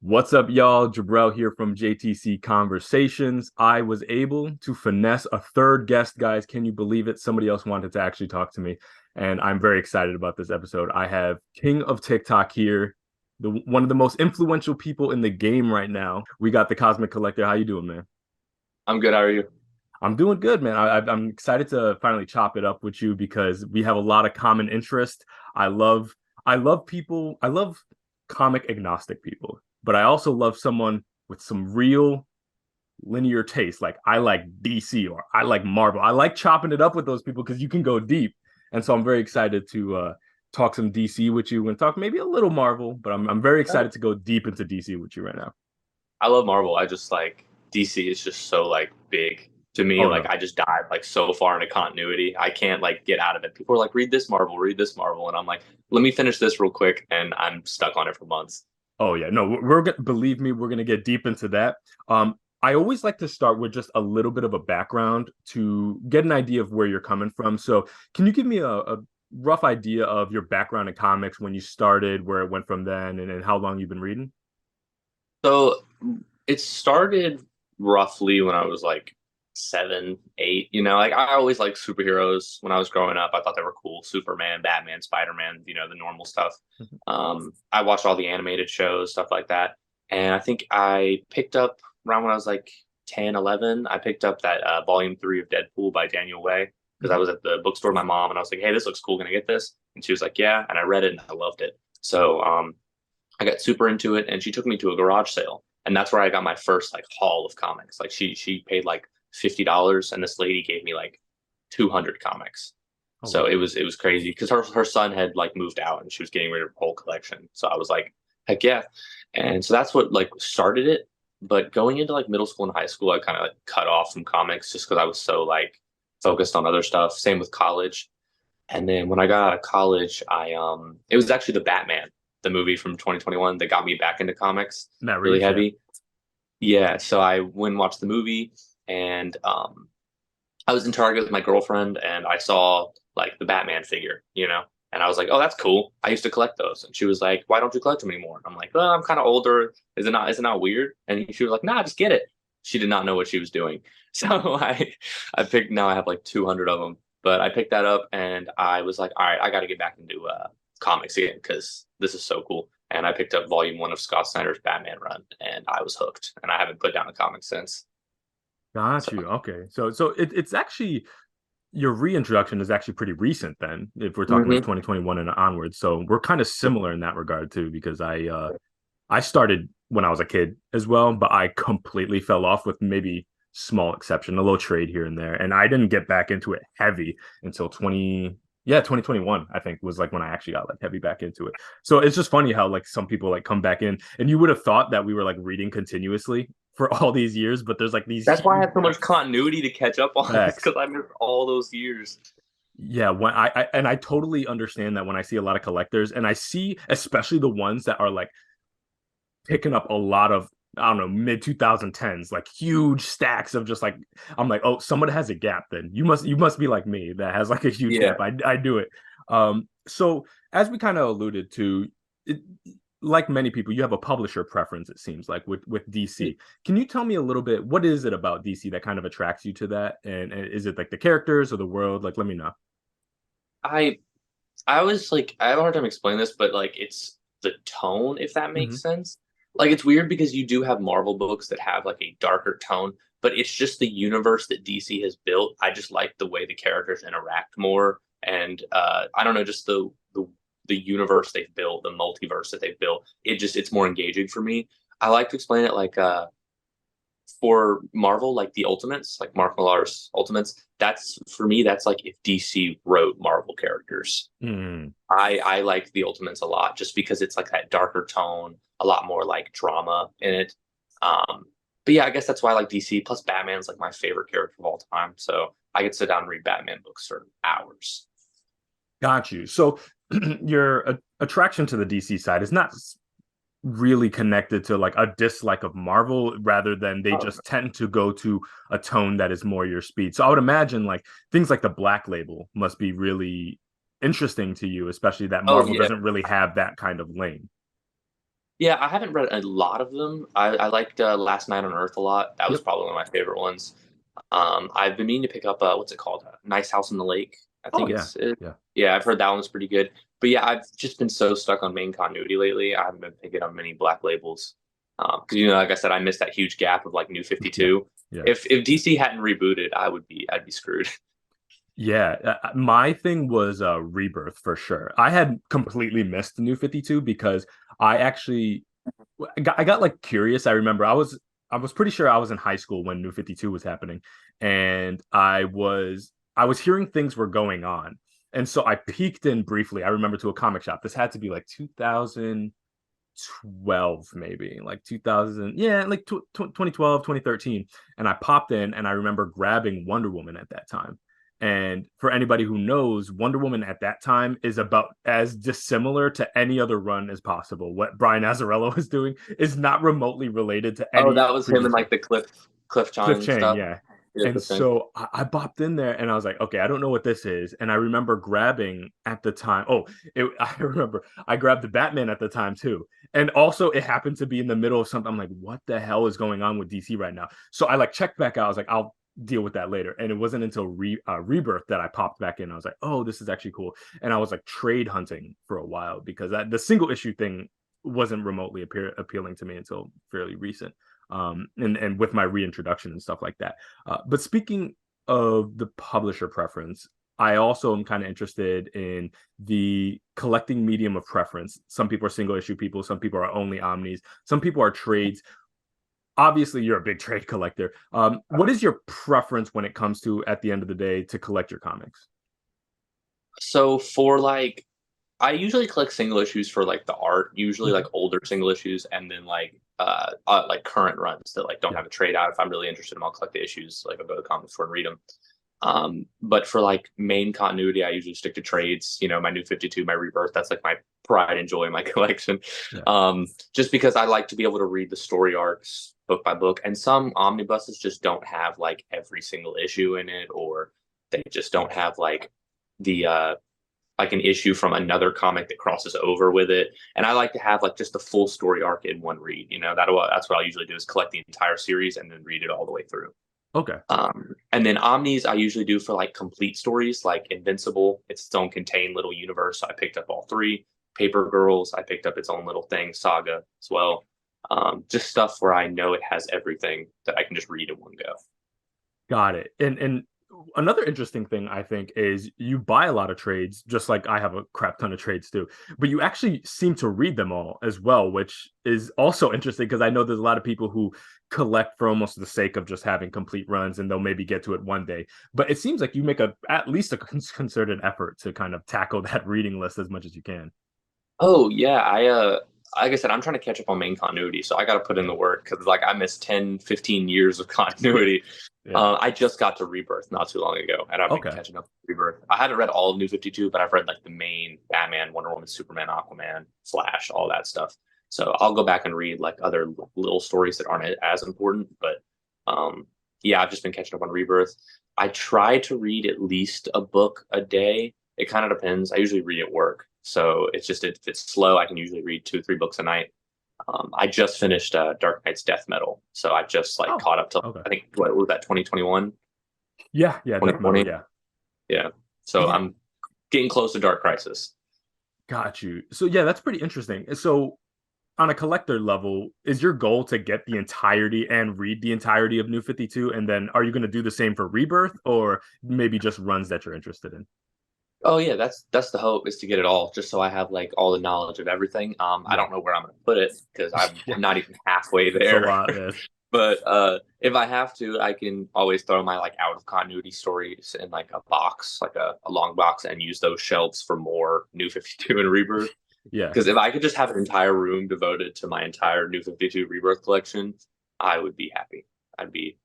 What's up, y'all? Jabrell here from JTC Conversations. I was able to finesse a third guest, guys. Can you believe it? Somebody else wanted to actually talk to me, and I'm very excited about this episode. I have King of TikTok here, one of the most influential people in the game right now. We got the Cosmic Collector. How you doing, man? I'm good. How are you? I'm doing good, man. I'm excited to finally chop it up with you because we have a lot of common interest. I love, I love people. I love comic agnostic people, but I also love someone with some real linear taste. Like I like DC or I like Marvel. I like chopping it up with those people because you can go deep. And so I'm very excited to talk some DC with you and talk maybe a little Marvel, but I'm very excited to go deep into DC with you right now. I love Marvel. I just like DC is just so like big to me. Oh Like no. I just dive like so far into continuity. I can't like get out of it. People are like, read this Marvel, and I'm like, let me finish this real quick, and I'm stuck on it for months. Oh yeah, no, we're gonna believe me, we're gonna get deep into that. I always like to start with just a little bit of a background to get an idea of where you're coming from. So, can you give me a rough idea of your background in comics when you started, where it went from then, and how long you've been reading? So it started roughly when I was like 7, 8. Like I always liked superheroes when I was growing up. I thought they were cool. Superman, Batman, Spider-Man, the normal stuff. I watched all the animated shows, stuff like that. And I think I picked up around when I was like 10, 11. I picked up that volume 3 of Deadpool by Daniel Way because I was at the bookstore with my mom and I was like, hey, this looks cool. Can I get this? And she was like, yeah. And I read it and I loved it. So I got super into it, and she took me to a garage sale, and that's where I got my first like haul of comics. Like she paid like $50, and this lady gave me like 200 comics. Oh So wow. it was crazy because her son had like moved out, and she was getting rid of her whole collection. So I was like, heck yeah! And so that's what like started it. But going into like middle school and high school, I kind of like cut off from comics just because I was so like focused on other stuff. Same with college. And then when I got out of college, I it was actually the Batman, the movie from 2021 that got me back into comics Matt really Reeves, yeah. heavy. Yeah, so I went and watched the movie, and I was in Target with my girlfriend and I saw like the Batman figure. And I was like, "Oh, that's cool. I used to collect those." And she was like, "Why don't you collect them anymore?" I'm like, "Well, I'm kind of older. Is it not weird?" And she was like, "Nah, just get it." She did not know what she was doing. So I picked now I have like 200 of them. But I picked that up and I was like, "All right, I got to get back into comics again because this is so cool." And I picked up volume 1 of Scott Snyder's Batman run and I was hooked and I haven't put down a comic since. Got So you. Okay. So it's actually your reintroduction is actually pretty recent then, if we're talking like mhm. 2021 and onwards. So we're kind of similar in that regard too, because I started when I was a kid as well, but I completely fell off with maybe small exception, a little trade here and there. And I didn't get back into it heavy until 2021, I think was like when I actually got like heavy back into it. So it's just funny how like some people like come back in and you would have thought that we were like reading continuously for all these years, but there's like these That's why I huge have so much gaps. continuity to catch up on. It's Facts. because I missed all those years. Yeah, when I totally understand that when I see a lot of collectors and I see especially the ones that are like picking up a lot of I don't know mid 2010s like huge stacks of just like I'm like oh someone has a gap then you must be like me that has like a huge Yeah. gap I do it so as we kind of alluded to it, like many people you have a publisher preference it seems like with DC. Can you tell me a little bit what is it about DC that kind of attracts you to that, and is it like the characters or the world, like let me know. I I was like I have a hard time explaining this, but like it's the tone, if that Hmm. makes sense. Like it's weird because you do have Marvel books that have like a darker tone, but it's just the universe that DC has built. I just like the way the characters interact more, and I don't know, just the universe they've built, the multiverse that they've built. It's more engaging for me. I like to explain it like for Marvel, like the Ultimates, like Mark Millar's Ultimates, that's for me, that's like if DC wrote Marvel characters. Mm. I like the Ultimates a lot just because it's like that darker tone, a lot more like drama in it. But yeah, I guess that's why I like DC. Plus, Batman's like my favorite character of all time, so I could sit down and read Batman books for hours. Got you. So your attraction to the DC side is not really connected to like a dislike of Marvel rather than they Oh, just tend to go to a tone that is more your speed. So I would imagine like things like the Black Label must be really interesting to you, especially that oh Marvel yeah, doesn't really have that kind of lane. Yeah, I haven't read a lot of them. I liked Last Night on Earth a lot. That was Yep. probably one of my favorite ones. I've been meaning to pick up what's it called? Nice House on the Lake. I Oh think yeah. it's it. Yeah. Yeah, I've heard that one's pretty good. But yeah, I've just been so stuck on main continuity lately. I haven't been picking up many Black Labels. Because like I said, I missed that huge gap of like New Yeah. 52. Yeah. If DC hadn't rebooted, I'd be screwed. Yeah, my thing was Rebirth for sure. I had completely missed the New 52 because I actually I got like curious. I was pretty sure I was in high school when New 52 was happening, and I was hearing things were going on. And so I peeked in briefly. I remember to a comic shop. This had to be like 2012 maybe, like 2000, yeah, like 2012, 2013. And I popped in and I remember grabbing Wonder Woman at that time. And for anybody who knows, Wonder Woman at that time is about as dissimilar to any other run as possible. What Brian Azzarello is doing is not remotely related to Oh, any that was him in previous run. like the Cliff Cliff Chang Chang, stuff. yeah. Yeah, And Cliff Chang. so I bopped in there and I was like, okay, I don't know what this is. And I remember grabbing at the time. Oh, I remember I grabbed the Batman at the time too. And also it happened to be in the middle of something. I'm like, what the hell is going on with DC right now? So I like checked back out. I was like, I'll deal with that later. And it wasn't until Rebirth that I popped back in. I was like, oh, this is actually cool. And I was like trade hunting for a while because the single issue thing wasn't remotely appealing to me until fairly recent. And with my reintroduction and stuff like that. But speaking of the publisher preference, I also am kind of interested in the collecting medium of preference. Some people are single issue people, some people are only omnis, some people are trades. Obviously, you're a big trade collector. What is your preference when it comes to, at the end of the day, to collect your comics? So for like I usually collect single issues for like the art, usually like Okay. older single issues, and then like current runs that like don't Yeah. have a trade out. If I'm really interested in them, I'll collect the issues. Like I'll go to the comic store and read them. But for like main continuity, I usually stick to trades. My New 52, my Rebirth. That's like my pride and joy in my collection. Yeah. Just because I like to be able to read the story arcs book by book, and some omnibuses just don't have like every single issue in it, or they just don't have the like an issue from another comic that crosses over with it. And I like to have like just the full story arc in one read. That's what I'll usually do is collect the entire series and then read it all the way through. Okay. And then Omnis I usually do for like complete stories, like Invincible. It's its own contained little universe. So I picked up all three. Paper Girls, I picked up its own little thing. Saga as well. Just stuff where I know it has everything that I can just read in one go. Got it. And another interesting thing I think is you buy a lot of trades, just like I have a crap ton of trades too, but you actually seem to read them all as well, which is also interesting because I know there's a lot of people who collect for almost the sake of just having complete runs and they'll maybe get to it one day. But it seems like you make at least a concerted effort to kind of tackle that reading list as much as you can. Oh yeah, like I said, I'm trying to catch up on main continuity, so I got to put in Yeah. the work because like I missed 10, 15 years of continuity. Yeah. I just got to Rebirth not too long ago, and I've been Okay. catching up with Rebirth. I haven't read all of New 52, but I've read like the main Batman, Wonder Woman, Superman, Aquaman, Flash, all that stuff. So I'll go back and read like other little stories that aren't as important. But um, yeah, I've just been catching up on Rebirth. I try to read at least a book a day. It kind of depends. I usually read at work. So it's just if it's slow, I can usually read 2 or 3 books a night. I just finished Dark Knight's Death Metal, so I just like Oh, caught up to okay. I think what was that 2021, Yeah, yeah, Death Metal, 2020? yeah. Yeah. So Yeah, I'm getting close to Dark Crisis. got you. So yeah, that's pretty interesting. So on a collector level, is your goal to get the entirety and read the entirety of New 52? And then are you going to do the same for Rebirth or maybe just runs that you're interested in? Oh yeah, that's the hope is to get it all, just so I have like all the knowledge of everything. I Yeah. don't know where I'm gonna put it because I'm Yeah. not even halfway It's a there. lot, man. But if I have to, I can always throw my like out of continuity stories in like a box, like a long box, and use those shelves for more New 52 and Rebirth. Yeah. Because if I could just have an entire room devoted to my entire New 52 Rebirth collection, I would be happy. I'd be,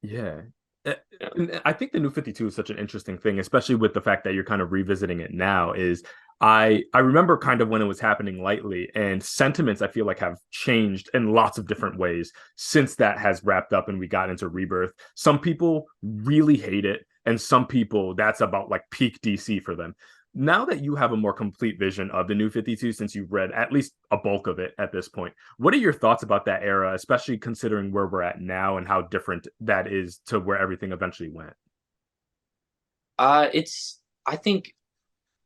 Yeah. you know, And I think the New 52 is such an interesting thing, especially with the fact that you're kind of revisiting it now, is I remember kind of when it was happening lightly, and sentiments I feel like have changed in lots of different ways since that has wrapped up and we got into Rebirth. Some people really hate it, and some people that's about like peak DC for them. Now that you have a more complete vision of the New 52, since you've read at least a bulk of it at this point, what are your thoughts about that era, especially considering where we're at now and how different that is to where everything eventually went? I think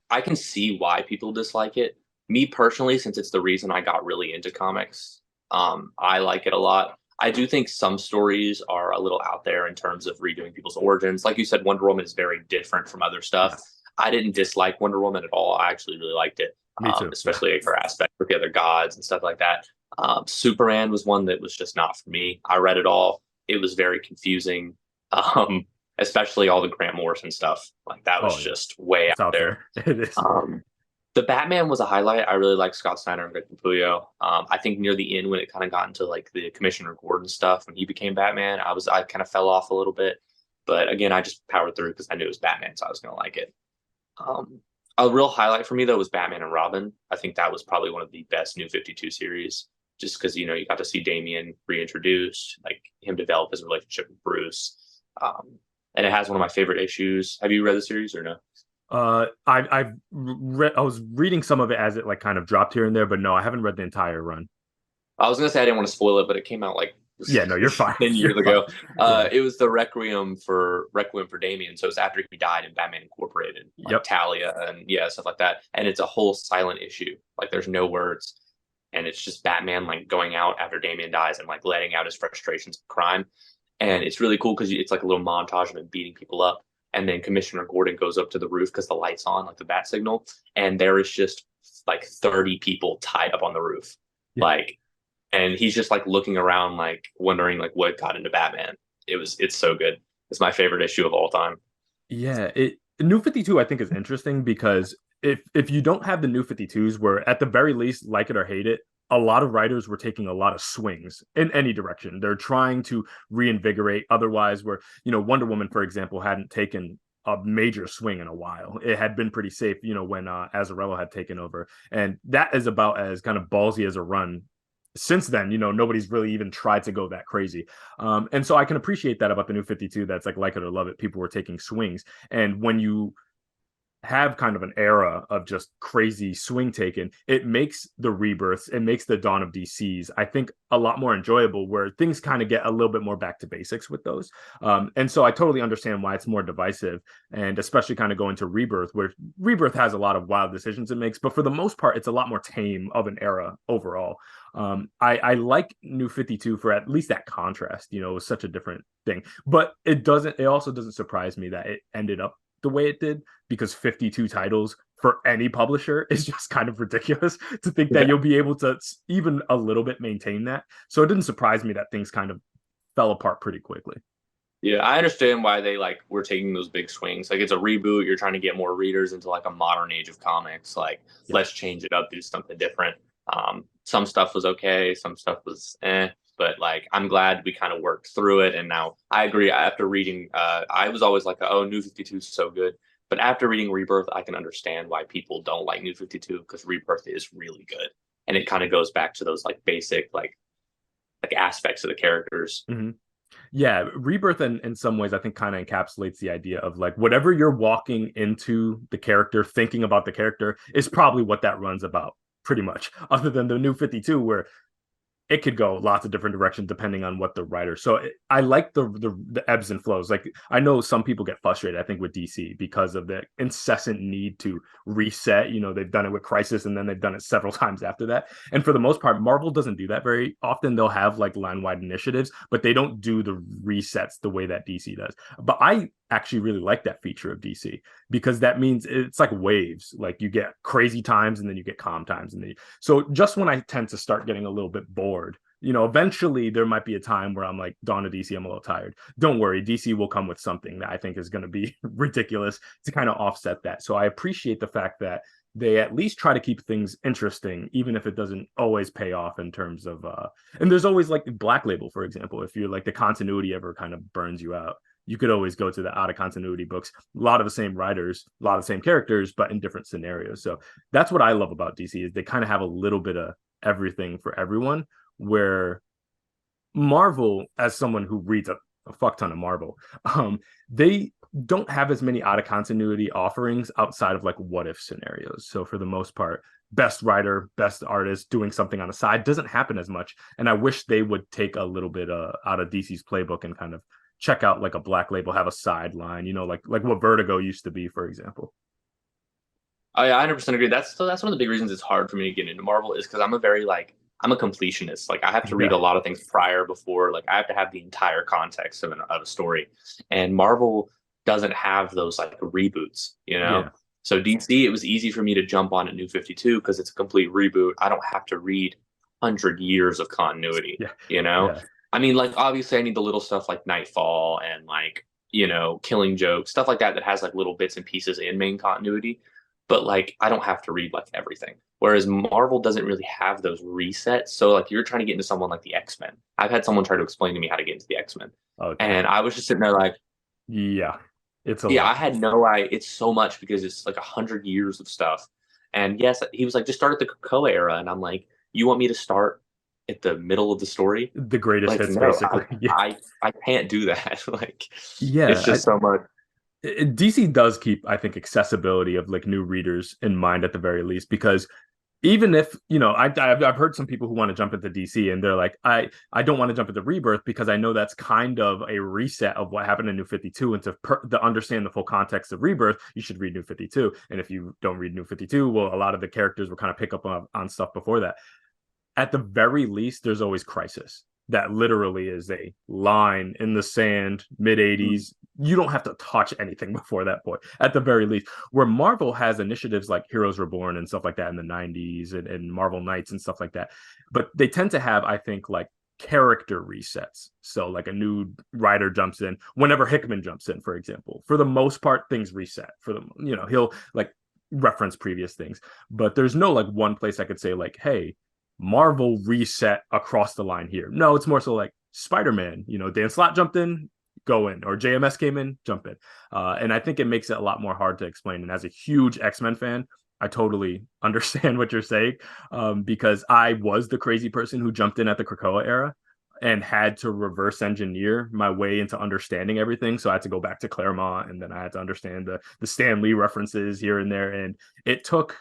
I can see why people dislike it. Me personally, since it's the reason I got really into comics, I like it a lot. I do think some stories are a little out there in terms of redoing people's origins. Like you said, Wonder Woman is very different from other stuff. Yes. I didn't dislike Wonder Woman at all. I actually really liked it, Me too. Yeah. especially like her aspect with the other gods and stuff like that. Superman was one that was just not for me. I read it all. It was very confusing, um, especially all the Grant Morrison stuff. Like that was Oh yeah. just way It's out out there. there. It is. Um, the Batman was a highlight. I really like Scott Snyder and Greg Capullo. I think near the end when it kind of got into like the Commissioner Gordon stuff when he became Batman, I kind of fell off a little bit. But again, I just powered through because I knew it was Batman, so I was gonna like it. Um, a real highlight for me though was Batman and Robin. I think that was probably one of the best New 52 series, just because you got to see Damian reintroduced, like him develop his relationship with Bruce. And it has one of my favorite issues. Have you read the series or no? I've read. I was reading some of it as it like kind of dropped here and there, but no, I haven't read the entire run. I was gonna say I didn't want to spoil it, but it came out like Yeah, no, you're fine. 10 years You're fine. ago. Yeah. It was the Requiem for Damien. So it was after he died in Batman Incorporated, like Yep. Talia and yeah, stuff like that. And it's a whole silent issue. Like there's no words. And it's just Batman like going out after Damien dies and like letting out his frustrations of crime. And it's really cool because it's like a little montage of him beating people up. And then Commissioner Gordon goes up to the roof because the light's on, like the bat signal. And there is just like 30 people tied up on the roof. Yeah. Like, and he's just like looking around, like wondering like what got into Batman. It's so good. It's my favorite issue of all time. Yeah, it New 52 I think is interesting because if you don't have the New 52s where at the very least like it or hate it, a lot of writers were taking a lot of swings in any direction. They're trying to reinvigorate otherwise where, Wonder Woman for example hadn't taken a major swing in a while. It had been pretty safe, when Azzarello had taken over. And that is about as kind of ballsy as a run since then. Nobody's really even tried to go that crazy. And so I can appreciate that about the New 52. That's like it or love it. People were taking swings. And when you have kind of an era of just crazy swing taken, it makes the rebirths, it makes the dawn of DCs, I think, a lot more enjoyable, where things kind of get a little bit more back to basics with those. And so I totally understand why it's more divisive, and especially kind of going to rebirth, where rebirth has a lot of wild decisions it makes, but for the most part, it's a lot more tame of an era overall. I like New 52 for at least that contrast. It was such a different thing, but it also doesn't surprise me that it ended up the way it did, because 52 titles for any publisher is just kind of ridiculous to think that Yeah. you'll be able to even a little bit maintain that. So it didn't surprise me that things kind of fell apart pretty quickly. Yeah, I understand why they like were taking those big swings. Like it's a reboot. You're trying to get more readers into like a modern age of comics. Like Yeah. let's change it up, do something different. Some stuff was okay, some stuff was but like I'm glad we kind of worked through it. And now I agree. After reading, I was always like, oh, New 52 is so good. But after reading Rebirth, I can understand why people don't like New 52 because Rebirth is really good, and it kind of goes back to those like basic like aspects of the characters. Mm-hmm. Yeah, Rebirth in some ways I think kind of encapsulates the idea of like whatever you're walking into the character, thinking about the character is probably what that runs about pretty much, other than the New 52 where it could go lots of different directions depending on what the writer. So I like the ebbs and flows. Like I know some people get frustrated, I think, with DC because of the incessant need to reset. They've done it with Crisis, and then they've done it several times after that. And for the most part, Marvel doesn't do that very often. They'll have like line wide initiatives, but they don't do the resets the way that DC does. But I actually really like that feature of DC because that means it's like waves. Like you get crazy times and then you get calm times, and then so just when I tend to start getting a little bit bored, eventually there might be a time where I'm like, Dawn of DC, I'm a little tired. Don't worry, DC will come with something that I think is going to be ridiculous to kind of offset that. So I appreciate the fact that they at least try to keep things interesting, even if it doesn't always pay off in terms of and there's always like Black Label, for example. If you're like the continuity ever kind of burns you out, you could always go to the out of continuity books. A lot of the same writers, a lot of the same characters, but in different scenarios. So that's what I love about DC is they kind of have a little bit of everything for everyone. Where Marvel, as someone who reads a fuck ton of Marvel, they don't have as many out of continuity offerings outside of like what if scenarios. So for the most part, best writer, best artist doing something on the side doesn't happen as much. And I wish they would take a little bit out of DC's playbook and kind of check out like a Black Label, have a sideline, like what Vertigo used to be, for example. I 100% agree. That's one of the big reasons it's hard for me to get into Marvel is because I'm a completionist. Like I have to read Yeah. a lot of things prior before. Like I have to have the entire context of a story, and Marvel doesn't have those like reboots. Yeah. So DC, it was easy for me to jump on at New 52 because it's a complete reboot. I don't have to read 100 years of continuity. Yeah. You know, Yeah. I mean, like obviously I need the little stuff like Nightfall and like Killing Joke, stuff like that has like little bits and pieces in main continuity, but like I don't have to read like everything. Whereas Marvel doesn't really have those resets. So like you're trying to get into someone like the X-Men. I've had someone try to explain to me how to get into the X-Men. Okay. And I was just sitting there like, Yeah. It's a yeah, I lot. had no idea. It's so much because it's like 100 years of stuff. And yes, he was like, just start at the Krakoa era. And I'm like, you want me to start at the middle of the story? The greatest Like, hits, no, basically. Yeah. I can't do that. Like, it's Yeah. just so much. DC does keep, I think, accessibility of like new readers in mind at the very least, because even if I've heard some people who want to jump into DC and they're like, I don't want to jump into Rebirth because I know that's kind of a reset of what happened in New 52, and to understand the full context of Rebirth, you should read New 52. And if you don't read New 52, well, a lot of the characters will kind of pick up on stuff before that. At the very least, there's always Crisis. That literally is a line in the sand, mid 80s. You don't have to touch anything before that point, at the very least. Where Marvel has initiatives like Heroes Reborn and stuff like that in the 90s, and Marvel Knights and stuff like that. But they tend to have, I think, like character resets. So, like a new writer jumps in whenever Hickman jumps in, for example. For the most part, things reset. He'll like reference previous things, but there's no like one place I could say, like, hey, Marvel reset across the line here. No, it's more so like Spider-Man. Dan Slott jumped in, go in, or JMS came in, jump in. And I think it makes it a lot more hard to explain. And as a huge X-Men fan, I totally understand what you're saying, because I was the crazy person who jumped in at the Krakoa era and had to reverse engineer my way into understanding everything. So I had to go back to Claremont, and then I had to understand the Stan Lee references here and there. And it took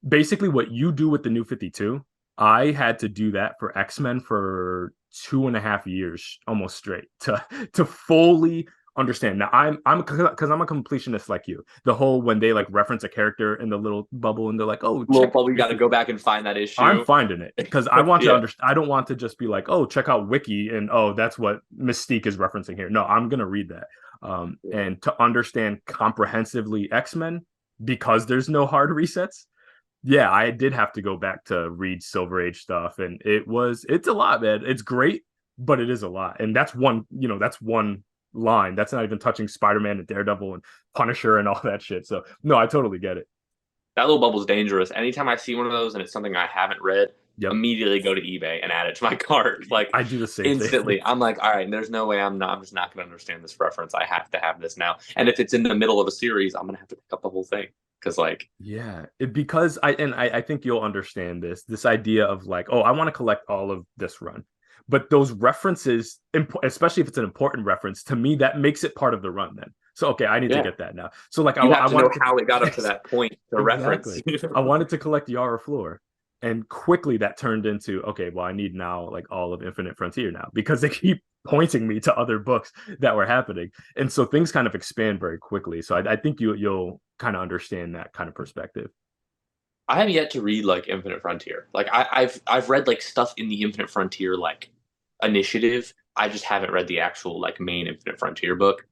basically what you do with the New 52. I had to do that for X-Men for 2.5 years almost straight to fully understand. Now I'm because I'm a completionist like you. The whole when they like reference a character in the little bubble and they're like, oh, Little check. bubble, you got to go back and find that I'm issue. finding it because I want to Yeah. understand. I don't want to just be like, oh, check out Wiki and oh, that's what Mystique is referencing here. No, I'm gonna read that. And to understand comprehensively X-Men, because there's no hard resets. Yeah, I did have to go back to read Silver Age stuff, and it's a lot, man. It's great, but it is a lot. And that's one line. That's not even touching Spider-Man and Daredevil and Punisher and all that shit. So no, I totally get it. That little bubble's dangerous. Anytime I see one of those and it's something I haven't read, Yep. immediately go to eBay and add it to my cart. Like I do the same thing. instantly. I'm like, all right, there's no way I'm just not gonna understand this reference. I have to have this now. And if it's in the middle of a series, I'm gonna have to pick up the whole thing. Because like Yeah, because I think you'll understand this idea of like, oh, I want to collect all of this run, but those references, especially if it's an important reference to me, that makes it part of the run. Then, so okay, I need to yeah, get that now. So like, you have I to know wanted how it got to up to that point to reference. exactly, I wanted to collect Yara Floor, and quickly that turned into okay, well, I need now like all of Infinite Frontier now because they keep pointing me to other books that were happening, and so things kind of expand very quickly. So I think you'll kind of understand that kind of perspective. I have yet to read like Infinite Frontier. Like I've read like stuff in the Infinite Frontier like initiative. I just haven't read the actual like main Infinite Frontier book.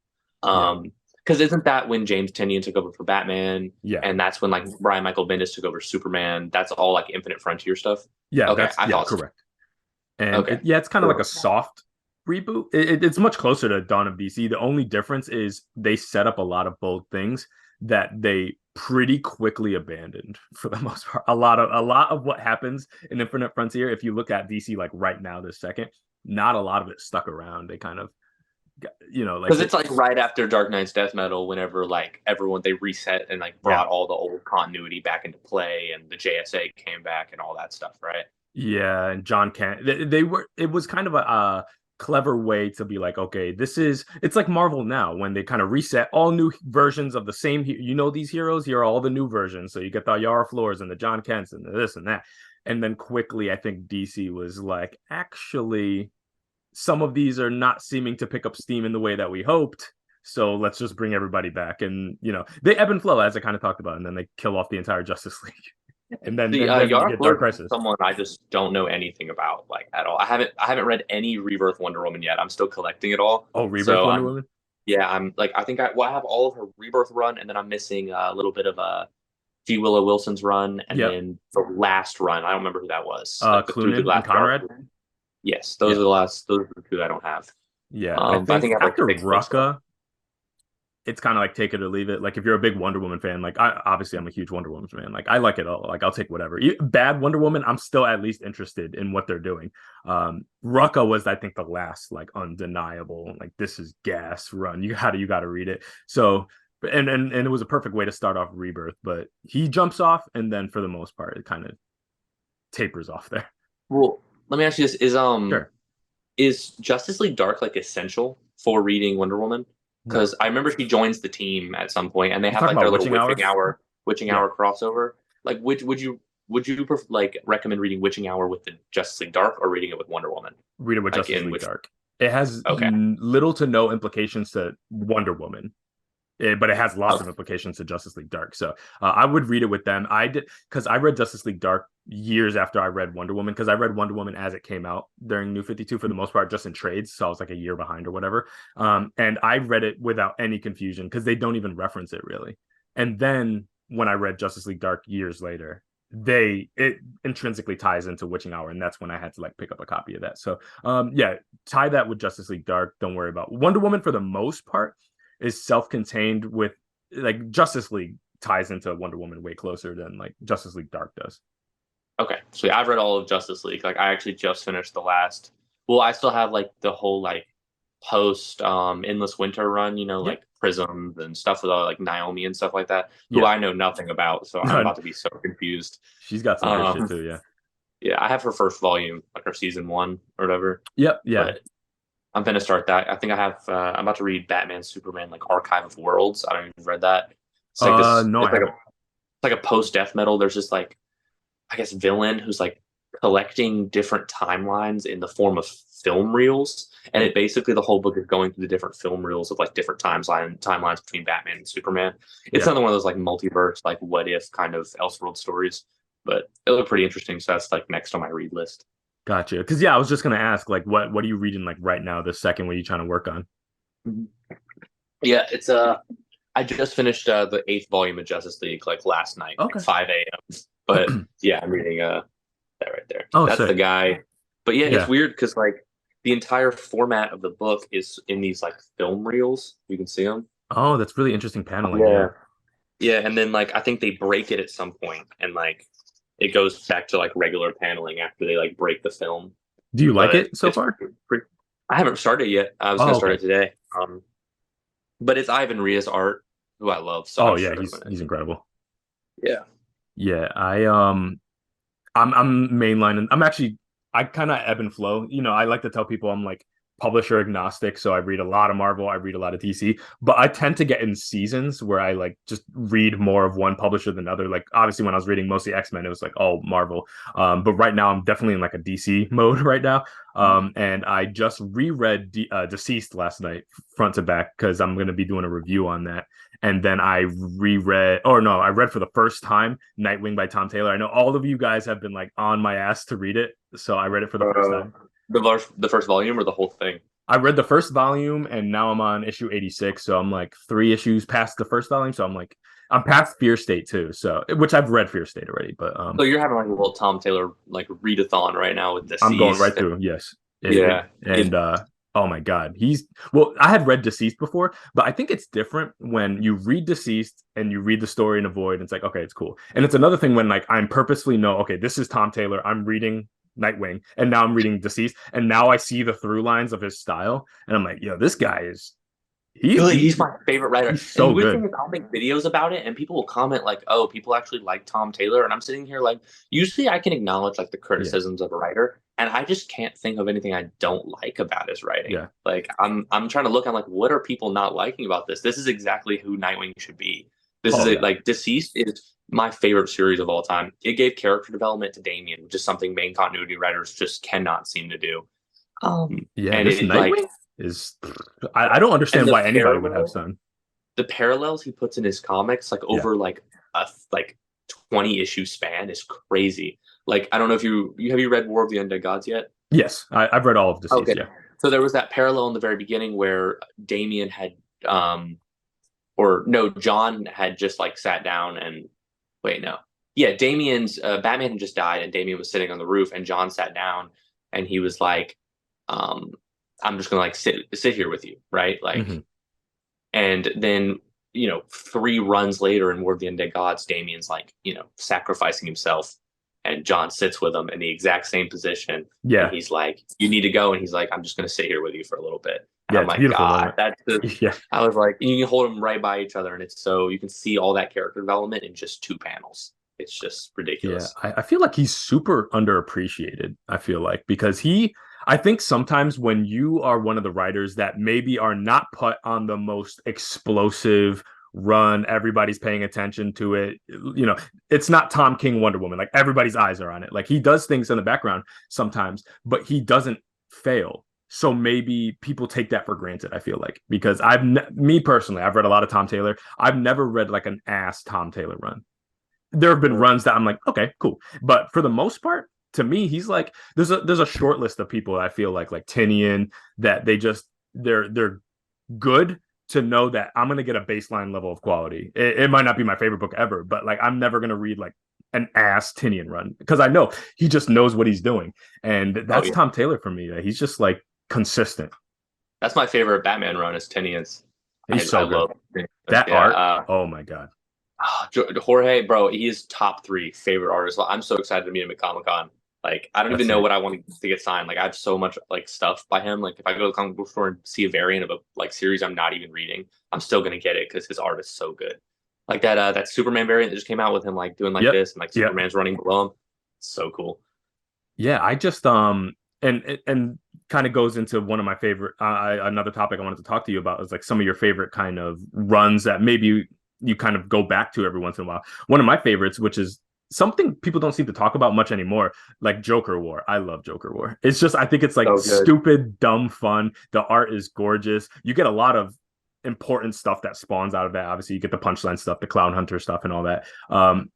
Yeah, Because isn't that when James Tynion took over for Batman, yeah, and that's when like Brian Michael Bendis took over Superman? That's all like Infinite Frontier stuff. yeah. Okay, That's I yeah, thought so. correct. And Okay, yeah, it's kind of like a cool. soft reboot. It's much closer to Dawn of DC. The only difference is they set up a lot of bold things that they pretty quickly abandoned for the most part. A lot of what happens in Infinite Frontier, if you look at DC like right now, this second, not a lot of it stuck around. They kind of, like Because it's like right after Dark Knight's Death Metal, whenever like everyone they reset and like yeah, brought all the old continuity back into play, and the JSA came back and all that stuff, right? yeah. And John Kent, they were. It was kind of a clever way to be like, okay, it's like Marvel now when they kind of reset all new versions of the same, these heroes, here are all the new versions. So you get the Yara Flores and the John Kents and the this and that. And then quickly, I think DC was like, actually, some of these are not seeming to pick up steam in the way that we hoped. So let's just bring everybody back. And, they ebb and flow, as I kind of talked about. And then they kill off the entire Justice League. And then you Yara get Dark Flor is Crisis. someone I just don't know anything about, like, at all. I haven't read any Rebirth Wonder Woman yet. I'm still collecting it all. Oh, Rebirth So Wonder Woman? yeah, I'm like, I have all of her Rebirth run, and then I'm missing a little bit of G. Willow Wilson's run, and Yep. then the last run. I don't remember who that was. Like the Through the Clunan Glass and Conrad? Dark. Yes, those are the last. Those are the two I don't have. Yeah, But I think I have like after the big stuff. Rucka, it's kind of like take it or leave it. Like if you're a big Wonder Woman fan, like obviously I'm a huge Wonder Woman fan. Like I like it all. Like I'll take whatever. Bad Wonder Woman, I'm still at least interested in what they're doing. Rucka was, I think, the last like undeniable, like this is gas run. You gotta read it. So and it was a perfect way to start off Rebirth, but he jumps off and then for the most part it kind of tapers off there. Well, let me ask you this: Sure. is Justice League Dark like essential for reading Wonder Woman? No. Because I remember she joins the team at some point, and they You have talking like their about little Witching witching hour crossover. Like, would you like recommend reading Witching Hour with the Justice League Dark or reading it with Wonder Woman? Read it with Like Justice League Dark. It has little to no implications to Wonder Woman. But it has lots of implications to Justice League Dark. So I would read it with them. I did because I read Justice League Dark years after I read Wonder Woman, because I read Wonder Woman as it came out during New 52 for the most part, just in trades. So I was like a year behind or whatever. And I read it without any confusion because they don't even reference it really. And then when I read Justice League Dark years later, it intrinsically ties into Witching Hour, and that's when I had to like pick up a copy of that. So yeah, tie that with Justice League Dark. Don't worry about Wonder Woman for the most part is self-contained, with like Justice League ties into Wonder Woman way closer than like Justice League Dark does. Okay, so yeah, I've read all of Justice League. Like I actually just finished the last. Well, I still have like the whole like post Endless Winter run, like Prisms and stuff with all like Naomi and stuff like that, who I know nothing about. So I'm about to be so confused. She's got some good shit too, yeah. Yeah, I have her first volume, like her season 1 or whatever. Yep, yeah. But I'm gonna start that. I think I have. I'm about to read Batman, Superman, like Archive of Worlds. I don't know if you've read that. It's like no, it's like a post death metal. There's this like, I guess, villain who's like collecting different timelines in the form of film reels, and it basically the whole book is going through the different film reels of like different timelines between Batman and Superman. It's another one of those like multiverse, like what if kind of Elseworld stories, but it looked pretty interesting. So that's like next on my read list. Gotcha. Because I was just gonna ask, like, what are you reading like right now? The second, what are you trying to work on? Yeah, it's I just finished the 8th volume of Justice League like last night, like 5 a.m. But yeah, I'm reading that right there. Oh, that's sick. the guy. But yeah, it's weird because like the entire format of the book is in these like film reels. You can see them. Oh, that's really interesting paneling. Yeah, and then like I think they break it at some point, and like it goes back to like regular paneling after they like break the film. Do you like it so far? I haven't started yet. I was gonna start it today. But it's Ivan Ria's art, who I love. So he's incredible. Yeah. Yeah, I'm mainlining. I kind of ebb and flow. I like to tell people I'm like publisher agnostic, so I read a lot of Marvel, I read a lot of DC, but I tend to get in seasons where I like just read more of one publisher than other. Like obviously when I was reading mostly X-Men, it was like all Marvel, but right now I'm definitely in like a DC mode right now. And I just reread Deceased last night front to back because I'm going to be doing a review on that. And then I read for the first time Nightwing by Tom Taylor. I know all of you guys have been like on my ass to read it, so I read it for the first time. The first volume or the whole thing? I read the first volume, and now I'm on issue 86, so I'm like 3 issues past the first volume. So I'm past Fear State too, so which I've read Fear State already. But so you're having like a little Tom Taylor like readathon right now with this. I'm going right through, yes. Oh my God, I had read Deceased before, but I think it's different when you read Deceased and you read the story in a void. And it's like, okay, it's cool. And it's another thing when like I'm purposefully okay, this is Tom Taylor. I'm reading Nightwing, and now I'm reading Deceased, and now I see the through lines of his style, and I'm like, yo, this guy is good. He He's my favorite writer. he's And the so weird thing good. is, I'll make videos about it, and people will comment like, "Oh, people actually like Tom Taylor," and I'm sitting here like, usually I can acknowledge like the Yeah, criticisms of a writer, and I just can't think of anything I don't like about his writing. yeah. Like, I'm trying to look. I'm like, what are people not liking about this? This is exactly who Nightwing should be. This is Oh it. yeah. Like, Deceased is my favorite series of all time. It gave character development to Damian, which is something main continuity writers just cannot seem to do. Yeah, And this it like, Nightwing is I don't and understand why anybody would have Sun. the parallels he puts in his comics like Yeah. over like a like 20 issue span is crazy. Like, I don't know if you have you read War of the Undead Gods yet? Yes, I've read all of Deceased. Okay. Yeah. So there was that parallel in the very beginning where Damien had or no, John had just like sat down and wait, no. Yeah, Damien's Batman had just died and Damien was sitting on the roof and John sat down and he was like, um, I'm just gonna like sit here with you, right? Like, Hmm. and then, 3 runs later in War of the Undead Gods, Damien's like, sacrificing himself. And John sits with him in the exact same position. And Yeah. he's like, you need to go. And he's like, I'm just going to sit here with you for a little bit. And Yeah, I'm it's a like, beautiful God, moment. that's just, Yeah. I was like, you can hold them right by each other. And it's so, you can see all that character development in just 2 panels. It's just Yeah, ridiculous. I feel like he's super underappreciated. I feel like because I think sometimes when you are one of the writers that maybe are not put on the most explosive run, everybody's paying attention to it. It's not Tom King Wonder Woman. Like everybody's eyes are on it. Like he does things in the background sometimes, but he doesn't fail. So maybe people take that for granted. I feel like because me personally, I've read a lot of Tom Taylor. I've never read like an ass Tom Taylor run. There have been runs that I'm like, okay, cool. But for the most part, to me, he's like there's a short list of people I feel like Tinian that they're good to know that I'm gonna get a baseline level of quality. It might not be my favorite book ever, but like I'm never gonna read like an ass Tinian run because I know he just knows what he's doing, and Oh, that's yeah. Tom Taylor for me. He's just like consistent. That's my favorite Batman run is Tinian's. He's I so good. love it. That Yeah. art, oh my god. Jorge, bro, he is top 3 favorite artist. I'm so excited to meet him at Comic Con. Like, I don't That's even know sick. what I want to get signed. Like, I have so much like stuff by him. Like, if I go to the comic book store and see a variant of a like series I'm not even reading, I'm still gonna get it because his art is so good. Like that Superman variant that just came out with him like doing like Yep. this and like Yep. Superman's running below him. So cool. Yeah, I just and kind of goes into one of my favorite another topic I wanted to talk to you about is like some of your favorite kind of runs that maybe you kind of go back to every once in a while. One of my favorites, which is something people don't seem to talk about much anymore, like Joker War. I love Joker War. It's just I think it's like So good. stupid, dumb fun. The art is gorgeous. You get a lot of important stuff that spawns out of that. Obviously, you get the punchline stuff, the clown hunter stuff, and all that.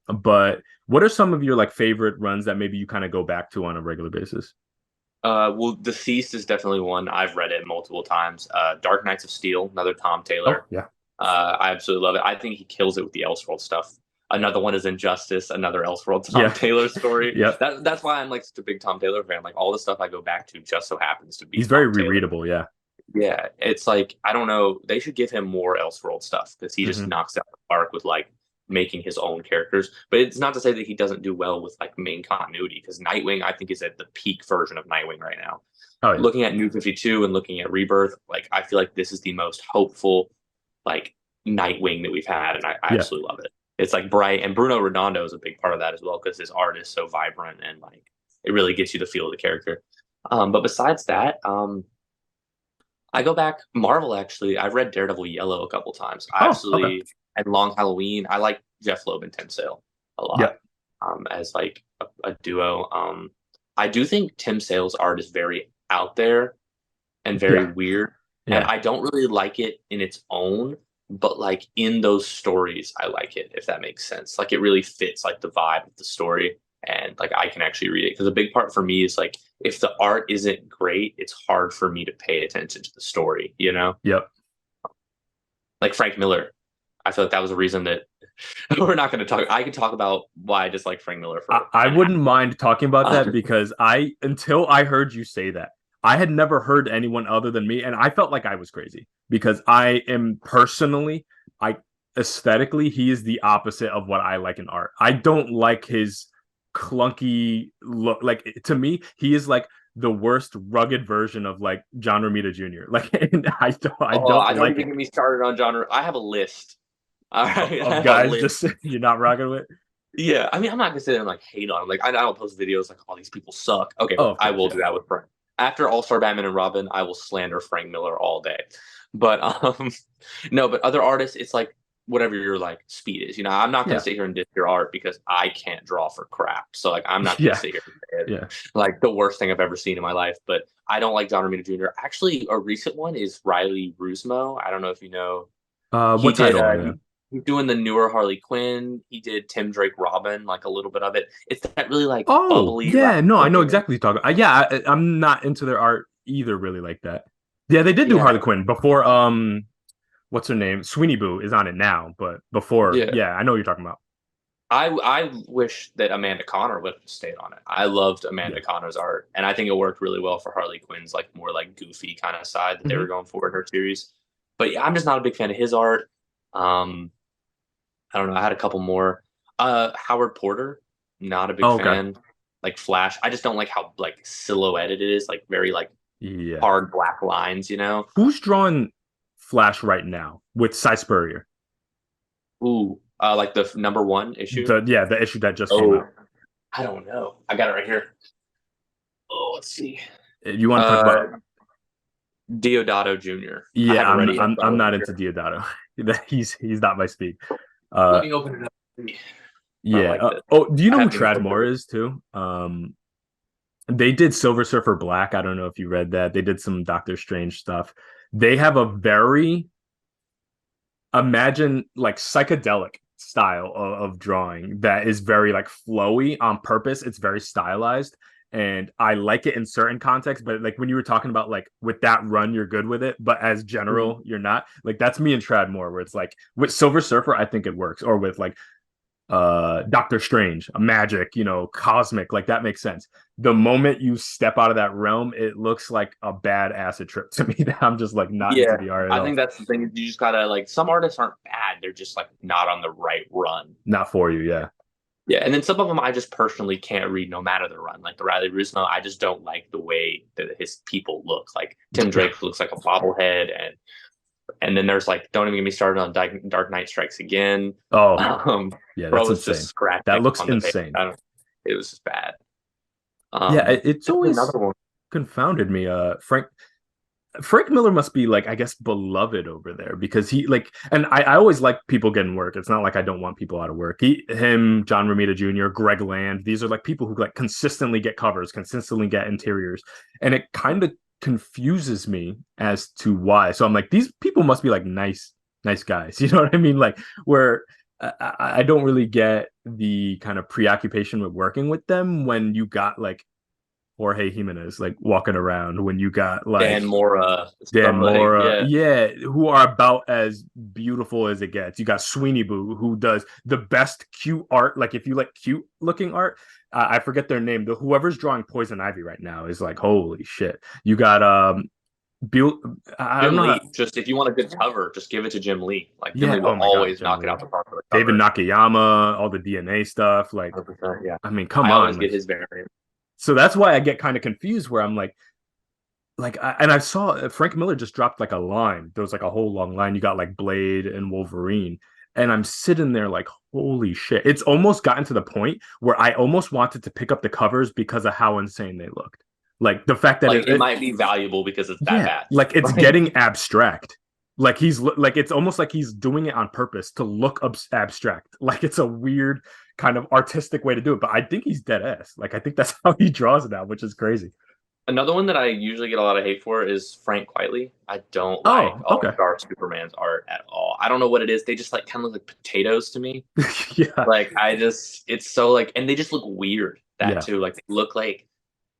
But what are some of your like favorite runs that maybe you kind of go back to on a regular basis? Well, Deceased is definitely one. I've read it multiple times. Dark Knights of Steel, another Tom Oh Taylor. yeah, I absolutely love it. I think he kills it with the Elseworld stuff. Another one is Injustice, another Elseworld Tom yeah, Taylor story. yep. That's why I'm like such a big Tom Taylor fan. Like all the stuff I go back to just so happens to be He's very Tom Taylor. rereadable. Yeah. Yeah, it's like I don't know. They should give him more Elseworld stuff because he just Hmm. knocks out the park with like making his own characters. But it's not to say that he doesn't do well with like main continuity because Nightwing I think is at the peak version of Nightwing right now. Oh yeah, Looking at New 52 and looking at Rebirth, like I feel like this is the most hopeful like Nightwing that we've had, and I yeah. absolutely love it. It's like bright, and Bruno Redondo is a big part of that as well because his art is so vibrant and like it really gets you the feel of the character. But besides that, I go back Marvel actually. I've read Daredevil Yellow a couple times. I Oh okay. absolutely and Long Halloween. I like Jeff Loeb and Tim Sale a Yeah, lot as like a duo. I do think Tim Sale's art is very out there and very yeah, weird. And yeah, I don't really like it in its own, but like in those stories, I like it, if that makes sense. Like it really fits like the vibe of the story. And like I can actually read it. Because a big part for me is like if the art isn't great, it's hard for me to pay attention to the story, you know? yep. Like Frank Miller. I feel like that was a reason that we're not gonna talk. I could talk about why I dislike Frank Miller for I an wouldn't mind talking about hour. that because until I heard you say that, I had never heard anyone other than me, and I felt like I was crazy because I am personally, I aesthetically, he is the opposite of what I like in art. I don't like his clunky look. Like to me, he is like the worst rugged version of like John Romita Jr. Like, and I Oh, don't I don't like even it get me started on genre. I have a list. All right, I of have a guys list. just you're not rocking with. Yeah, I mean, I'm not gonna sit there and like hate on him. Like, I don't post videos like all these people suck. Okay, Oh, of I course, will yeah, do that with Frank. After All Star Batman and Robin, I will slander Frank Miller all day. But no, but other artists, it's like whatever your like speed is. You know, I'm not gonna yeah, sit here and diss your art because I can't draw for crap. So like, I'm not gonna yeah, sit here and say it's yeah. like the worst thing I've ever seen in my life. But I don't like John Romita Jr. Actually, a recent one is Riley Rusmo. I don't know if you know. He What did. title? Yeah. He's doing the newer Harley Quinn. He did Tim Drake Robin, like a little bit of it. It's that really like Oh, bubbly yeah, no, I know rapping. exactly what you're talking. Yeah, I'm not into their art either, really like that. Yeah, they did do Yeah, Harley Quinn before. What's her name? Sweeney Boo is on it now, but before, yeah. yeah, I know what you're talking about. I wish that Amanda Connor would have stayed on it. I loved Yeah. Amanda Connor's art, and I think it worked really well for Harley Quinn's like more like goofy kind of side that they Hmm. were going for in her series. But yeah, I'm just not a big fan of his art. Um, I don't know. I had a couple more. Howard Porter, not a big Oh, okay. fan. Like Flash, I just don't like how like silhouetted it is, like very like Yeah. hard black lines, you know? Who's drawing Flash right now with Cy Spurrier? Ooh, like the number one issue. The issue that just came Oh, out. I don't know. I got it right here. Oh, let's see. You want to talk Uh, about? Diodato Jr. I Yeah, haven't read it yet, but I'm over not into here. Diodato. He's not my speed. Let Uh, me open it up. I yeah. like this. Oh, do you I know who haven't even Trad looked at Moore it. is too? They did Silver Surfer Black. I don't know if you read that. They did some Doctor Strange stuff. They have a very imagine like psychedelic style of drawing that is very like flowy on purpose. It's very stylized. And I like it in certain contexts, but like when you were talking about like with that run, you're good with it, but as Mhm. general, you're not. Like that's me and Trad Moore, where it's like with Silver Surfer, I think it works, or with like Doctor Strange, a magic, cosmic, like that makes sense. The moment you step out of that realm, it looks like a bad acid trip to me that I'm just like not into Yeah, the art at I all. think that's the thing. You just gotta like some artists aren't bad. They're just like not on the right run. Not for you, yeah. Yeah, and then some of them I just personally can't read no matter the run. Like the Riley Rusno, I just don't like the way that his people look. Like Tim Yeah. Drake looks like a bobblehead, and then there's like don't even get me started on Dark Knight Strikes Again. Oh, Um, yeah, bro that's was just insane. scratching That looks on the page. insane. I don't. It was just bad. Yeah, it's There's always another one. confounded me. Frank Miller must be like, I guess, beloved over there because he like, and I always like people getting work. It's not like I don't want people out of work. John Romita Jr., Greg Land, these are like people who like consistently get covers, consistently get interiors, and it kind of confuses me as to why. So I'm like, these people must be like nice guys. You know what I mean? Like where I don't really get the kind of preoccupation with working with them when you got like Jorge Jimenez like walking around, when you got Dan like Mora, Dan stuff like Mora, yeah. yeah, who are about as beautiful as it gets. You got Sweeney Boo, who does the best cute art. Like if you like cute looking art, I forget their name. The whoever's drawing Poison Ivy right now is like holy shit. You got Bill. I don't Jim know. Lee, just if you want a good cover, just give it to Jim Lee. Like Jim Yeah. Lee will Oh my God, always Jim knock it Lee, out the park for the David cover. Nakayama, all the DNA stuff. Like, 100%, yeah. I mean, come I always on. get Like, his variant. so that's why I get kind of confused. Where I'm and I saw Frank Miller just dropped like a line. There was like a whole long line. You got like Blade and Wolverine, and I'm sitting there like, holy shit! It's almost gotten to the point where I almost wanted to pick up the covers because of how insane they looked. Like the fact that Like it might be valuable because it's that yeah, bad. like it's Like, getting abstract. Like like it's almost like he's doing it on purpose to look abstract. Like it's a weird kind of artistic way to do it. But I think he's dead ass. Like I think that's how he draws it now, which is crazy. another one that I usually get a lot of hate for is Frank Quitely. I don't like Oh, All okay. Star Superman's art at all. I don't know what it is. They just like kind of look like potatoes to me. Yeah. Like it's so like, and they just look weird. That Yeah. too. Like they look like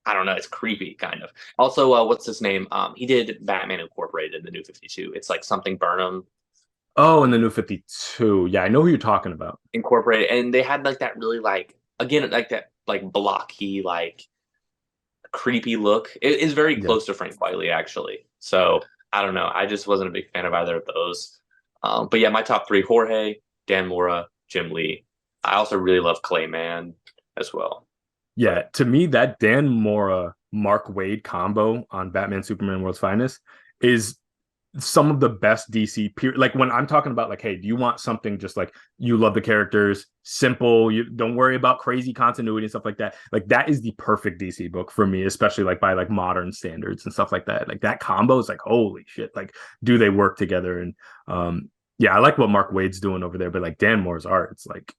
I don't know. It's creepy, kind of. Also, what's his name? He did Batman Incorporated in the New 52. It's like something Burnham Oh, and the um, new 52. Yeah, I know who you're talking about. Incorporated, and they had like that really like again like that like blocky like creepy look. It is very Yeah. close to Frank Wiley actually. So I don't know. I just wasn't a big fan of either of those. But yeah, my top three: Jorge, Dan Mora, Jim Lee. I also really love Clayman as well. Yeah. But To me, that Dan Mora Mark Waid combo on Batman Superman World's Finest is some of the best DC like when I'm talking about like, hey, do you want something just like you love the characters, simple, you don't worry about crazy continuity and stuff like that. Like that is the perfect DC book for me, especially like by like modern standards and stuff like that. Like that combo is like holy shit. Like do they work together? And yeah, I like what Mark Wade's doing over there, but like Dan Moore's art, it's like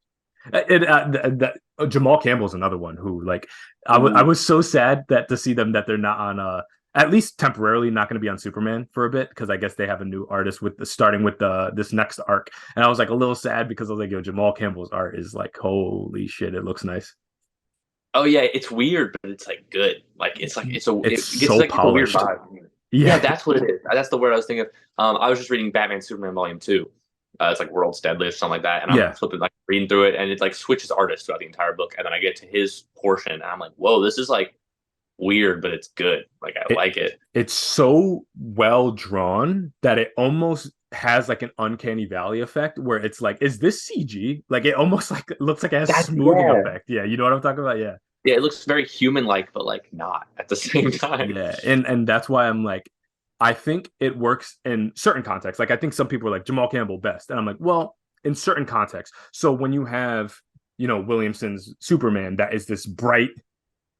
Jamal Campbell's another one who like I was so sad that to see them that they're not on at least temporarily not going to be on Superman for a bit because I guess they have a new artist with the starting with the this next arc, and I was like a little sad because I was like, yo, Jamal Campbell's art is like holy shit, it looks nice. Oh yeah, it's weird, but it's like good. Like it It's gets so like it's a weird polished. vibe. Yeah, Yeah, that's what it is. That's the word I was thinking of. I was just reading Batman Superman Volume 2. It's like World's Deadliest, something like that. And I'm yeah. flipping, like reading through it, and it like switches artists throughout the entire book. And then I get to his portion, and I'm like, whoa, this is like weird, but it's good. Like I like it. It's so well drawn that it almost has like an uncanny valley effect where it's like, is this CG? Like it almost like it looks like it has That's smoothing yeah. effect. Yeah, you know what I'm talking about? Yeah. Yeah, it looks very human-like, but like not at the same time. Yeah. And that's why I'm like, I think it works in certain contexts. Like I think some people are like Jamal Campbell best. And I'm like, well, in certain contexts. So when you have, you know, Williamson's Superman, that is this bright,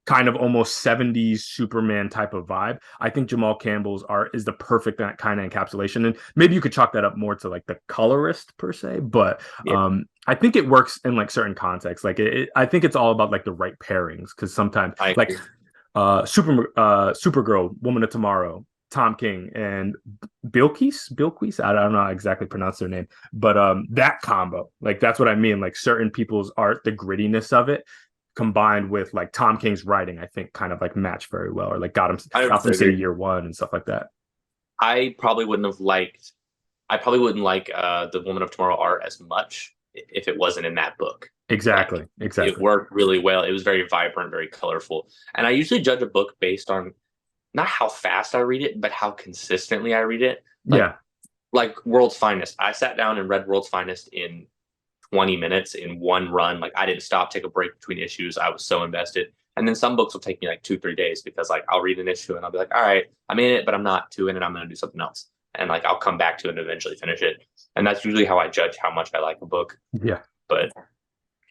kind of almost 70s Superman type of vibe. I think Jamal Campbell's art is the perfect kind of encapsulation. And maybe you could chalk that up more to like the colorist per se, but Yeah, I think it works in like certain contexts. Like I think it's all about like the right pairings because sometimes I like agree. Supergirl, Woman of Tomorrow, Tom King and Bilquis. I don't know how exactly pronounce their name, but that combo, like that's what I mean. Like certain people's art, the grittiness of it combined with like Tom King's writing, I think kind of like matched very well, or like got him I Gotham City agree. Year One and stuff like that. I probably wouldn't have liked. I probably wouldn't like the Woman of Tomorrow art as much if it wasn't in that book. Like Exactly, it exactly. worked really well. It was very vibrant, very colorful. And I usually judge a book based on not how fast I read it, but how consistently I read it. Like Yeah, World's Finest. I sat down and read World's Finest in 20 minutes in one run. Like I didn't stop, take a break between issues. I was so invested. And then some books will take me like 2, 3 days because like I'll read an issue and I'll be like, all right, I'm in it, but I'm not too in it. I'm going to do something else. And like I'll come back to it and eventually finish it. And that's usually how I judge how much I like a book. yeah, But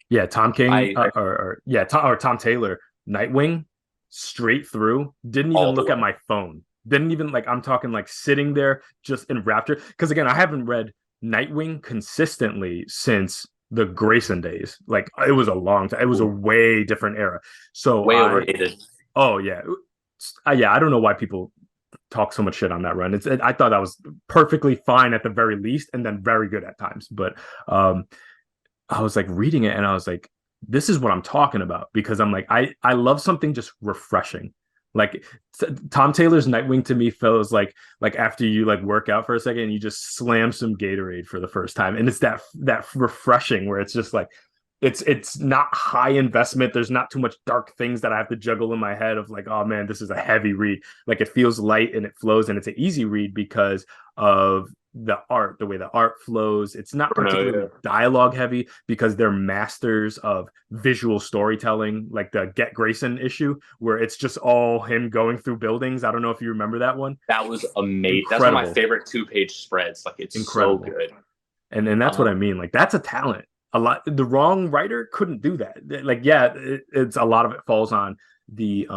yeah. Tom King I or yeah, Tom Taylor, Nightwing, straight through. Didn't even all the look at way. my phone. Didn't even like. I'm talking like sitting there just in rapture. Because again, I haven't read Nightwing consistently since the Grayson days. Like it was a long time. It was a way different era. So Way overrated. oh yeah, yeah. I don't know why people talk so much shit on that run. I thought that was perfectly fine at the very least, and then very good at times. But I was like reading it, and I was like, this is what I'm talking about because I'm like, I love something just refreshing. Like Tom Taylor's Nightwing to me feels like after you like work out for a second and you just slam some Gatorade for the first time, and it's that refreshing where it's just like it's not high investment. There's not too much dark things that I have to juggle in my head of like, oh man, this is a heavy read. Like it feels light and it flows and it's an easy read because of the art, the way the art flows. It's not particularly Yeah. dialogue heavy because they're masters of visual storytelling, like the Get Grayson issue, where it's just all him going through buildings. I don't know if you remember that one. That was amazing. That's one of my Incredible, favorite 2 page spreads. Like it's so incredible. good. And that's what I Um, mean. Like that's a talent. A lot the wrong writer couldn't do that. Like yeah, it's a lot of it falls on the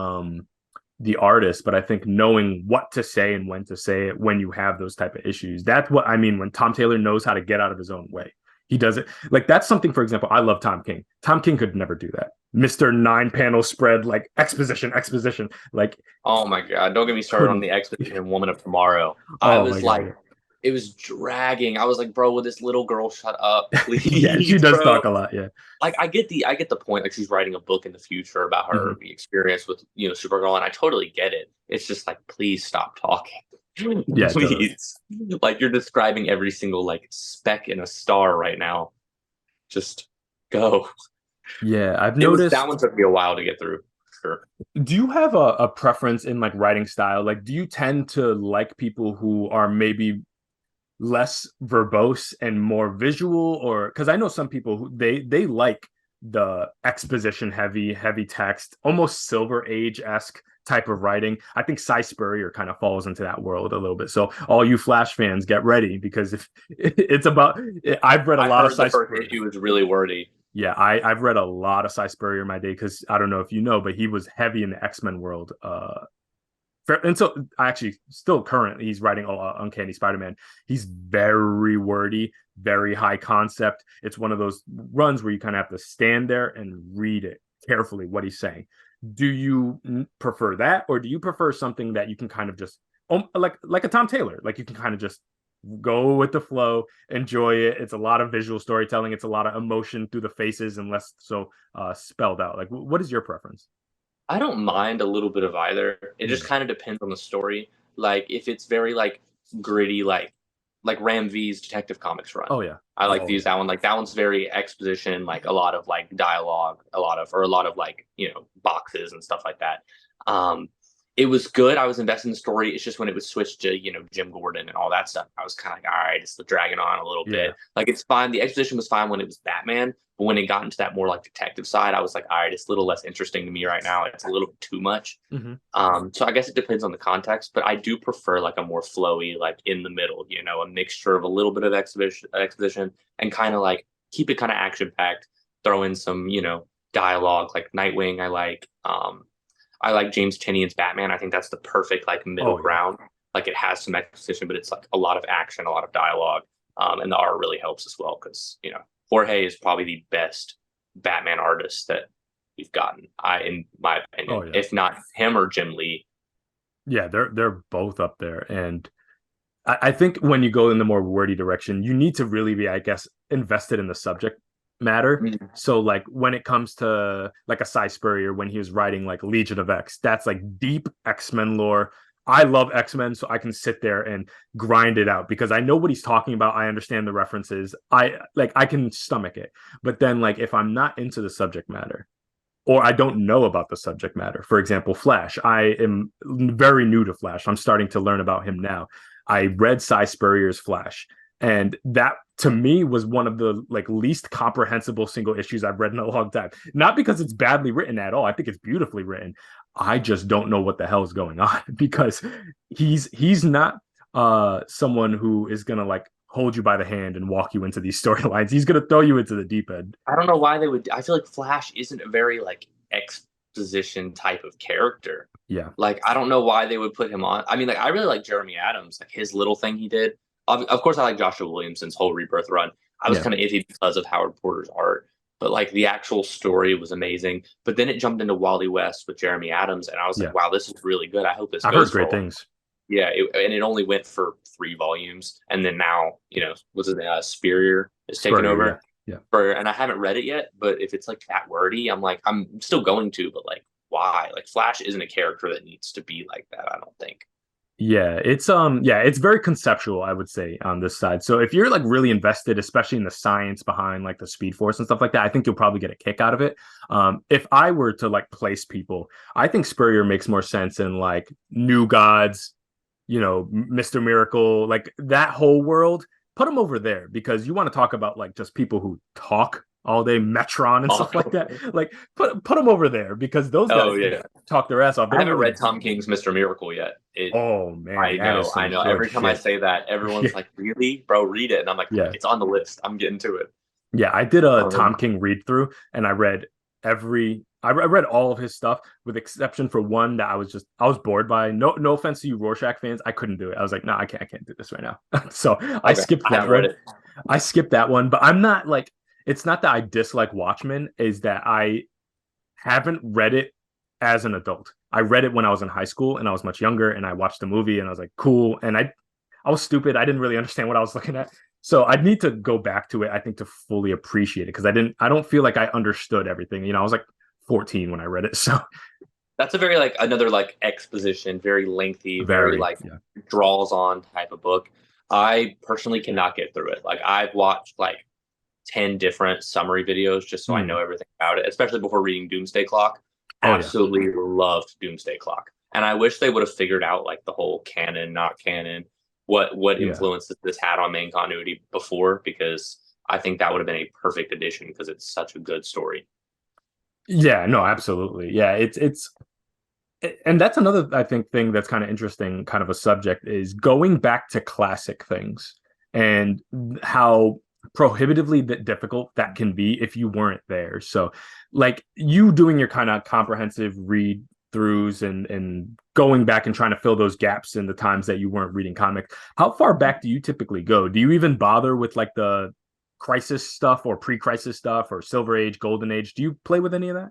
artist, but I think knowing what to say and when to say it when you have those type of issues. That's what I mean when Tom Taylor knows how to get out of his own way. He does it. Like that's something, for example, I love Tom King. Tom King could never do that. Mr. 9 panel spread, like exposition. Like oh my god! Don't get me started on couldn't. the Expedition and Woman of Tomorrow. I Oh my was like, god. it was dragging. I was like, bro, will this little girl shut up, Yeah, she please, does bro? talk a lot. Yeah. Like I get the point. Like she's writing a book in the future about her Mhm. experience with Supergirl, and I totally get it. It's just like, please stop talking, Yeah, totally. please. Like you're describing every single like speck in a star right now. Just go. Yeah, I've It was that noticed. one took me a while to get through. Sure. Do you have a preference in like writing style? Like, do you tend to like people who are maybe less verbose and more visual, or because I know some people who they like the exposition heavy text, almost Silver Age esque type of writing. I think Cy Spurrier kind of falls into that world a little bit. So all you Flash fans, get ready because if it's about, I've read a I've lot of heard the Cy first Spurrier. issue was really wordy. Yeah, I've read a lot of Cy Spurrier in my day because I don't know if you know, but he was heavy in the X-Men world. And so actually still currently he's writing Uncanny Spider-Man. He's very wordy, very high concept. It's one of those runs where you kind of have to stand there and read it carefully what he's saying. Do you prefer that, or do you prefer something that you can kind of just like a Tom Taylor, like you can kind of just go with the flow, enjoy it? It's a lot of visual storytelling, it's a lot of emotion through the faces and less so spelled out. Like what is your preference? I don't mind a little bit of either. It just Mm. kind of depends on the story. Like if it's very like gritty, like Ram V's Detective Comics run. Oh yeah. I like to Oh use yeah. that one. Like that one's very exposition, like a lot of like dialogue, a lot of like, boxes and stuff like that. Um, it was good. I was invested in the story. It's just when it was switched to, Jim Gordon and all that stuff, I was kind of like, all right, it's dragging on a little Yeah. bit. Like it's fine. The exposition was fine when it was Batman, but when it got into that more like detective side, I was like, all right, it's a little less interesting to me right now. It's a little too much. Mm-hmm. So I guess it depends on the context, but I do prefer like a more flowy, like in the middle, a mixture of a little bit of exposition and kind of like keep it kind of action packed, throw in some, dialogue like Nightwing. I like James Tinian's Batman. I think that's the perfect like middle Oh yeah. ground. Like it has some exposition, but it's like a lot of action, a lot of dialogue, and the art really helps as well because Jorge is probably the best Batman artist that we've gotten. In my Oh opinion, yeah. if not him or Jim Lee. Yeah, they're both up there. And I think when you go in the more wordy direction, you need to really be, I guess, invested in the subject matter. Mhm. So like when it comes to like a Cy Spurrier when he was writing like Legion of X, that's like deep X-Men lore. I love X-Men, so I can sit there and grind it out because I know what he's talking about. I understand the references. I can stomach it. But then like if I'm not into the subject matter, or I don't know about the subject matter. For example, Flash. I am very new to Flash. I'm starting to learn about him now. I read Cy Spurrier's Flash, and that to me was one of the like least comprehensible single issues I've read in a long time. Not because it's badly written at all. I think it's beautifully written. I just don't know what the hell is going on because he's not someone who is gonna like hold you by the hand and walk you into these storylines. He's gonna throw you into the deep end. I don't know why they would. I feel like Flash isn't a very like exposition type of character. Yeah, Like I don't know why they would put him on. I mean, like I really like Jeremy Adams, like his little thing he did. Of course, I like Joshua Williamson's whole Rebirth run. I was yeah, kind of iffy because of Howard Porter's art, but like the actual story was amazing. But then it jumped into Wally West with Jeremy Adams, and I was like, yeah. wow, this is really good. I hope this I've heard goes for a great while. things. Yeah, and it only went for 3 volumes, and then now was it Spurrier is taking Spurrier, yeah, over yeah. and I haven't read it yet. But if it's like that wordy, I'm like I'm still going to, but like why? Like Flash isn't a character that needs to be like that. I don't think. Yeah, it's very conceptual, I would say, on this side. So if you're like really invested, especially in the science behind like the Speed Force and stuff like that, I think you'll probably get a kick out of it. If I were to like place people, I think Spurrier makes more sense in like New Gods, Mr. Miracle, like that whole world. Put him over there because you want to talk about like just people who talk all day, Metron and stuff like that. Like put them over there because those Oh guys yeah, talk their ass off. They I don't haven't really. read Tom King's Mr. Miracle yet. Oh man, that is I some know. good Every time I shit. say that, everyone's Yeah, like, "Really, bro? Read it." And I'm like, yeah, "It's on the list. I'm getting to it." yeah. I did a Tom Um, King read through, and I read I read all of his stuff with exception for one that I was bored by. No offense to you Rorschach fans, I couldn't do it. I was like, no, I can't do this right now. So I okay, skipped I that haven't read one. it. I skipped that one, but I'm not like it's not that I dislike Watchmen, is that I haven't read it as an adult. I read it when I was in high school and I was much younger and I watched the movie and I was like, cool. And I was stupid. I didn't really understand what I was looking at. So I'd need to go back to it, I think, to fully appreciate it because I don't feel like I understood everything. I was like 14 when I read it. So That's a very like another like exposition, very lengthy, very very, like yeah. draws on type of book. I personally cannot get through it. Like I've watched like 10 different summary videos just so I know Mm. everything about it, especially before reading Doomsday Clock. Oh, yeah. Absolutely loved Doomsday Clock. And I wish they would have figured out like the whole canon, not canon, what Yeah. influence this had on main continuity before, because I think that would have been a perfect addition because it's such a good story. Yeah. No, absolutely. Yeah. It's And that's another, I think, thing that's kind of interesting, kind of a subject, is going back to classic things and how prohibitively difficult that can be if you weren't there. So, like you doing your kind of comprehensive read throughs and going back and trying to fill those gaps in the times that you weren't reading comics. How far back do you typically go? Do you even bother with like the crisis stuff or pre-crisis stuff or Silver Age, Golden Age? Do you play with any of that?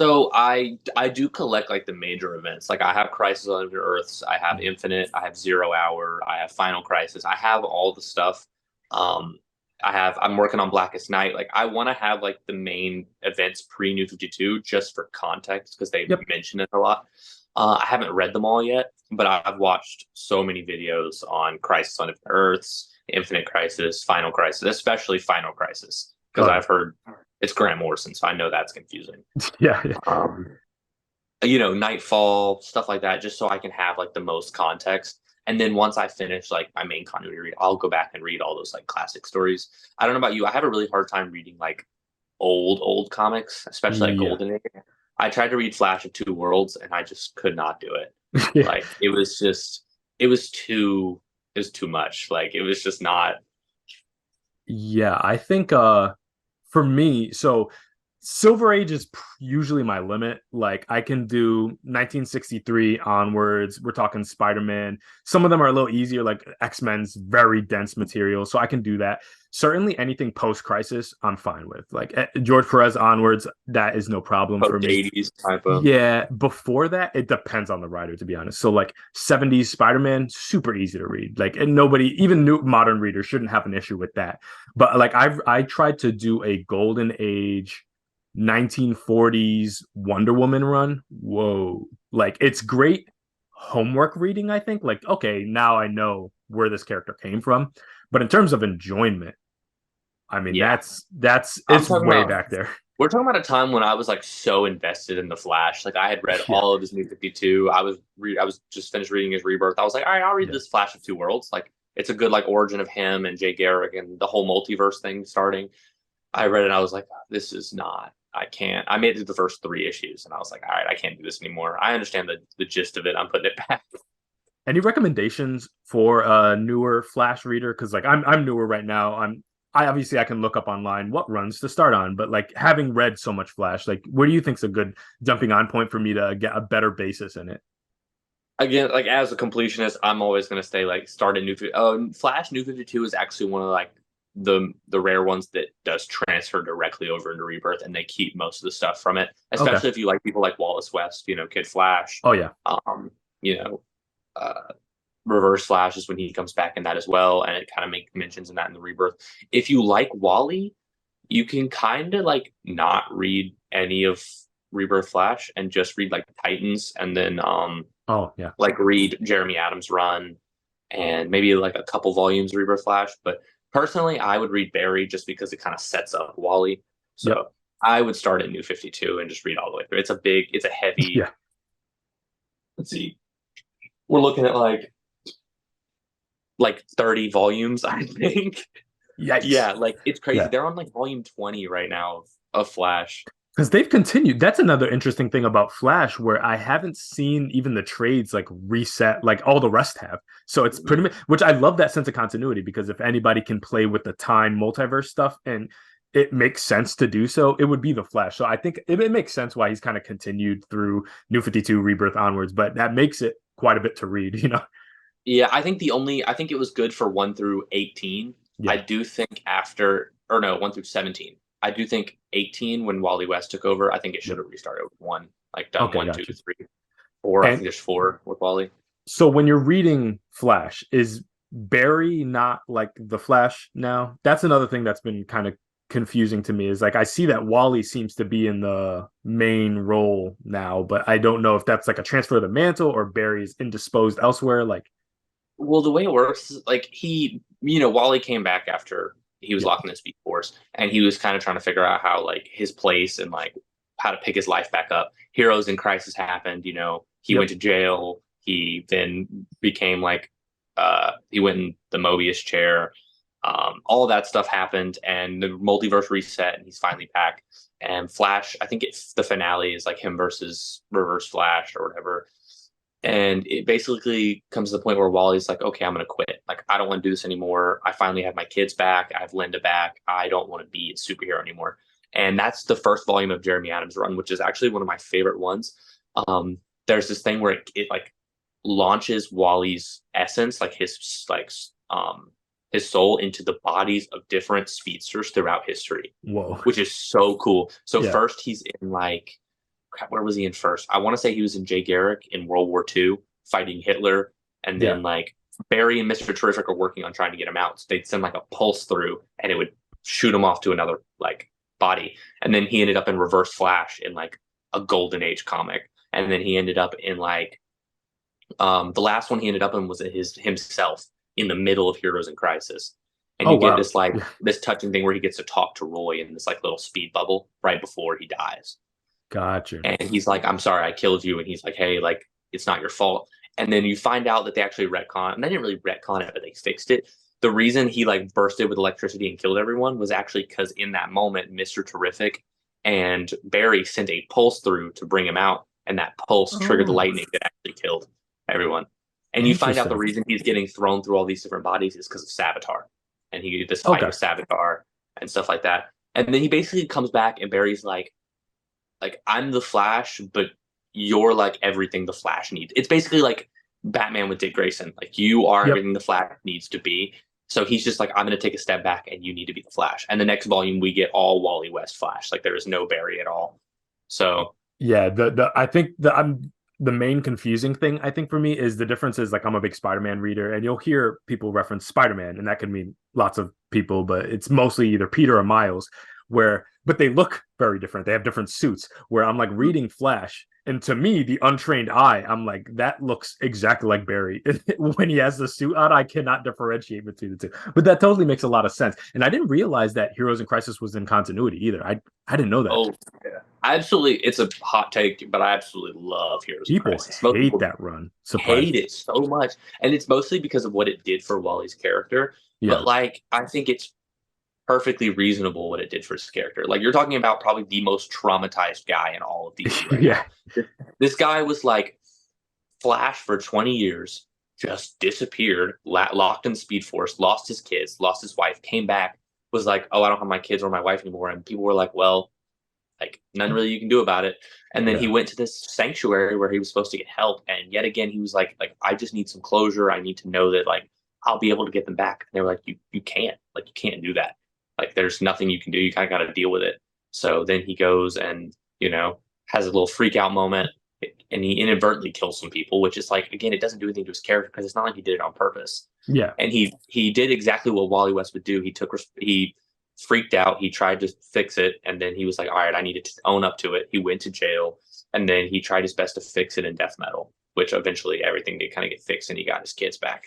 So I do collect like the major events. Like I have Crisis on Infinite Earths, I have Infinite, I have Zero Hour, I have Final Crisis. I have all the stuff. Um, I'm working on Blackest Night. Like I want to have like the main events pre New 52 just for context because they Yep. mention it a lot. I haven't read them all yet, but I've watched so many videos on Crisis on Infinite Earths, Infinite Crisis, Final Crisis, especially Final Crisis because Oh yeah. I've heard it's Grant Morrison, so I know that's confusing. Yeah. um, Nightfall, stuff like that, just so I can have like the most context. And then once I finish like my main continuity read, I'll go back and read all those like classic stories. I don't know about you. I have a really hard time reading like old comics, especially like Yeah. Golden Age. I tried to read Flash of Two Worlds and I just could not do it. Yeah. Like it was too much. Like it was just not. Yeah, I think for me, so Silver Age is usually my limit. Like I can do 1963 onwards. We're talking Spider-Man. Some of them are a little easier, like X-Men's very dense material, so I can do that. Certainly anything post-crisis, I'm fine with. Like George Perez onwards, that is no problem for Post me. 80s type of. Yeah, before that, it depends on the writer, to be honest. So, like 70s Spider-Man, super easy to read. Like, and nobody, even new modern readers, shouldn't have an issue with that. But like, I tried to do a Golden Age 1940s Wonder Woman run. Whoa, like it's great homework reading. I think, like, okay, now I know where this character came from. But in terms of enjoyment, I mean, Yeah, that's I'm it's talking way about. back there. We're talking about a time when I was like so invested in the Flash. Like I had read Yeah, all of his New 52. I was just finished reading his Rebirth. I was like, all right, I'll read yeah, this Flash of Two Worlds. Like it's a good like origin of him and Jay Garrick and the whole multiverse thing starting. I read it and I was like, this is not. I can't. I made it to the first three issues and I was like, all right, I can't do this anymore. I understand the gist of it. I'm putting it back. any recommendations for a newer Flash reader? Because like I'm newer right now. I obviously I can look up online what runs to start on, but like having read so much Flash, like what do you think's a good jumping on point for me to get a better basis in it? Again, like as a completionist, I'm always gonna stay like start at New. Flash New 52 is actually one of like the rare ones that does transfer directly over into Rebirth, and they keep most of the stuff from it. Okay. Especially if you like people like Wallace West, Kid Flash, Oh yeah. um, you know, uh, Reverse Flash is when he comes back in that as well, and it kind of makes mentions in that in the Rebirth. If you like Wally, you can kind of like not read any of Rebirth Flash and just read like Titans, and then Oh yeah. like read Jeremy Adams' run and maybe like a couple volumes of Rebirth Flash. But personally, I would read Barry just because it kind of sets up Wally. Yep. So I would start at New 52 and just read all the way through. It's a heavy, Yeah. let's see, we're looking at like 30 volumes, I think. Yikes. Yeah, like it's crazy. Yeah. They're on like volume 20 right now of Flash. Because they've continued. That's another interesting thing about Flash, where I haven't seen even the trades like reset like all the rest have. So it's pretty much, which I love that sense of continuity because if anybody can play with the time multiverse stuff and it makes sense to do so, it would be the Flash. So I think it makes sense why he's kind of continued through New 52 Rebirth onwards, but that makes it quite a bit to read, you know? Yeah, I think it was good for 1 through 18. I Yeah. do think after, or no, 1 through 17. I do think 18, when Wally West took over, I think it should Yep. have restarted with one, like done Okay, one, two, got you. three, four. I think And there's four with Wally. so when you're reading Flash, is Barry not like the Flash now? That's another thing that's been kind of confusing to me is like I see that Wally seems to be in the main role now, but I don't know if that's like a transfer of the mantle or Barry's indisposed elsewhere. Like, Well, the way it works is like Wally came back after he was yeah, locked in the Speed Force, and he was kind of trying to figure out how like his place and like how to pick his life back up. Heroes in Crisis happened. He went yep, to jail. He then became like he went in the Mobius chair. All of that stuff happened, and the multiverse reset, and he's finally back. And Flash, I think it's the finale is like him versus Reverse Flash or whatever. And it basically comes to the point where Wally's like, okay, I'm going to quit. Like, I don't want to do this anymore. I finally have my kids back. I have Linda back. I don't want to be a superhero anymore. And that's the first volume of Jeremy Adams' run, which is actually one of my favorite ones. There's this thing where it like launches Wally's essence, like his soul into the bodies of different speedsters throughout history. Whoa. Which is so cool. So Yeah. first he's in like, crap, where was he in first? I want to say he was in Jay Garrick in World War II fighting Hitler. And then Yeah. like Barry and Mr. Terrific are working on trying to get him out. So they'd send like a pulse through and it would shoot him off to another like body. And then he ended up in Reverse Flash in like a Golden Age comic. And then he ended up in like the last one he ended up in was himself in the middle of Heroes in Crisis. And Oh you get wow. this like Yeah. this touching thing where he gets to talk to Roy in this like little speed bubble right before he dies. Gotcha. And he's like, I'm sorry, I killed you. And he's like, hey, like, it's not your fault. And then you find out that they actually retcon, and they didn't really retcon it, but they fixed it. The reason he like bursted with electricity and killed everyone was actually because in that moment, Mr. Terrific and Barry sent a pulse through to bring him out. And that pulse triggered the Oh, lightning that actually killed everyone. And you find out the interesting. reason he's getting thrown through all these different bodies is because of Savitar. And he did this fight Okay. with Savitar and stuff like that. And then he basically comes back and Barry's like I'm the Flash, but you're like everything the Flash needs. It's basically like Batman with Dick Grayson. Like you are Yep. everything the Flash needs to be. So he's just like, I'm going to take a step back, and you need to be the Flash. And the next volume, we get all Wally West Flash. Like there is no Barry at all. So Yeah, I think the main confusing thing I think for me is the difference is like I'm a big Spider-Man reader, and you'll hear people reference Spider-Man, and that can mean lots of people, but it's mostly either Peter or Miles, but they look very different. They have different suits. Where I'm like reading Flash, and to me, the untrained eye, I'm like, that looks exactly like Barry. When he has the suit on, I cannot differentiate between the two. But that totally makes a lot of sense. And I didn't realize that Heroes in Crisis was in continuity either. I didn't know that. oh yeah, I absolutely. It's a hot take, but I absolutely love Heroes in People Crisis. Most hate people that run. hate Surprisingly. it so much, and it's mostly because of what it did for Wally's character. Yeah. But like, I think it's perfectly reasonable what it did for his character. Like you're talking about probably the most traumatized guy in all of DC right Yeah. now. This guy was like Flash for 20 years, just disappeared, locked in Speed Force, lost his kids, lost his wife, came back, was like, oh, I don't have my kids or my wife anymore. And people were like, well, like nothing really you can do about it. And then he Yeah. went to this sanctuary where he was supposed to get help. And yet again, he was like, I just need some closure. I need to know that like I'll be able to get them back. And they were like, you can't, like, you can't do that. Like, there's nothing you can do. You kind of got to deal with it. So then he goes and, has a little freak out moment and he inadvertently kills some people, which is like, again, it doesn't do anything to his character because it's not like he did it on purpose. Yeah. And he did exactly what Wally West would do. He freaked out. He tried to fix it. And then he was like, all right, I needed to own up to it. He went to jail and then he tried his best to fix it in Death Metal, which eventually everything did kind of get fixed and he got his kids back.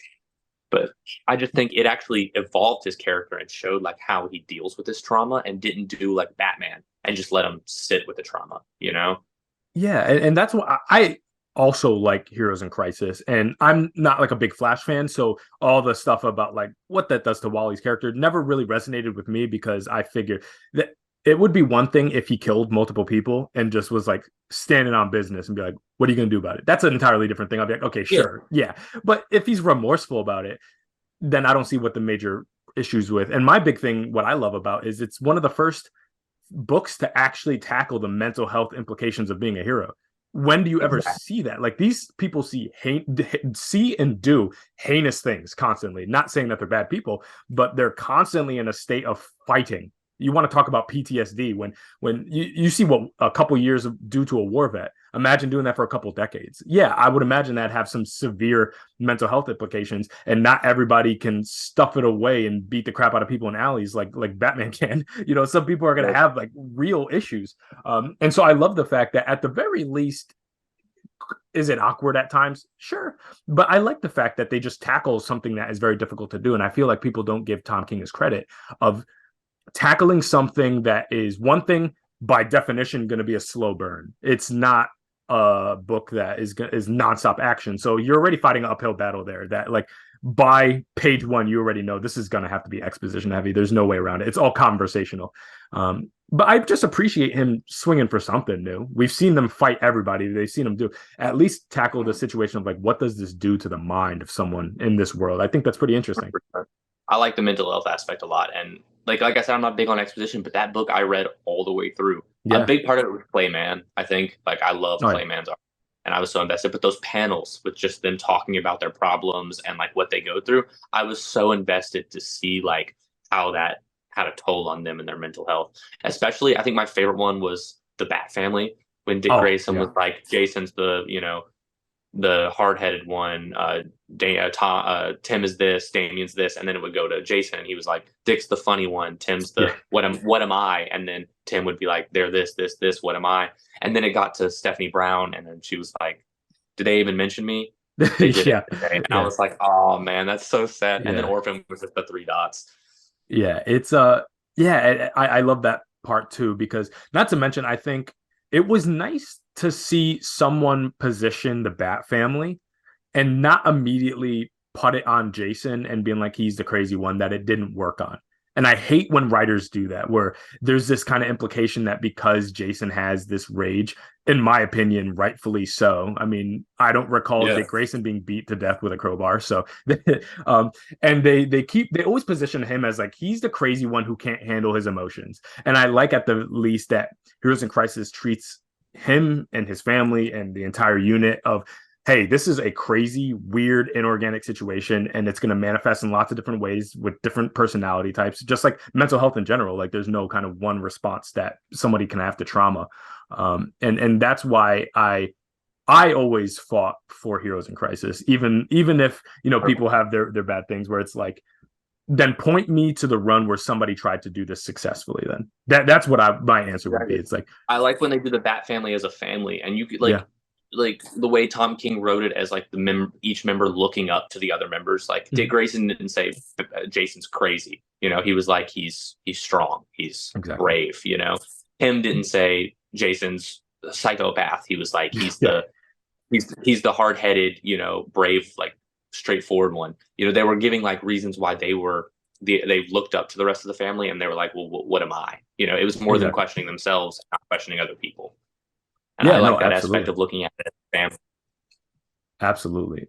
But I just think it actually evolved his character and showed like how he deals with this trauma and didn't do like Batman and just let him sit with the trauma, Yeah. And that's what I also like Heroes in Crisis. And I'm not like a big Flash fan. So all the stuff about like what that does to Wally's character never really resonated with me because I figured that it would be one thing if he killed multiple people and just was like standing on business and be like, what are you going to do about it? That's an entirely different thing. I'll be like, okay, sure. Yeah. But if he's remorseful about it, then I don't see what the major issues with. And my big thing, what I love about is it's one of the first books to actually tackle the mental health implications of being a hero. When do you ever see that? Like these people see and do heinous things constantly. Not saying that they're bad people, but they're constantly in a state of fighting. You want to talk about PTSD when you see what a couple years due to a war vet. Imagine doing that for a couple decades. Yeah, I would imagine that have some severe mental health implications, and not everybody can stuff it away and beat the crap out of people in alleys like Batman can. Some people are going to have like real issues. And so I love the fact that at the very least, is it awkward at times? Sure. But I like the fact that they just tackle something that is very difficult to do. And I feel like people don't give Tom King his credit of tackling something that is one thing by definition going to be a slow burn. It's not a book that is nonstop action. So you're already fighting an uphill battle there. That like by page one, you already know this is going to have to be exposition heavy. There's no way around it. It's all conversational. But I just appreciate him swinging for something new. We've seen them fight everybody. They've seen them do at least tackle the situation of like, what does this do to the mind of someone in this world? I think that's pretty interesting. I like the mental health aspect a lot. And like I said, I'm not big on exposition, but that book I read all the way through. A Yeah. big part of it was Clayman. I think like I love Oh, yeah. Clayman's art. And I was so invested. But those panels with just them talking about their problems and like what they go through, I was so invested to see like how that had a toll on them and their mental health. Especially, I think my favorite one was the Bat Family when Dick Oh, Grayson yeah. was like, Jason's the hard-headed one. Tim is this, Damien's this, and then it would go to Jason. He was like, Dick's the funny one, Tim's the Yeah. what am I? And then Tim would be like, they're this, what am I? And then it got to Stephanie Brown, and then she was like, did they even mention me? They didn't. Yeah. And I Yeah. was like, oh man, that's so sad. And then Yeah. Orphan was just the three dots. Yeah, it's yeah, I love that part too because not to mention I think it was nice to see someone position the Bat family and not immediately put it on Jason and being like he's the crazy one that it didn't work on. And I hate when writers do that, where there's this kind of implication that because Jason has this rage, in my opinion, rightfully so. I mean, I don't recall Yeah. Dick Grayson being beat to death with a crowbar. So, and they always position him as like he's the crazy one who can't handle his emotions. And I like at the least that Heroes in Crisis treats him and his family and the entire unit of hey, this is a crazy, weird, inorganic situation, and it's going to manifest in lots of different ways with different personality types, just like mental health in general. Like, there's no kind of one response that somebody can have to trauma, and that's why I always fought for Heroes in Crisis, even if people have their bad things where it's like. Then point me to the run where somebody tried to do this successfully. Then that's what my answer would be. It's like I like when they do the Bat family as a family, and you could yeah, like the way Tom King wrote it as like each member looking up to the other members. Like Dick Grayson didn't say Jason's crazy, he was like he's strong, he's exactly. brave. Tim didn't say Jason's a psychopath. He was like Yeah, he's the hard headed, brave, like straightforward one. They were giving like reasons why they looked up to the rest of the family, and they were like, well, what am I? It was more than exactly. questioning themselves, not questioning other people. And I Yeah, no, like that aspect absolutely. of looking at it as a family. Absolutely.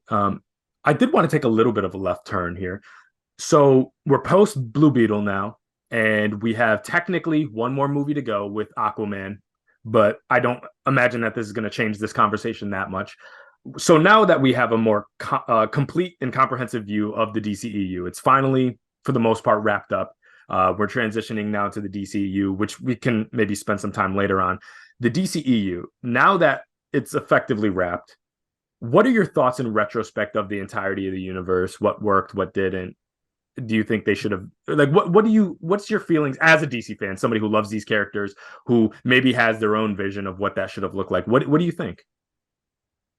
I did want to take a little bit of a left turn here. So we're post Blue Beetle now, and we have technically one more movie to go with Aquaman, but I don't imagine that this is going to change this conversation that much. So now that we have a more complete and comprehensive view of the DCEU, it's finally, for the most part, wrapped up. We're transitioning now to the DCEU, which we can maybe spend some time later on. The DCEU, now that it's effectively wrapped, what are your thoughts in retrospect of the entirety of the universe? What worked, what didn't? Do you think they should have like what's your feelings as a DC fan, somebody who loves these characters, who maybe has their own vision of what that should have looked like? What do you think?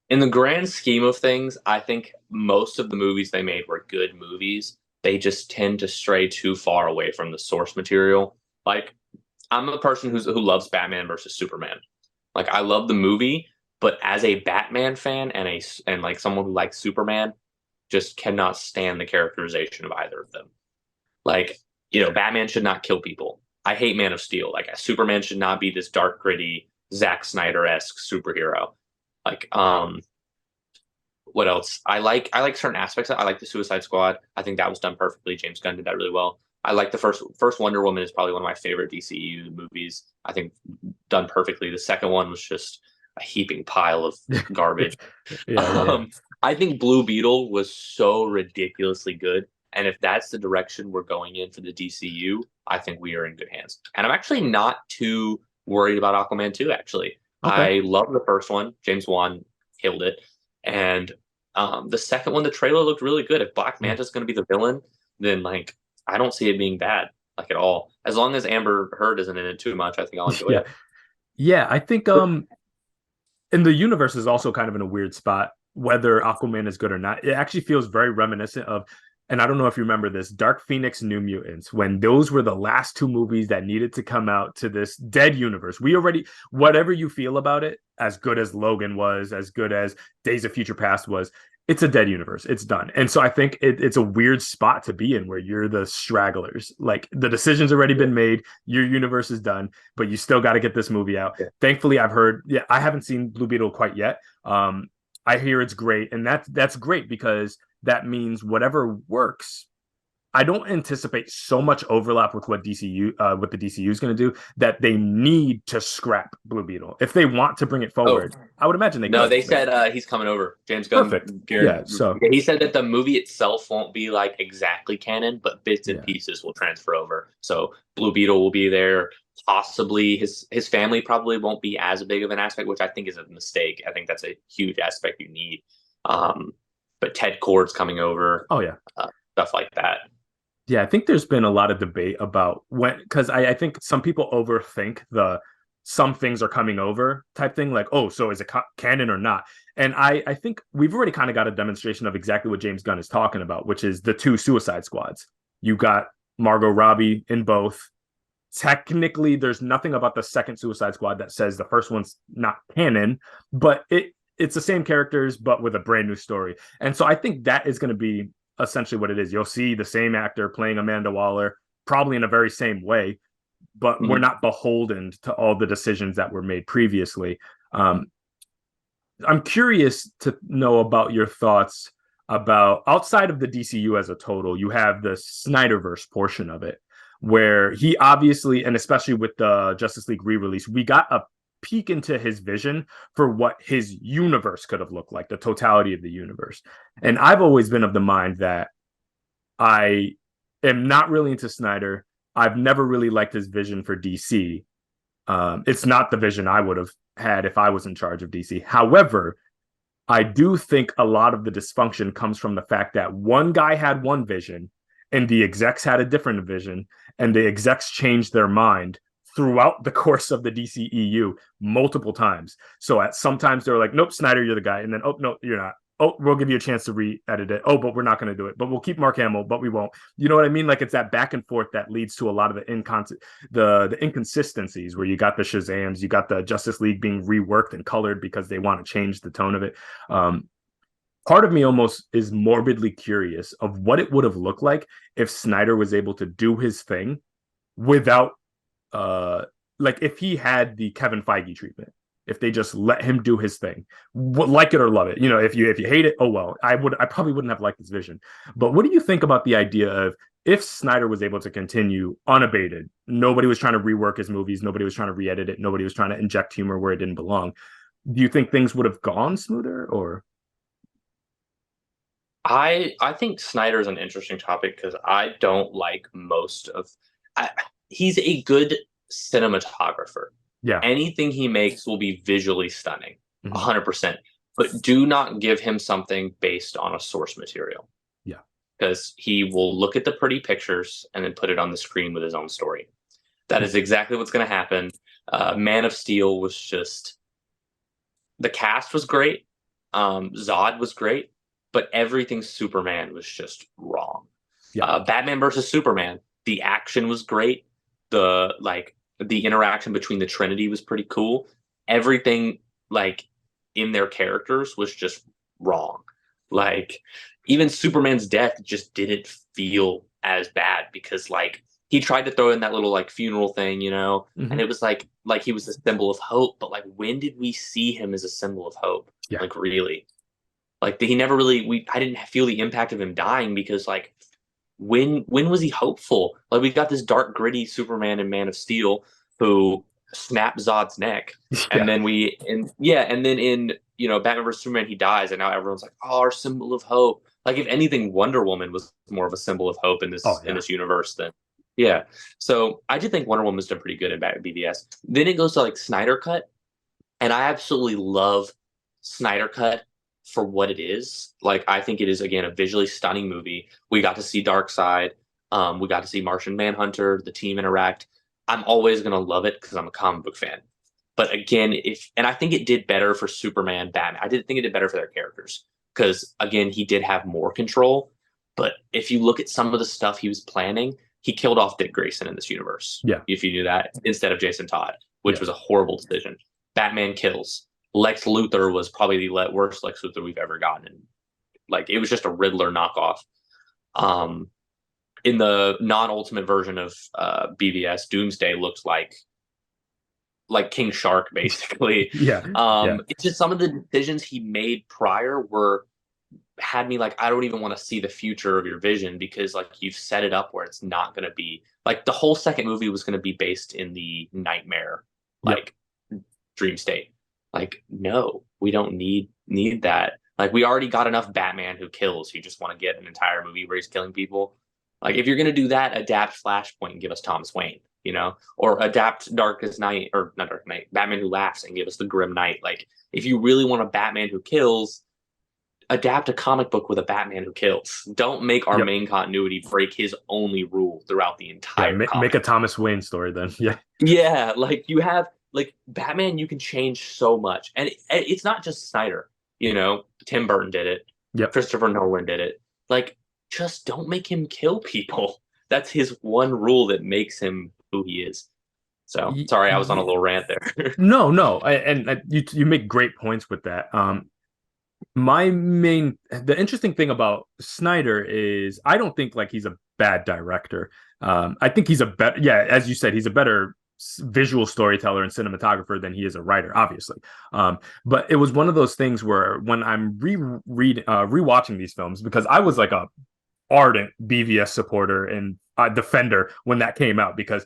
In the grand scheme of things, I think most of the movies they made were good movies. They just tend to stray too far away from the source material. Like, I'm a person who loves Batman versus Superman. Like, I love the movie, but as a Batman fan and like someone who likes Superman, just cannot stand the characterization of either of them. Like, Batman should not kill people. I hate Man of Steel. Like, Superman should not be this dark, gritty, Zack Snyder-esque superhero. Like, what else? I like certain aspects of it. I like the Suicide Squad. I think that was done perfectly. James Gunn did that really well. I like the first Wonder Woman is probably one of my favorite DCU movies. I think done perfectly. The second one was just a heaping pile of garbage. Yeah. I think Blue Beetle was so ridiculously good. And if that's the direction we're going in for the DCU, I think we are in good hands. And I'm actually not too worried about Aquaman 2, actually. Okay. I love the first one. James Wan killed it. And the second one, the trailer looked really good. If Black Yeah. Manta's going to be the villain, then like I don't see it being bad, like at all. As long as Amber Heard isn't in it too much, I think I'll enjoy Yeah. it. Yeah. I think and the universe is also kind of in a weird spot, whether Aquaman is good or not. It actually feels very reminiscent of and I don't know if you remember this, Dark Phoenix, New Mutants, when those were the last two movies that needed to come out to this dead universe. We already, whatever you feel about it, as good as Logan was, as good as Days of Future Past was, it's a dead universe. It's done. And so I think it's a weird spot to be in where you're the stragglers. Like the decision's already been made, your universe is done, but you still got to get this movie out. Yeah. Thankfully, I've heard, yeah, I haven't seen Blue Beetle quite yet. I hear it's great, and that's great because that means whatever works. I don't anticipate so much overlap with what what the DCU is going to do that they need to scrap Blue Beetle if they want to bring it Oh, forward. I would imagine they no, could. they said he's coming over. James Gunn, Perfect. Yeah. So he said that the movie itself won't be like exactly canon, but bits and yeah. pieces will transfer over. So Blue Beetle will be there. Possibly his family probably won't be as big of an aspect, which I think is a mistake. I think that's a huge aspect you need. But Ted Kord's coming over. Oh yeah. Stuff like that. Yeah, I think there's been a lot of debate about when, because I think some people overthink the some things are coming over type thing, like, oh, so is it canon or not? And I think we've already kind of got a demonstration of exactly what James Gunn is talking about, which is the two Suicide Squads. You got Margot Robbie in both. Technically, there's nothing about the second Suicide Squad that says the first one's not canon, but it's the same characters, but with a brand new story. And so I think that is going to be essentially what it is. You'll see the same actor playing Amanda Waller, probably in a very same way, but we're not beholden to all the decisions that were made previously. I'm curious to know about your thoughts about outside of the DCU as a total. You have the Snyderverse portion of it, where he obviously, and especially with the Justice League re-release, we got a peek into his vision for what his universe could have looked like, the totality of the universe. And I've always been of the mind that I am not really into Snyder. I've never really liked his vision for DC. It's not the vision I would have had if I was in charge of DC. However, I do think a lot of the dysfunction comes from the fact that one guy had one vision and the execs had a different vision, and the execs changed their mind throughout the course of the DCEU multiple times. So at sometimes they were like, nope, Snyder, you're the guy. And then, oh, no, you're not. Oh, we'll give you a chance to re-edit it. Oh, but we're not going to do it. But we'll keep Mark Hamill, but we won't. You know what I mean? Like it's that back and forth that leads to a lot of the inconsistencies where you got the Shazams, you got the Justice League being reworked and colored because they want to change the tone of it. Part of me almost is morbidly curious of what it would have looked like if Snyder was able to do his thing without like if he had the Kevin Feige treatment, if they just let him do his thing, like it or love it. You know, if you hate it, oh well. I probably wouldn't have liked this vision. But what do you think about the idea of if Snyder was able to continue unabated, nobody was trying to rework his movies, nobody was trying to re-edit it, nobody was trying to inject humor where it didn't belong. Do you think things would have gone smoother or? I think Snyder's an interesting topic because I don't like most of. I, he's a good cinematographer. Yeah. Anything he makes will be visually stunning, Mhm. 100%. But do not give him something based on a source material. Yeah. Because he will look at the pretty pictures and then put it on the screen with his own story. That is exactly what's going to happen. Man of Steel was just the cast was great. Zod was great, but everything Superman was just wrong. Yeah. Batman versus Superman, the action was great. The interaction between the Trinity was pretty cool. Everything like in their characters was just wrong. Like even Superman's death just didn't feel as bad because like he tried to throw in that little like funeral thing, you know, and Mhm. it was like he was a symbol of hope, but like when did we see him as a symbol of hope? Yeah. Like really? Like he never really I didn't feel the impact of him dying because like when was he hopeful? Like we got this dark gritty Superman and Man of Steel who snapped Zod's neck. And Yeah. then and then in Batman vs Superman he dies and now everyone's like, "Oh, our symbol of hope." Like if anything Wonder Woman was more of a symbol of hope in Oh this yeah. universe than yeah. So I did think Wonder Woman's done pretty good in Batman BVS. Then it goes to like Snyder Cut and I absolutely love Snyder Cut for what it is. Like, I think it is again a visually stunning movie. We got to see Darkseid. We got to see Martian Manhunter, the team interact. I'm always gonna love it because I'm a comic book fan. But again, and I think it did better for Superman, Batman. I did think it did better for their characters because again, he did have more control. But if you look at some of the stuff he was planning, he killed off Dick Grayson in this universe. Yeah. If you knew that, instead of Jason Todd, which Yeah. was a horrible decision. Batman Kills. Lex Luthor was probably the worst Lex Luthor we've ever gotten. Like, it was just a Riddler knockoff. In the non-ultimate version of BVS, Doomsday looked like King Shark, basically. Yeah. Yeah. It's just some of the decisions he made prior had me like, I don't even want to see the future of your vision, because like you've set it up where it's not going to be like, the whole second movie was going to be based in the nightmare, like dream state. Like, no, we don't need that. Like, we already got enough Batman who kills. You just want to get an entire movie where he's killing people. Like, if you're going to do that, adapt Flashpoint and give us Thomas Wayne, or adapt Darkest Night, or not Dark Knight, Batman Who Laughs, and give us the Grim Knight. Like, if you really want a Batman who kills, adapt a comic book with a Batman who kills. Don't make our main continuity break his only rule throughout the entire make a Thomas Wayne story then. Yeah, like, you have, like, Batman, you can change so much. And it's not just Snyder, Tim Burton did it. Yep. Christopher Nolan did it. Like, just don't make him kill people. That's his one rule that makes him who he is. So, sorry, I was on a little rant there. No, and you make great points with that. The interesting thing about Snyder is I don't think like he's a bad director. I think he's a better, as you said, he's a better visual storyteller and cinematographer than he is a writer, obviously. But it was one of those things where when I'm rewatching these films, because I was like a ardent BVS supporter and defender when that came out, because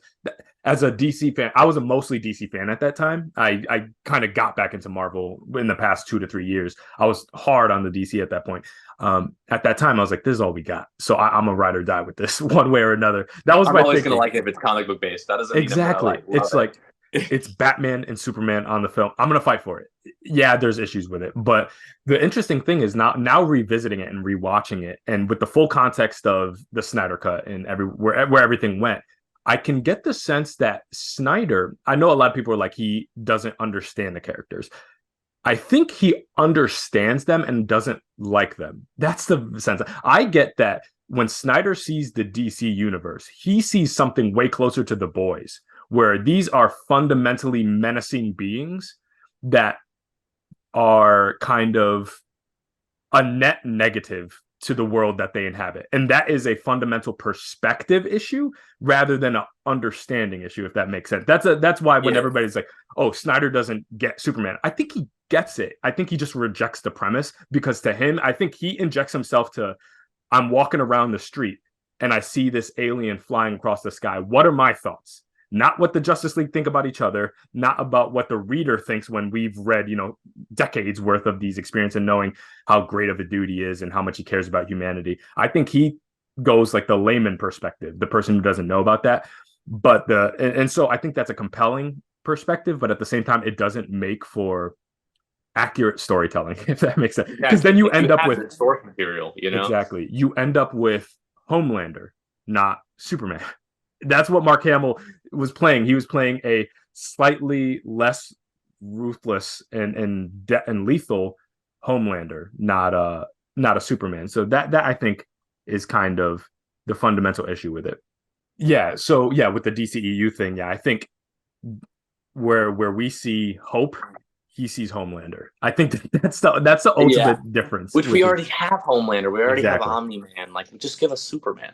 as a DC fan, I was a mostly DC fan at that time. I kind of got back into Marvel in the past 2 to 3 years. I was hard on the DC at that point. At that time, I was like, this is all we got. So I'm a ride or die with this one way or another. That was I'm my always thinking. going to like it if it's comic book based. That doesn't mean exactly. It's like, it's Batman and Superman on the film. I'm going to fight for it. Yeah, there's issues with it. But the interesting thing is now revisiting it and rewatching it, and with the full context of the Snyder Cut and where everything went, I can get the sense that Snyder, I know a lot of people are like, he doesn't understand the characters. I think he understands them and doesn't like them. That's the sense. I get that when Snyder sees the DC universe, he sees something way closer to the boys, where these are fundamentally menacing beings that are kind of a net negative to the world that they inhabit. And that is a fundamental perspective issue rather than an understanding issue, if that makes sense. That's why when everybody's like, oh, Snyder doesn't get Superman, I think he gets it. I think he just rejects the premise, because to him, I think he injects himself to, I'm walking around the street and I see this alien flying across the sky. What are my thoughts? Not what the Justice League think about each other, not about what the reader thinks when we've read, decades worth of these experiences and knowing how great of a dude he is and how much he cares about humanity. I think he goes like the layman perspective, the person who doesn't know about that. But and so I think that's a compelling perspective, but at the same time, it doesn't make for accurate storytelling, if that makes sense. Because then you end up with source material, Exactly. You end up with Homelander, not Superman. That's what Mark Hamill was playing. He was playing a slightly less ruthless and lethal Homelander, not a Superman. So that I think is kind of the fundamental issue with it. Yeah. So with the DCEU thing, I think where we see hope, he sees Homelander. I think that's the ultimate difference. Which we already have Homelander. We already have Exactly. Omni-Man. Like, just give us Superman.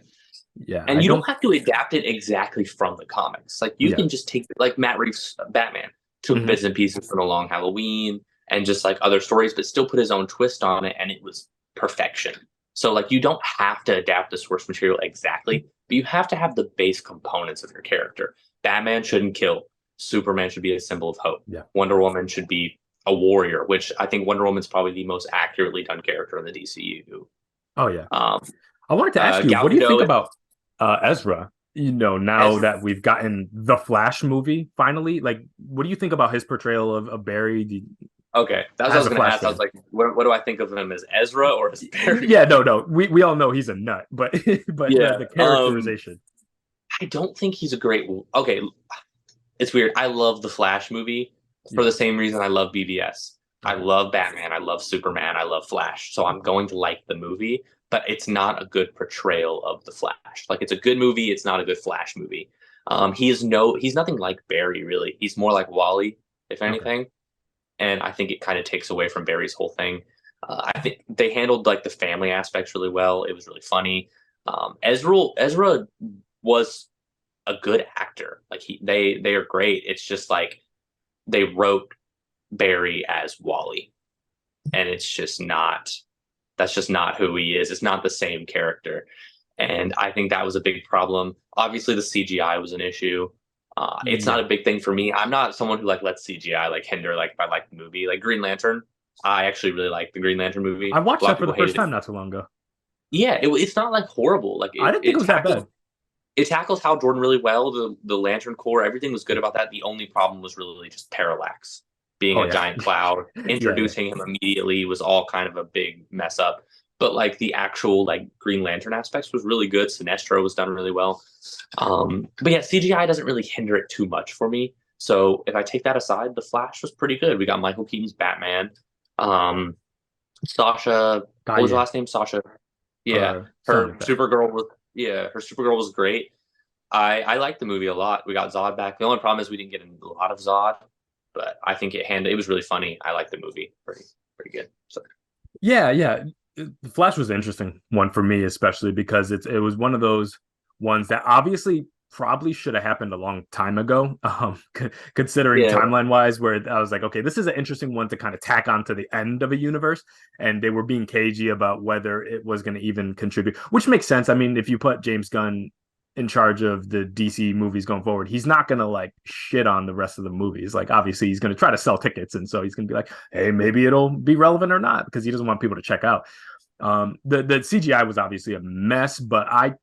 Yeah. And you don't have to adapt it exactly from the comics. Like, you can just take, like, Matt Reeves' Batman, took bits and pieces from The Long Halloween and just like other stories, but still put his own twist on it, and it was perfection. So like, you don't have to adapt the source material exactly, but you have to have the base components of your character. Batman shouldn't kill. Superman should be a symbol of hope. Yeah. Wonder Woman should be a warrior, which I think Wonder Woman's probably the most accurately done character in the DCU. Oh yeah. I wanted to ask you, what do you think about Ezra? Now that we've gotten the Flash movie finally, like, what do you think about his portrayal of Barry? Okay, that's what I was going to ask. I was like, what do I think of him as Ezra or as Barry? No. We all know he's a nut, but the characterization. I don't think he's a great. Okay, it's weird. I love the Flash movie for the same reason I love BVS. I love Batman. I love Superman. I love Flash. So I'm going to like the movie. but it's not a good portrayal of the Flash. Like it's a good movie, it's not a good Flash movie. He's nothing like Barry really. He's more like Wally, if Okay. anything. And I think it kind of takes away from Barry's whole thing. I think they handled like the family aspects really well. It was really funny. Ezra was a good actor. Like they are great. It's just like they wrote Barry as Wally, and it's just not. That's just not who he is. It's not the same character, and I think that was a big problem. Obviously, the CGI was an issue. It's not Yeah. a big thing for me. I'm not someone who like lets CGI like hinder like if I like the movie. Like Green Lantern, I actually really like the Green Lantern I movie. A watched lot of that for the people first hated time it. not too long ago. Yeah, it's not like horrible. Like I didn't think it was that bad. it tackles Hal Jordan really well. The Lantern Corps, everything was good about that. The only problem was really just Parallax being Oh a yeah. giant cloud. Yeah, yeah. Introducing him immediately was all kind of a big mess up. But like the actual like Green Lantern aspects was really good. Sinestro was done really well. But yeah, CGI doesn't really hinder it too much for me. So if I take that aside, the Flash was pretty good. We got Michael Keaton's Batman. Um, Sasha, what was her Dye. last name? Sasha. Yeah, Something like that. her Supergirl was great. I like the movie a lot. We got Zod back. The only problem is we didn't get a lot of Zod, but I think it was really funny. I like the movie. Pretty good. So Yeah, yeah. The Flash was an interesting one for me, especially because it was one of those ones that obviously probably should have happened a long time ago. Considering yeah, timeline wise, where I was like, okay, this is an interesting one to kind of tack on to the end of a universe, and they were being cagey about whether it was going to even contribute, which makes sense. I mean, if you put James Gunn in charge of the DC movies going forward, he's not going to like shit on the rest of the movies. Like obviously he's going to try to sell tickets, and so he's going to be like, hey, maybe it'll be relevant or not because he doesn't want people to check out. The CGI was obviously a mess, but I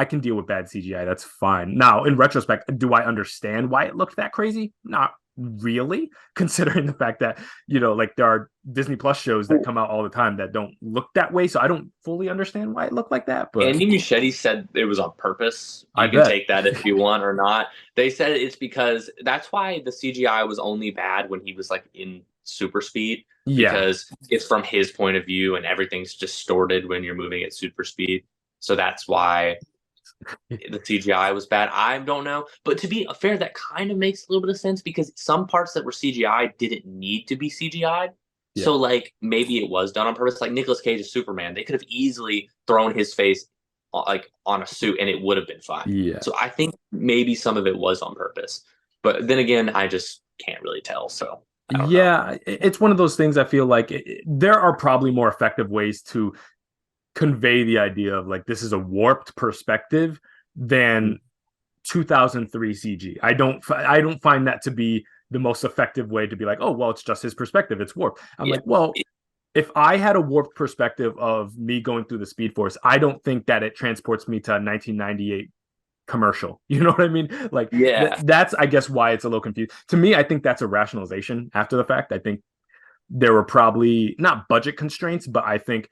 can deal with bad CGI. That's fine. Now, in retrospect, do I understand why it looked that crazy? Not really, considering the fact that, like there are Disney Plus shows that come out all the time that don't look that way. So I don't fully understand why it looked like that, but Andy Muschietti said it was on purpose. I You can bet. take that if you want or not. They said it's because that's why the CGI was only bad when he was like in super speed Yeah. because it's from his point of view and everything's distorted when you're moving at super speed. So that's why the CGI was bad. I don't know. But to be fair, that kind of makes a little bit of sense because some parts that were CGI didn't need to be CGI'd. So Yeah. like maybe it was done on purpose. Like Nicolas Cage's Superman, they could have easily thrown his face like on a suit and it would have been fine. Yeah. So I think maybe some of it was on purpose. But then again, I just can't really tell. So I don't know. Yeah, it's one of those things I feel like there are probably more effective ways to convey the idea of like this is a warped perspective than 2003 CG. I don't find that to be the most effective way to be like, oh, well, it's just his perspective. It's warped. I'm Yeah. like, well, if I had a warped perspective of me going through the Speed Force, I don't think that it transports me to a 1998 commercial. You know what I mean? Like Yeah. that's I guess why it's a little confused. To me, I think that's a rationalization after the fact. I think there were probably not budget constraints, but I think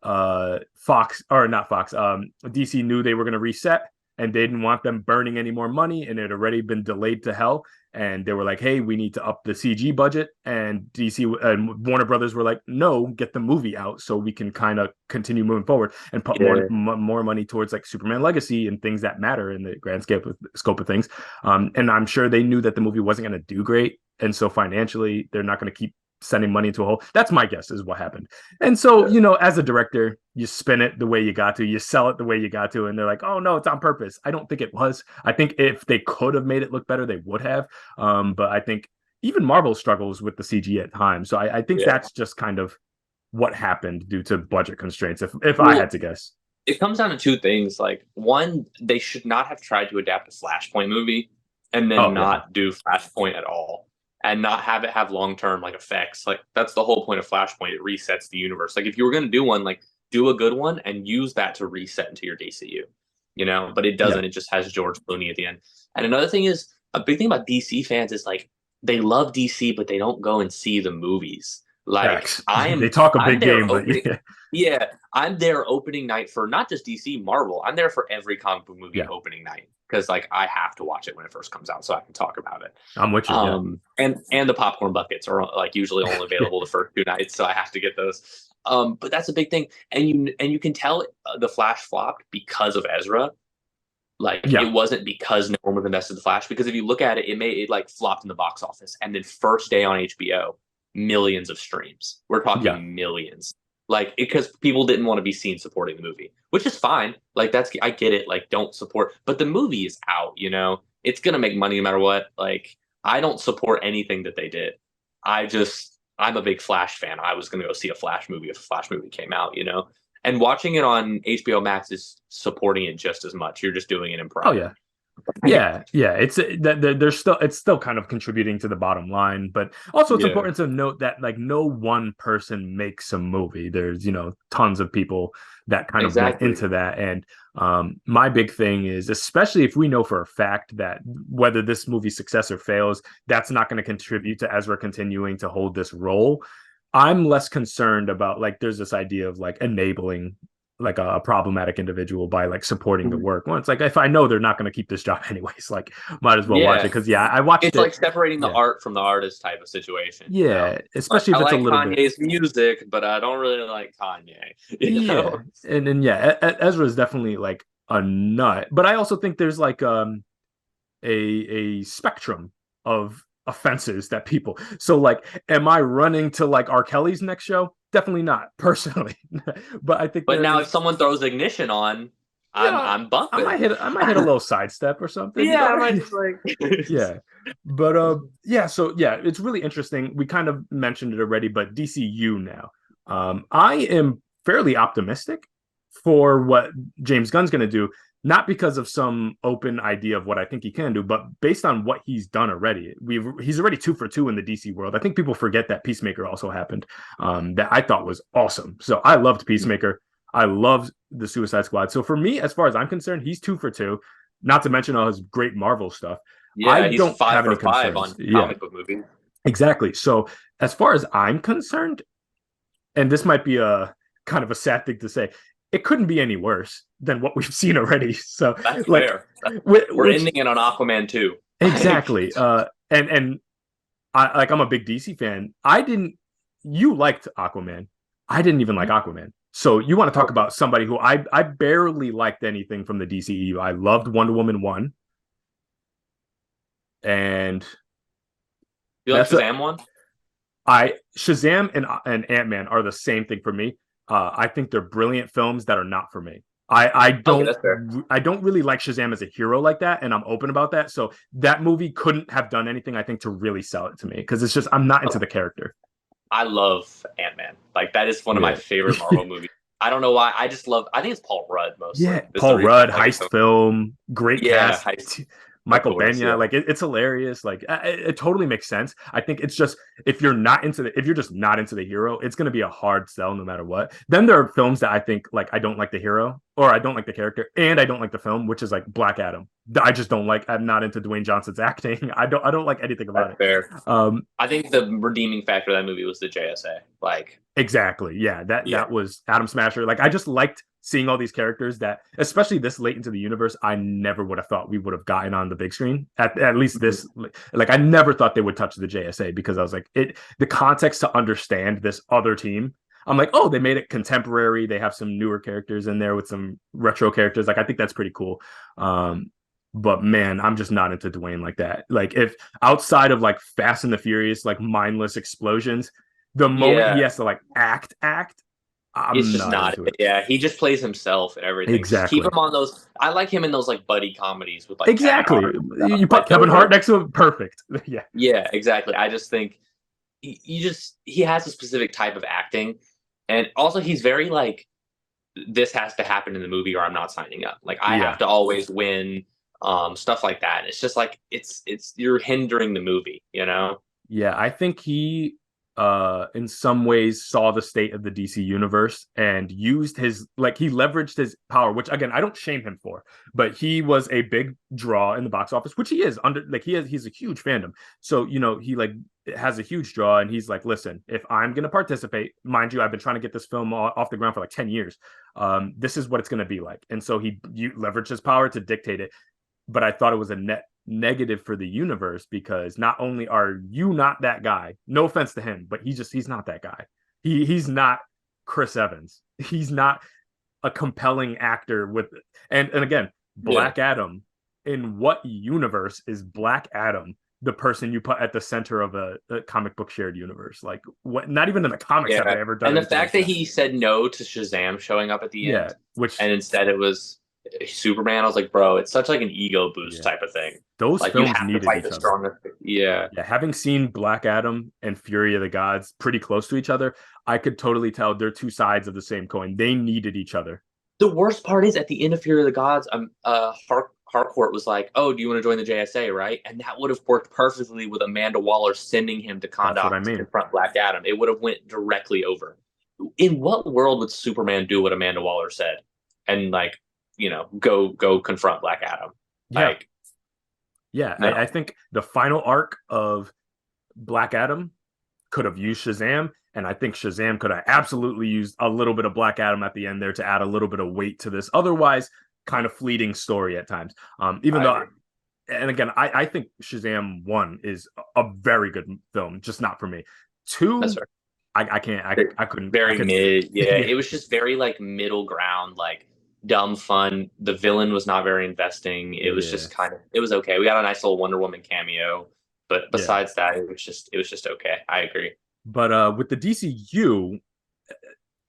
Fox or not Fox, DC knew they were going to reset and they didn't want them burning any more money and it had already been delayed to hell. And they were like, hey, we need to up the CG budget. And DC and Warner Brothers were like, no, get the movie out so we can kind of continue moving forward and put Yeah. more money towards like Superman Legacy and things that matter in the grand scope of things. And I'm sure they knew that the movie wasn't going to do great. And so financially, they're not going to keep sending money into a hole. That's my guess is what happened. And so, Yeah. as a director, you spin it the way you got to, you sell it the way you got to, and they're like, oh no, it's on purpose. I don't think it was. I think if they could have made it look better, they would have. But I think even Marvel struggles with the CG at times. So I think Yeah. that's just kind of what happened due to budget constraints, if I Well, had to guess. it comes down to two things. Like one, they should not have tried to adapt a Flashpoint movie and then Oh yeah. not do Flashpoint at all and not have it have long term like effects. Like that's the whole point of Flashpoint. It resets the universe. Like if you were gonna do one, like do a good one and use that to reset into your DCU. But it Yeah. doesn't. It just has George Clooney at the end. And another thing is a big thing about DC fans is like they love DC, but they don't go and see the movies. Like Facts. They talk a I'm big there game, but opening. yeah. Yeah, I'm there opening night for not just DC, Marvel. I'm there for every comic book movie Yeah. opening night because like I have to watch it when it first comes out so I can talk about it. I'm with you. Yeah. And the popcorn buckets are like usually only available the first two nights, so I have to get those. But that's a big thing, and you can tell the Flash flopped because of Ezra. Like it Yeah, wasn't because no one was invested in the Flash. Because if you look at it, it like flopped in the box office, and then first day on HBO, millions of streams. We're yeah. talking millions. Like because people didn't want to be seen supporting the movie, which is fine. Like that's I get it. Like don't support, but the movie is out. It's gonna make money no matter what. Like I don't support anything that they did. I'm a big Flash fan. I was gonna go see a Flash movie if a Flash movie came out. And watching it on HBO Max is supporting it just as much. You're just doing it in Oh Prime. yeah. Yeah, yeah, it's that there's still it's still kind of contributing to the bottom line, but also it's Yeah, important to note that like no one person makes a movie. There's tons of people that kind of went exactly. into that, and my big thing is, especially if we know for a fact that whether this movie's success or fails, that's not going to contribute to Ezra continuing to hold this role. I'm less concerned about like there's this idea of like enabling like a problematic individual by like supporting the work. Well, it's like if I know they're not going to keep this job anyways, like might as well watch it Yeah. because yeah, I watched It's it. like separating the Yeah, art from the artist type of situation. yeah, Like especially I if it's a like little bit. Kanye's music, but I don't really like Kanye. You Yeah, know? and yeah, Ezra is definitely like a nut, but I also think there's like a spectrum of offenses that people. So like, am I running to like R. Kelly's next show? Definitely not, personally. But I think But now if there's someone throws ignition on, I'm yeah, I'm bumping. I might hit a little sidestep or something, Yeah, I might just like Yeah. But yeah, so yeah, it's really interesting. We kind of mentioned it already, but DCU now. I am fairly optimistic for what James Gunn's going to do, not because of some open idea of what I think he can do, but based on what he's done already. He's already 2 for 2 in the DC world. I think people forget that Peacemaker also happened. That I thought was awesome. So I loved Peacemaker. I loved the Suicide Squad. So for me, as far as I'm concerned, he's 2 for 2. Not to mention all his great Marvel stuff. I yeah, he's don't five have any for five concerns. on Yeah, comic book movies. exactly. So as far as I'm concerned, and this might be a kind of a sad thing to say, it couldn't be any worse than what we've seen already. So That's like, fair. We're which ending it on Aquaman too. Like, exactly. And I like I'm a big DC fan. I didn't. You liked Aquaman. I didn't even like Aquaman. So you want to talk okay. about somebody who I barely liked anything from the DCEU. I loved Wonder Woman 1, and You like that's a Shazam one? I Shazam and Ant Man are the same thing for me. I think they're brilliant films that are not for me. Okay, that's fair. I don't really like Shazam as a hero like that, and I'm open about that. So that movie couldn't have done anything I think to really sell it to me because it's just I'm not into Okay. the character. I love Ant-Man. Like that is one of my Yeah, favorite Marvel movies. I don't know why. I just love. I think it's Paul Rudd mostly. yeah. Is the Paul reason I Rudd like it heist so. film, great Yeah, cast. heist, of Michael course. Pena, Yeah. like it's hilarious. Like it totally makes sense. I think it's just if you're just not into the hero, it's going to be a hard sell no matter what. Then there are films that I think like I don't like the hero or I don't like the character and I don't like the film, which is like Black Adam. I just don't like. I'm not into Dwayne Johnson's acting. I don't like anything about That's it. fair. Um, I think the redeeming factor of that movie was the JSA. Like, Exactly. Yeah, yeah. that was Adam Smasher. Like I just liked seeing all these characters that, especially this late into the universe, I never would have thought we would have gotten on the big screen. At least Mhm. this, like I never thought they would touch the JSA because I was like, the context to understand this other team. I'm like, oh, they made it contemporary. They have some newer characters in there with some retro characters. Like I think that's pretty cool. But man, I'm just not into Dwayne like that. Like if outside of like Fast and the Furious, like mindless explosions, the moment he Yeah, has to like act, it's I'm just not not. into it. Yeah, he just plays himself and everything. Just keep Exactly. him on those. I like him in those like buddy comedies with like Kevin Exactly. Hart. You put Like Kevin those Hart are. next to him, perfect. Yeah. Yeah, exactly. I just think he has a specific type of acting, and also he's very like this has to happen in the movie or I'm not signing up. Like I have Yeah. to always win, stuff like that. It's just like it's you're hindering the movie. Yeah, I think he in some ways saw the state of the DC universe and used his like he leveraged his power, which again I don't shame him for, but he was a big draw in the box office, which he is under like he's a huge fandom. So, he like has a huge draw and he's like, listen, if I'm gonna participate, mind you, I've been trying to get this film off the ground for like 10 years. This is what it's gonna be like. And so he leveraged his power to dictate it, but I thought it was a net negative for the universe because not only are you not that guy, no offense to him, but he's not that guy. He's not. Chris Evans. He's not a compelling actor with and again, Yeah. Black Adam. In what universe is Black Adam the person you put at the center of a comic book shared universe? Like what? Not even in the comics have Yeah. they ever done And the anything like fact that that. he said no to Shazam showing up at the Yeah, end, which and instead it was Superman, I was like, bro, it's such like an ego boost yeah, type of thing. those Like you films have to needed fight each the other. strongest. Yeah. Yeah, having seen Black Adam and Fury of the Gods pretty close to each other, I could totally tell they're two sides of the same coin. They needed each other. The worst part is at the end of Fear of the Gods, Harcourt was like, "Oh, do you want to join the JSA?" Right, and that would have worked perfectly with Amanda Waller sending him to That's what I Kahndaq to mean. confront Black Adam. It would have went directly over. In what world would Superman do what Amanda Waller said, and like, go confront Black Adam? Yeah, Like, yeah. I no, think the final arc of Black Adam could have used Shazam, and I think Shazam could have absolutely used a little bit of Black Adam at the end there to add a little bit of weight to this otherwise kind of fleeting story at times. Even I though, agree. and again, I think Shazam 1 is a very good film, just not for me. That's 2, right. I can't, I couldn't, I Very couldn't do mid. it. Yeah, Yeah, it was just very like middle ground, like dumb fun. The villain was not very investing. It was yeah, just kind of it was okay. We got a nice little Wonder Woman cameo, but yeah. besides that, it was just okay. I agree. But with the DCU,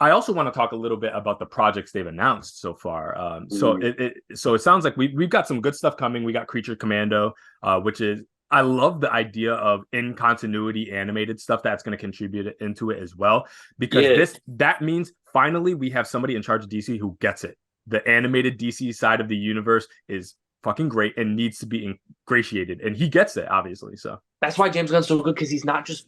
I also want to talk a little bit about the projects they've announced so far. Ooh. So it sounds like we've got some good stuff coming. We got Creature Commando, which is I love the idea of in continuity animated stuff that's going to contribute into it as well, because Yeah, that means finally we have somebody in charge of DC who gets it. The animated DC side of the universe is fucking great and needs to be ingratiated, and he gets it obviously. So that's why James Gunn's so good because he's not just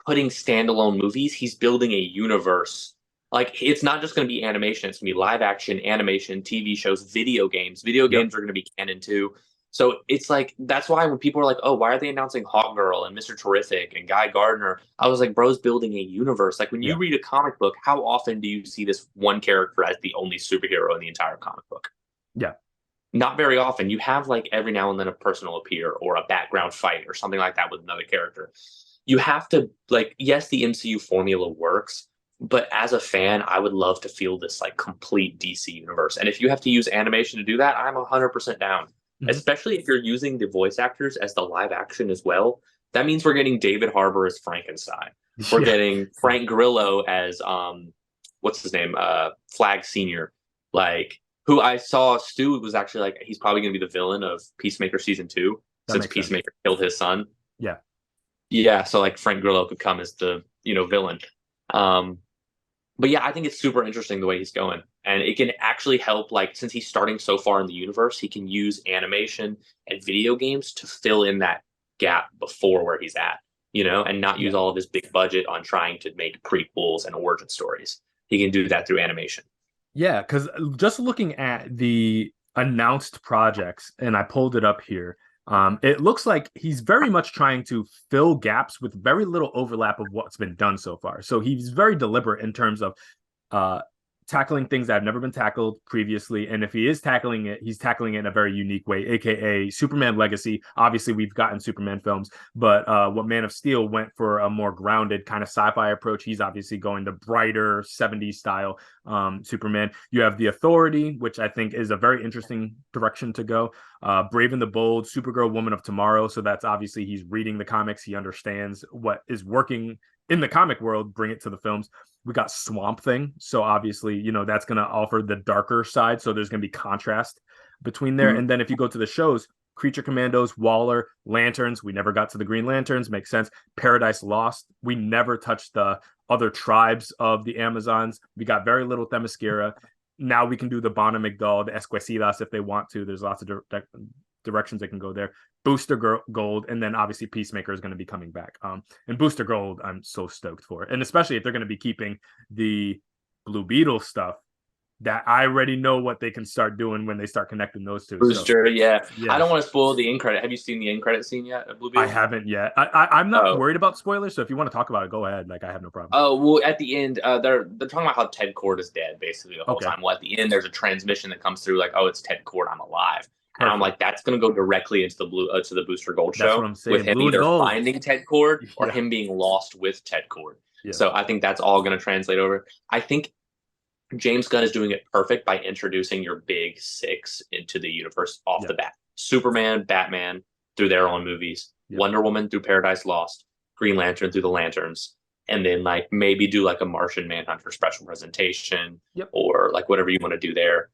putting standalone movies. He's building a universe. Like it's not just going to be animation. It's going to be live action, animation, TV shows, video games. Video yep, games are going to be canon too. So it's like that's why when people are like, "Oh, why are they announcing Hawkgirl and Mr. Terrific and Guy Gardner?" I was like, "Bro's building a universe." Like when you yeah, read a comic book, how often do you see this one character as the only superhero in the entire comic book? yeah, Not very often. You have like every now and then a person will appear or a background fight or something like that with another character. You have to like, yes, the MCU formula works, but as a fan, I would love to feel this like complete DC universe. And if you have to use animation to do that, I'm 100% down. mhm. Especially if you're using the voice actors as the live action as well. That means we're getting David Harbour as Frankenstein. We're Yeah, getting Frank Grillo as what's his name? Flag Senior. Like who I saw Stu was actually like he's probably going to be the villain of Peacemaker season 2 that since makes sense. Peacemaker killed his son. Yeah. Yeah, so like Frank Grillo could come as the villain. Um, but yeah, I think it's super interesting the way he's going, and it can actually help. Like since he's starting so far in the universe, he can use animation and video games to fill in that gap before where he's at, and not use Yeah. all of his big budget on trying to make prequels and origin stories. He can do that through animation. Yeah, because just looking at the announced projects, and I pulled it up here, it looks like he's very much trying to fill gaps with very little overlap of what's been done so far. So he's very deliberate in terms of uh, tackling things that have never been tackled previously. And if he is tackling it, he's tackling it in a very unique way, aka Superman Legacy. Obviously, we've gotten Superman films, but what Man of Steel went for a more grounded kind of sci-fi approach. He's obviously going the brighter 70s style Superman. You have The Authority, which I think is a very interesting direction to go. Brave and the Bold, Supergirl, Woman of Tomorrow. So that's obviously he's reading the comics. He understands what is working in the comic world, bring it to the films. We got Swamp Thing. So obviously, that's going to offer the darker side. So there's going to be contrast between there. Mhm. And then if you go to the shows, Creature Commandos, Waller, Lanterns. We never got to the Green Lanterns. Makes sense. Paradise Lost. We never touched the other tribes of the Amazons. We got very little Themyscira. Now we can do the Bona Migdal, the Esquecidas if they want to. There's lots of directions they can go there. Booster Gold, and then obviously Peacemaker is going to be coming back. And Booster Gold, I'm so stoked for it, and especially if they're going to be keeping the Blue Beetle stuff. That I already know what they can start doing when they start connecting those two. So Booster, yeah. I yeah, don't want to spoil the end credit. Have you seen the end credit scene yet of Blue I Beetle? haven't yet. I'm not Oh, worried about spoilers. So if you want to talk about it, go ahead. Like I have no problem. oh well. At the end, they're talking about how Ted Cord is dead basically the whole Okay, time. Well, at the end, there's a transmission that comes through like, oh, it's Ted Cord. I'm alive. And I'm perfect. like, that's going to go directly into the blue to the Booster Gold That's what show I'm with saying. him Blue and either gold. finding Ted Cord or Yeah, him being lost with Ted Cord. Yeah. So I think that's all going to translate over. I think James Gunn is doing it perfect by introducing your big six into the universe off Yeah. the bat. Superman, Batman through their own movies, Yep. Wonder Woman through Paradise Lost, Green Lantern through the Lanterns, and then like maybe do like a Martian Manhunter special presentation Yep. or like whatever you want to do there.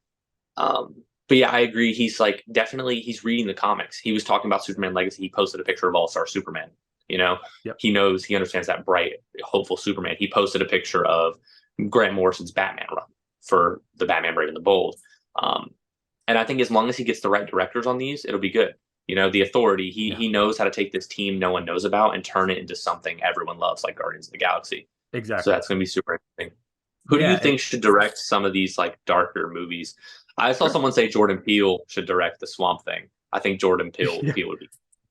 But yeah, I agree. He's like definitely he's reading the comics. He was talking about Superman Legacy. He posted a picture of All Star Superman. You know, Yep. he knows he understands that bright, hopeful Superman. He posted a picture of Grant Morrison's Batman run for the Batman Brave and the Bold. Um, and I think as long as he gets the right directors on these, it'll be good. You know, the Authority. Yeah. He knows how to take this team no one knows about and turn it into something everyone loves, like Guardians of the Galaxy. So Exactly. that's going to be super interesting. Who do Yeah. you think should direct some of these like darker movies? I saw Sure. someone say Jordan Peele should direct the Swamp Thing. I think Jordan Peele would be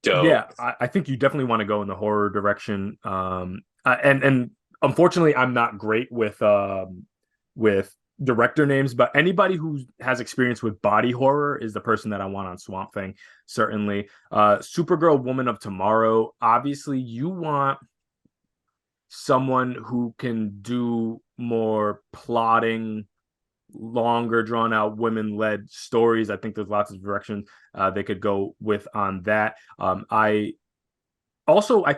Yeah, dope. I think you definitely want to go in the horror direction. And unfortunately, I'm not great with director names, but anybody who has experience with body horror is the person that I want on Swamp Thing. Certainly, Supergirl, Woman of Tomorrow. Obviously, you want someone who can do more plotting, longer drawn out women led stories. I think there's lots of direction they could go with on that. I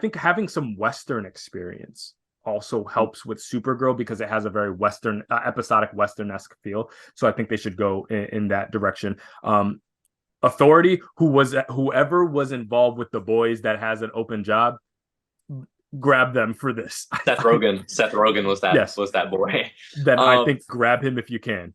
think having some Western experience also helps with Supergirl because it has a very Western, episodic Western esque feel. So I think they should go in that direction. Authority, whoever was involved with the boys that has an open job, grab them for this. Seth Rogen Yes, was that boy. then I Um, think grab him if you can.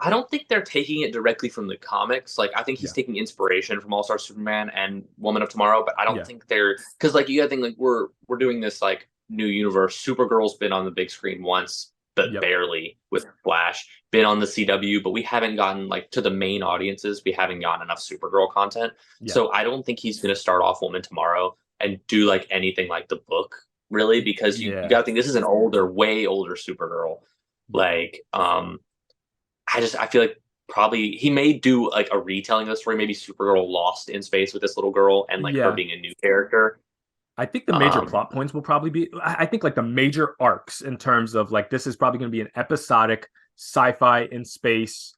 I don't think they're taking it directly from the comics. Like I think he's Yeah, taking inspiration from All Star Superman and Woman of Tomorrow, but I don't yeah, think they're because like you gotta think like we're doing this like new universe. Supergirl's been on the big screen once, but yep, barely with Flash. Been on the CW, but we haven't gotten like to the main audiences. We haven't gotten enough Supergirl content. yeah, So I don't think he's gonna start off Woman Tomorrow and do like anything like the book, really, because you yeah, gotta think this is an older, way older Supergirl. yeah. Like, I feel like probably he may do like a retelling of the story, maybe Supergirl lost in space with this little girl and like her Yeah, being a new character. I think the major Um, plot points will probably be, I think like the major arcs in terms of like, this is probably going to be an episodic sci-fi in space,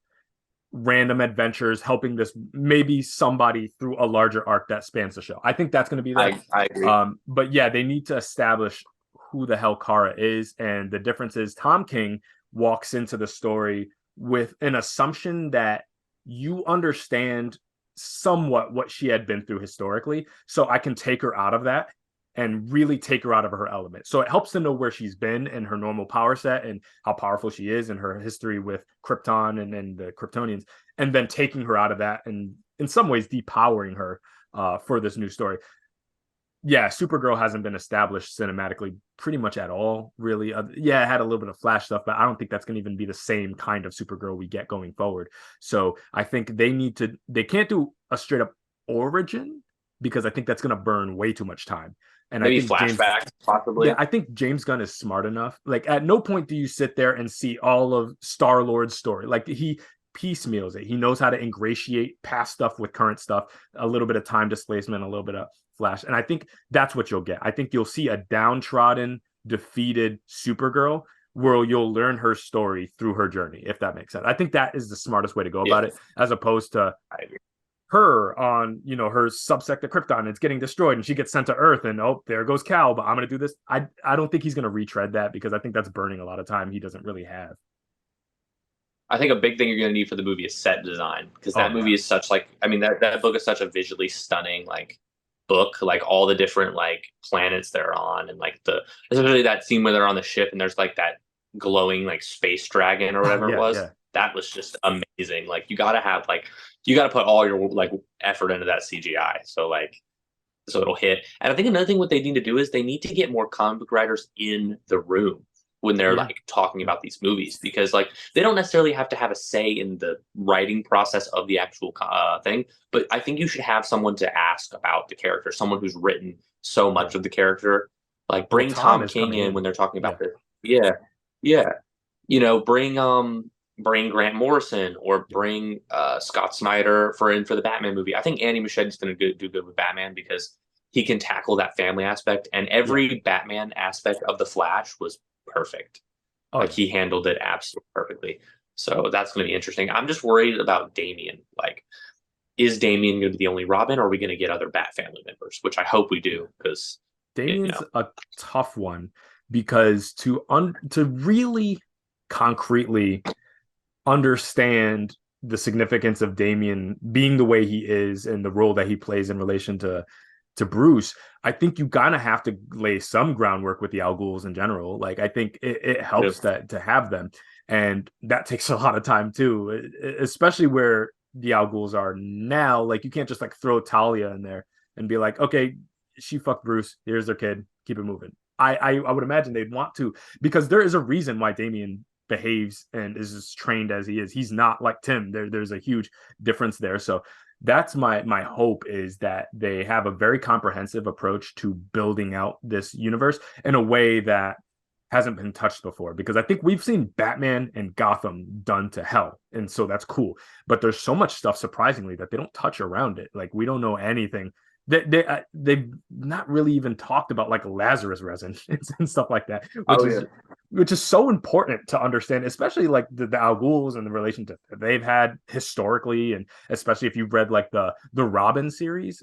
random adventures, helping this maybe somebody through a larger arc that spans the show. I think that's going to be there. I agree. But yeah, they need to establish who the hell Kara is. And the difference is Tom King walks into the story with an assumption that you understand somewhat what she had been through historically. So I can take her out of that and really take her out of her element. So it helps to know where she's been and her normal power set and how powerful she is and her history with Krypton and the Kryptonians, and then taking her out of that and in some ways depowering her for this new story. Yeah, Supergirl hasn't been established cinematically pretty much at all, really. Yeah, it had a little bit of Flash stuff, but I don't think that's going to even be the same kind of Supergirl we get going forward. So I think they can't do a straight up origin because I think that's going to burn way too much time. And I Maybe think flashbacks, yeah, possibly. I think James Gunn is smart enough. Like, at no point do you sit there and see all of Star Lord's story. Like, he piecemeals it. He knows how to ingratiate past stuff with current stuff, a little bit of time displacement, a little bit of Flash. And I think that's what you'll get. I think you'll see a downtrodden, defeated Supergirl where you'll learn her story through her journey, if that makes sense. I think that is the smartest way to go Yeah, about it, as opposed to I agree. her on, her subsector Krypton. It's getting destroyed and she gets sent to Earth and oh, there goes Cal, but I'm going to do this. I don't think he's going to retread that because I think that's burning a lot of time he doesn't really have. I think a big thing you're going to need for the movie is set design because Oh that yeah. movie is such like I mean that book is such a visually stunning like book, like all the different like planets they're on and like the especially that scene where they're on the ship and there's like that glowing like space dragon or Oh whatever it yeah, was. yeah. That was just amazing. Like you got to put all your like effort into that CGI. So it'll hit. And I think another thing what they need to do is they need to get more comic book writers in the room when they're Yeah. like talking about these movies because like they don't necessarily have to have a say in the writing process of the actual thing, but I think you should have someone to ask about the character, someone who's written so Yeah. much of the character. Like Well, bring Tom Tom is King coming in in. when they're talking Yeah. about this. Yeah, yeah. Bring Grant Morrison or Yeah. bring Scott Snyder for the Batman movie. I think Andy Muschietti's going to do good with Batman because he can tackle that family aspect, and Yeah. every Batman aspect of the Flash was perfect. Oh Like yeah. he handled it absolutely perfectly. So that's going to be interesting. I'm just worried about Damian. Like, is Damian going to be the only Robin, or are we going to get other Bat family members? Which I hope we Yeah. do, because Damien's a tough one because to really concretely understand the significance of Damien being the way he is and the role that he plays in relation to Bruce, I think you kind of have to lay some groundwork with the Al Ghuls in general. Like I think it yeah, helps that to have them, and that takes a lot of time too, especially where the Al Ghuls are now. Like you can't just like throw Talia in there and be like, okay, she fucked Bruce. Here's their kid. Keep it moving. I would imagine they'd want to because there is a reason why Damien behaves and is as trained as he is. He's not like Tim. There's a huge difference there. So that's my hope is that they have a very comprehensive approach to building out this universe in a way that hasn't been touched before because I think we've seen Batman and Gotham done to hell, and so that's cool. But there's so much stuff surprisingly that they don't touch around it. Like we don't know anything. They've not really even talked about like Lazarus resin and stuff like that, oh yeah, which is so important to understand, especially like the Al Ghuls and the relationship that they've had historically, and especially if you've read like the Robin series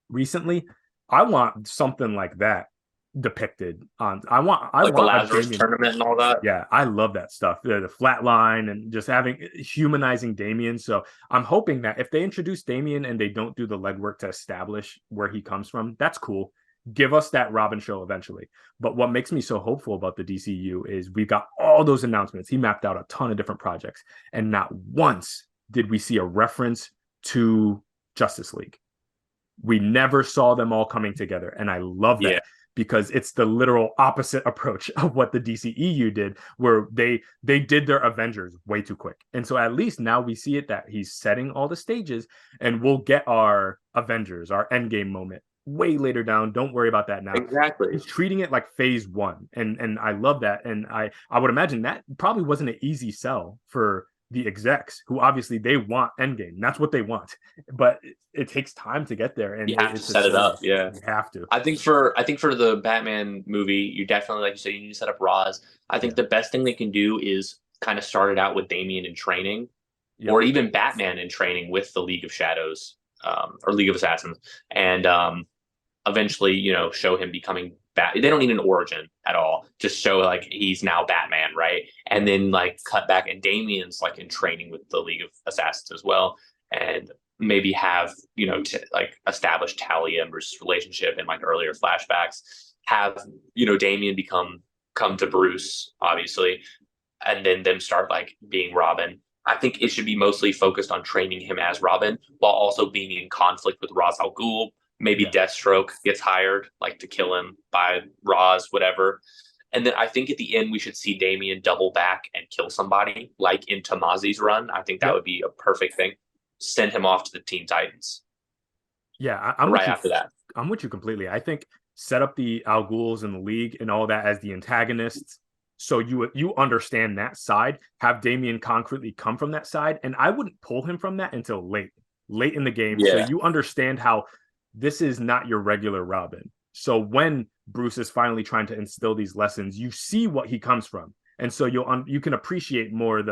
recently. I want something like that depicted on. I like the want a Lazarus Damien. tournament and all that. Yeah, I love that stuff. The flat line and just having humanizing Damien. So I'm hoping that if they introduce Damien and they don't do the legwork to establish where he comes from, that's cool. Give us that Robin show eventually. But what makes me so hopeful about the DCU is we got all those announcements. He mapped out a ton of different projects, and not once did we see a reference to Justice League. We never saw them all coming together. And I love Yeah, that because it's the literal opposite approach of what the DCEU did, where they did their Avengers way too quick. And so at least now we see it that he's setting all the stages and we'll get our Avengers, our endgame moment way later down. Don't worry about that now. exactly. He's treating it like phase one. And I love that. And I would imagine that probably wasn't an easy sell for the execs who obviously they want endgame. That's what they want. But it takes time to get there and You have to it's a set it up. service. Yeah. You have to. I think for the Batman movie, you definitely, like you said, you need to set up Roz. I Yeah. think the best thing they can do is kind of start it out with Damian in training, or Yep. even Batman in training with the League of Shadows, or League of Assassins, and eventually, show him becoming Bat. They don't need an origin at all. Just show like he's now Batman, right? And then like cut back, and Damian's like in training with the League of Assassins as well, and maybe have like establish Talia and Bruce's relationship in like earlier flashbacks. Have Damian come to Bruce, obviously, and then them start like being Robin. I think it should be mostly focused on training him as Robin while also being in conflict with Ra's al Ghul. Maybe Yeah. Deathstroke gets hired like to kill him by Ra's, whatever. And then I think at the end we should see Damian double back and kill somebody, like in Tamazi's run. I think that Yep. would be a perfect thing. Send him off to the Teen Titans Yeah. I'm with right you. after that. I'm with you completely. I think set up the Al Ghuls in the league and all that as the antagonists. So you understand that side, have Damien concretely come from that side. And I wouldn't pull him from that until late in the game. So Yeah. you understand how this is not your regular Robin. So when Bruce is finally trying to instill these lessons, you see what he comes from. And so you can appreciate more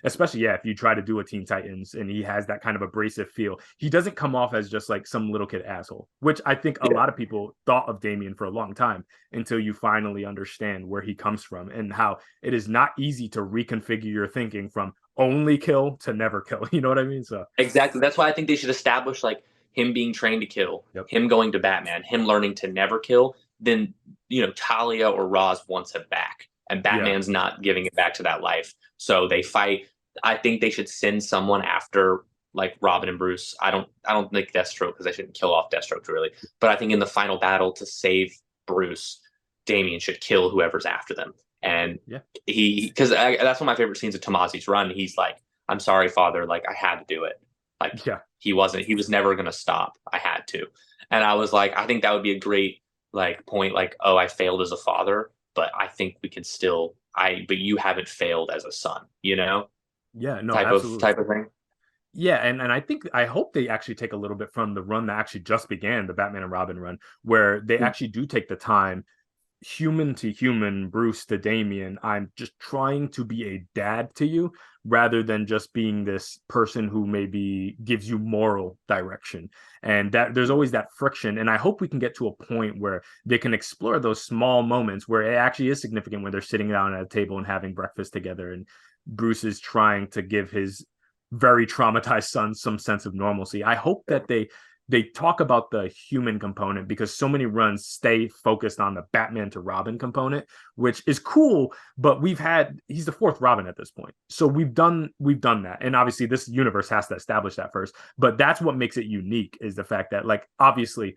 especially if you try to do a Teen Titans and he has that kind of abrasive feel. He doesn't come off as just like some little kid asshole, which I think a Yeah. lot of people thought of Damien for a long time until you finally understand where he comes from and how it is not easy to reconfigure your thinking from only kill to never kill. You know what I mean? So Exactly. That's why I think they should establish like him being trained to kill, yep. him going to Batman, him learning to never kill. Then Talia or Roz wants him back, and Yeah. Batman's not giving it back to that life. So they fight. I think they should send someone after like Robin and Bruce. I don't think Deathstroke, because they shouldn't kill off Deathstroke really. But I think in the final battle to save Bruce, Damian should kill whoever's after them. And Yeah. because that's one of my favorite scenes of Tamazi's run. He's like, "I'm sorry, father. Like I had to do it. Like Yeah. he was never going to stop. I had to." And I was like, I think that would be a great like point. Like, oh, I failed as a father, but I think we can but you haven't failed as a son, Yeah. No, type of absolutely. thing. Yeah, and I hope they actually take a little bit from the run that actually just began, the Batman and Robin run, where they actually do take the time, human to human, Bruce to Damian. I'm just trying to be a dad to you rather than just being this person who maybe gives you moral direction. And that there's always that friction. And I hope we can get to a point where they can explore those small moments where it actually is significant when they're sitting down at a table and having breakfast together. And Bruce is trying to give his very traumatized son some sense of normalcy. I hope that they talk about the human component because so many runs stay focused on the Batman to Robin component, which is cool, but he's the fourth Robin at this point. So we've done that. And obviously this universe has to establish that first, but that's what makes it unique is the fact that like obviously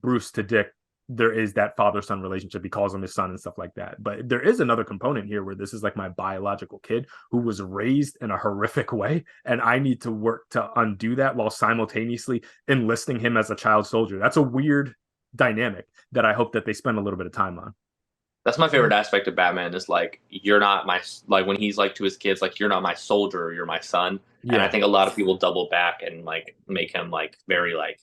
Bruce to Dick, there is that father-son relationship. He calls him his son and stuff like that. But there is another component here where this is like my biological kid who was raised in a horrific way, and I need to work to undo that while simultaneously enlisting him as a child soldier. That's a weird dynamic that I hope that they spend a little bit of time on. That's my favorite aspect of Batman is like you're not my like when he's like to his kids like you're not my soldier, you're my son. And I Yeah, think a lot of people double back and like make him like very like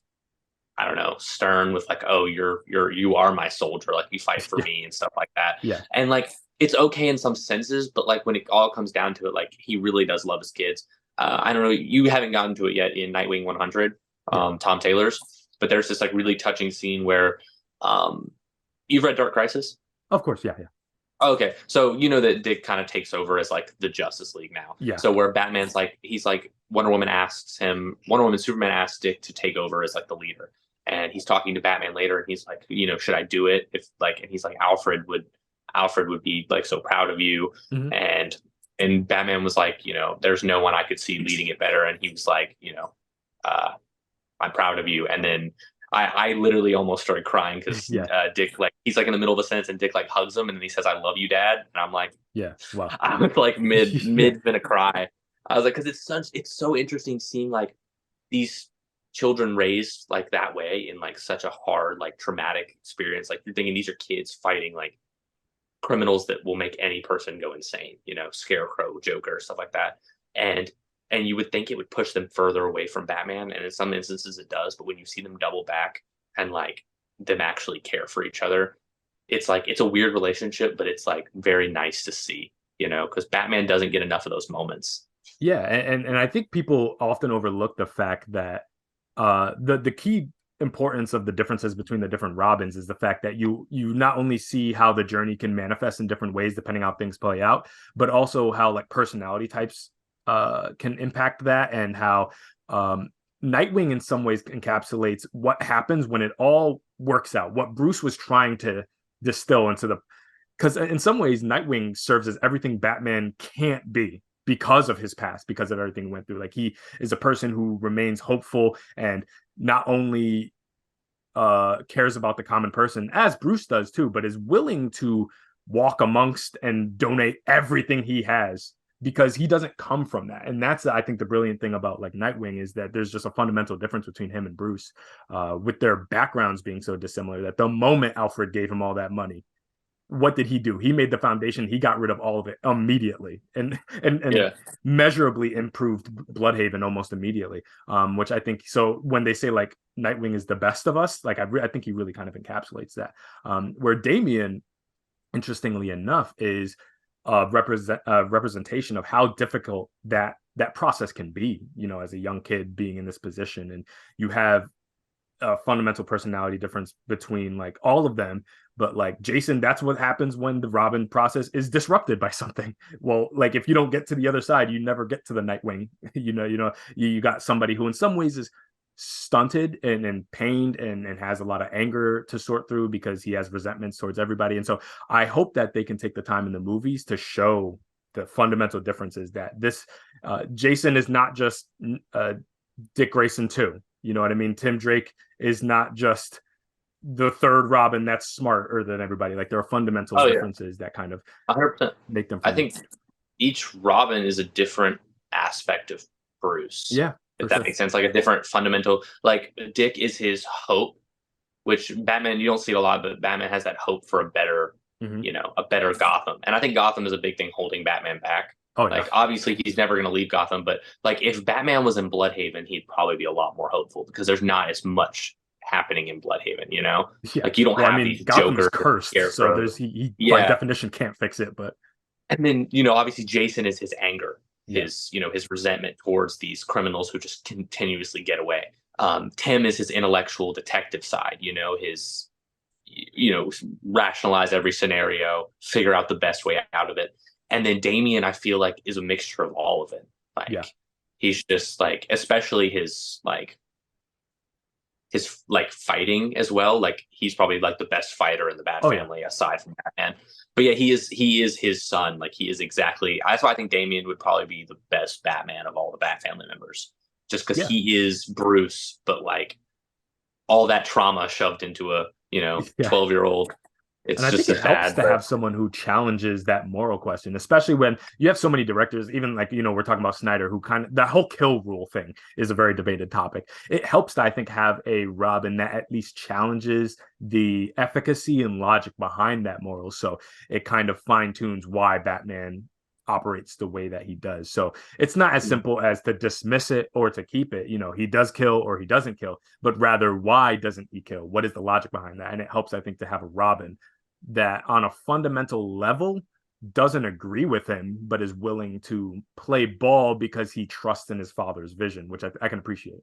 I don't know, stern with like, oh, you are my soldier, like you fight for yeah, me and stuff like that. yeah, And like it's okay in some senses, but like when it all comes down to it, like he really does love his kids. I don't know, you haven't gotten to it yet in Nightwing 100, yeah. Tom Taylor's, but there's this like really touching scene where um, you've read Dark Crisis. Of course, yeah, yeah, Okay, so you know that Dick kind of takes over as like the Justice League now. yeah, So where Batman's like he's like Wonder Woman, Superman asks Dick to take over as like the leader, and he's talking to Batman later, and he's like, you know, should I do it? If like, and he's like, Alfred would be like so proud of you, hmm, and Batman was like, you know, there's no one I could see leading it better, and he was like, you know, uh, I'm proud of you. And then I literally almost started crying because yeah, Dick like he's like in the middle of a sentence and Dick like hugs him and then he says I love you, Dad. And I'm like yeah. Wow. I was like Yeah, mid gonna cry. I was like because it's so interesting seeing like these children raised like that way in like such a hard like traumatic experience. Like you're thinking these are kids fighting like criminals that will make any person go insane, you know, Scarecrow, Joker, stuff like that. And you would think it would push them further away from Batman, and in some instances it does, but when you see them double back and like them actually care for each other, it's like it's a weird relationship, but it's like very nice to see, you know, because Batman doesn't get enough of those moments. yeah, and I think people often overlook the fact that the key importance of the differences between the different Robins is the fact that you not only see how the journey can manifest in different ways depending how things play out, but also how like personality types can impact that and how um Nightwing in some ways encapsulates what happens when it all works out, what Bruce was trying to distill into the because in some ways Nightwing serves as everything Batman can't be because of his past, because of everything he went through. Like he is a person who remains hopeful and not only cares about the common person as Bruce does too, but is willing to walk amongst and donate everything he has because he doesn't come from that. And that's I think the brilliant thing about like Nightwing is that there's just a fundamental difference between him and Bruce, with their backgrounds being so dissimilar that the moment Alfred gave him all that money, what did he do? He made the foundation. He got rid of all of it immediately, and Yeah. measurably improved Bloodhaven almost immediately. Which I think so. When they say like Nightwing is the best of us, like I think he really kind of encapsulates that. Where Damian, interestingly enough, is a representation of how difficult that process can be. You know, as a young kid being in this position, and you have a fundamental personality difference between like all of them, but like Jason, that's what happens when the Robin process is disrupted by something. Well, like if you don't get to the other side, you never get to the Nightwing. You got somebody who in some ways is stunted and pained and has a lot of anger to sort through because he has resentments towards everybody. And so I hope that they can take the time in the movies to show the fundamental differences that this Jason is not just uh, Dick Grayson too. You know what I mean? Tim Drake is not just the third Robin that's smarter than everybody. Like there are fundamental Oh yeah, differences that kind of 100%. make them I from. think each Robin is a different aspect of Bruce, Yeah, if for that sure. makes sense. Like a different fundamental. Like Dick is his hope, which Batman you don't see it a lot, but Batman has that hope for a better, Hmm. you know, a better Gotham. And I think Gotham is a big thing holding Batman back. Oh yeah. Like obviously he's never going to leave Gotham, but like if Batman was in Bloodhaven, he'd probably be a lot more hopeful because there's not as much happening in Bloodhaven, you know? Yeah. Like you don't Well, I have mean, these Gotham is Joker cursed, so scarecrows. he by Yeah. definition can't fix it. But And then, obviously Jason is his anger, yeah, his resentment towards these criminals who just continuously get away. Tim is his intellectual detective side, his rationalize every scenario, figure out the best way out of it. And then Damien, I feel like, is a mixture of all of it. yeah. Like he's just like, especially his fighting as well. Like he's probably like the best fighter in the Bat Oh yeah. family aside from Batman. But yeah, he is his son. Like he is exactly. That's why I think Damien would probably be the best Batman of all the Bat family members, just because Yeah. he is Bruce, but like all that trauma shoved into a Yeah. 12-year-old. And It's I think just it as helps bad. to But have someone who challenges that moral question, especially when you have so many directors, even like, we're talking about Snyder, who kind of, that whole kill rule thing is a very debated topic. It helps to, I think, have a Robin that at least challenges the efficacy and logic behind that moral. So it kind of fine tunes why Batman operates the way that he does. So it's not as simple as to dismiss it or to keep it. He does kill or he doesn't kill, but rather why doesn't he kill? What is the logic behind that? And it helps, I think, to have a Robin that on a fundamental level doesn't agree with him, but is willing to play ball because he trusts in his father's vision, which I can appreciate.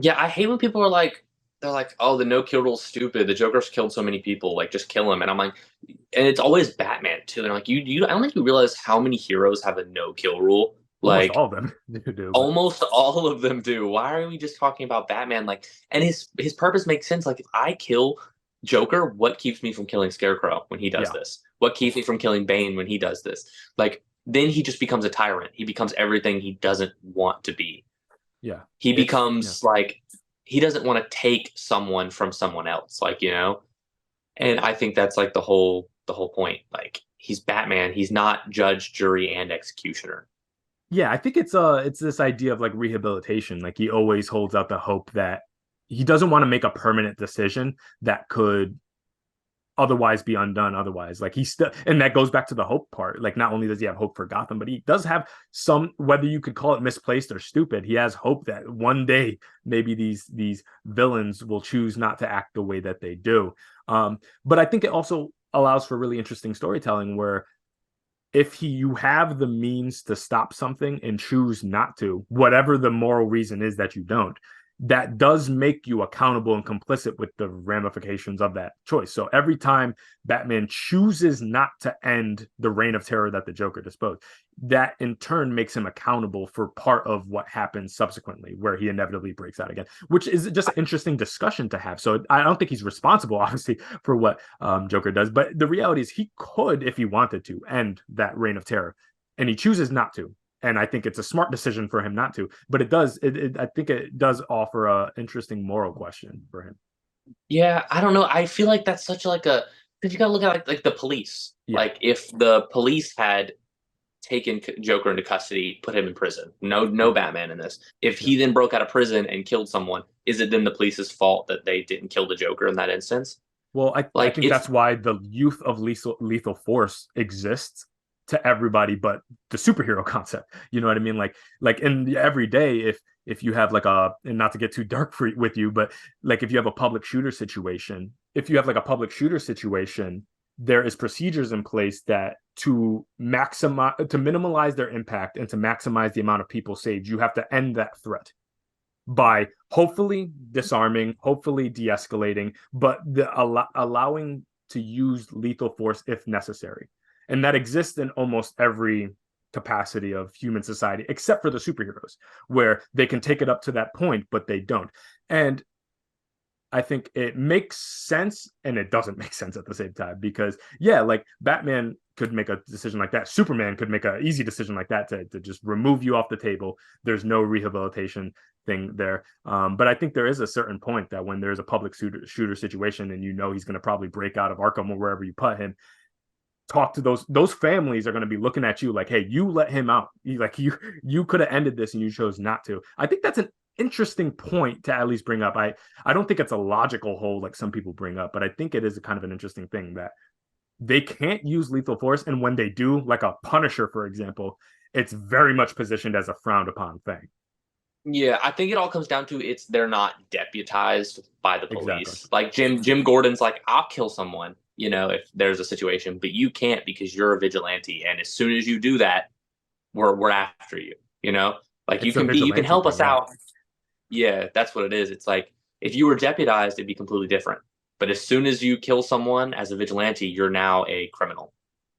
yeah, I hate when people are like, they're like, oh, the no kill rule's stupid. The Joker's killed so many people. Like, just kill him. And I'm like, and it's always Batman too. And I'm like, I don't think you realize how many heroes have a no kill rule. Almost Like all of them do, but almost all of them do. Why are we just talking about Batman? Like, and his purpose makes sense. Like, if I kill Joker, what keeps me from killing Scarecrow when he does yeah, this? What keeps me from killing Bane when he does this? Like, then he just becomes a tyrant. He becomes everything he doesn't want to be. yeah, He yeah. becomes like he doesn't want to take someone from someone else. And I think that's like the whole point. Like, he's Batman. He's not judge, jury, and executioner. Yeah, I think it's this idea of like rehabilitation. Like he always holds out the hope that he doesn't want to make a permanent decision that could otherwise be undone otherwise. Like he's still, and that goes back to the hope part. Like not only does he have hope for Gotham, but he does have some, whether you could call it misplaced or stupid, he has hope that one day maybe these villains will choose not to act the way that they do. But I think it also allows for really interesting storytelling where if you have the means to stop something and choose not to, whatever the moral reason is that you don't, that does make you accountable and complicit with the ramifications of that choice. So every time Batman chooses not to end the reign of terror that the Joker disposed, that in turn makes him accountable for part of what happens subsequently, where he inevitably breaks out again, which is just an interesting discussion to have. So I don't think he's responsible, obviously, for what Joker does, but the reality is he could, if he wanted to, end that reign of terror, and he chooses not to. And I think it's a smart decision for him not to. But it does. I think it does offer a interesting moral question for him. Yeah, I don't know. I feel like that's such like a because you gotta look at like the police. Yeah, Like if the police had taken Joker into custody, put him in prison. No yeah, Batman in this. If yeah. he then broke out of prison and killed someone, is it then the police's fault that they didn't kill the Joker in that instance? Well, I Like think it's that's why the youth of lethal force exists to everybody, but the superhero concept. You know what I mean? Like in the everyday, if you have like and not to get too dark with you, but like if you have a public shooter situation, there is procedures in place that to minimize their impact and to maximize the amount of people saved, you have to end that threat by hopefully disarming, hopefully de-escalating, but allowing to use lethal force if necessary. And that exists in almost every capacity of human society, except for the superheroes, where they can take it up to that point, but they don't. And I think it makes sense and it doesn't make sense at the same time because, yeah, like Batman could make a decision like that. Superman could make an easy decision like that to just remove you off the table. There's no rehabilitation thing there. But I think there is a certain point that when there's a public shooter situation and he's going to probably break out of Arkham or wherever you put him, talk to those families are going to be looking at you like, hey, you let him out. You could have ended this and you chose not to. I think that's an interesting point to at least bring up. I don't think it's a logical whole like some people bring up, but I think it is a kind of an interesting thing that they can't use lethal force, and when they do, like a Punisher, for example, it's very much positioned as a frowned upon thing. Yeah, I think it all comes down to they're not deputized by the Exactly. police. Like Jim Gordon's like, I'll kill someone, if there's a situation, but you can't because you're a vigilante. And as soon as you do that, we're after you, you know? Like It's a you can vigilante help thing, us yeah. out. Yeah, that's what it is. It's like if you were deputized, it'd be completely different. But as soon as you kill someone as a vigilante, you're now a criminal.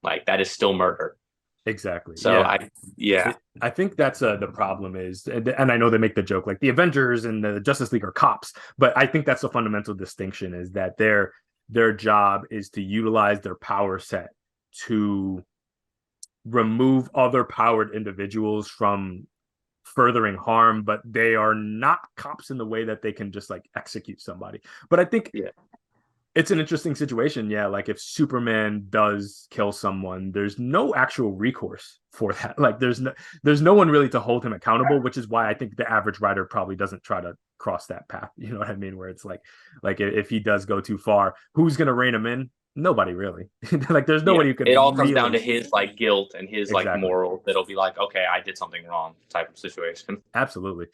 Like that is still murder. Exactly. So Yeah. yeah. I think that's the problem is, and I know they make the joke like the Avengers and the Justice League are cops, but I think that's the fundamental distinction is that their job is to utilize their power set to remove other powered individuals from furthering harm, but they are not cops in the way that they can just like execute somebody. But I think Yeah. it's an interesting situation. Yeah, like if Superman does kill someone, there's no actual recourse for that. Like there's no one really to hold him accountable, which is why I think the average writer probably doesn't try to cross that path. You know what I mean? Where it's like if he does go too far, who's gonna rein him in? Nobody really. Like there's Yeah. nobody who It can all comes down really to his like guilt and his like exactly. moral that'll be like, okay, I did something wrong type of situation. Absolutely.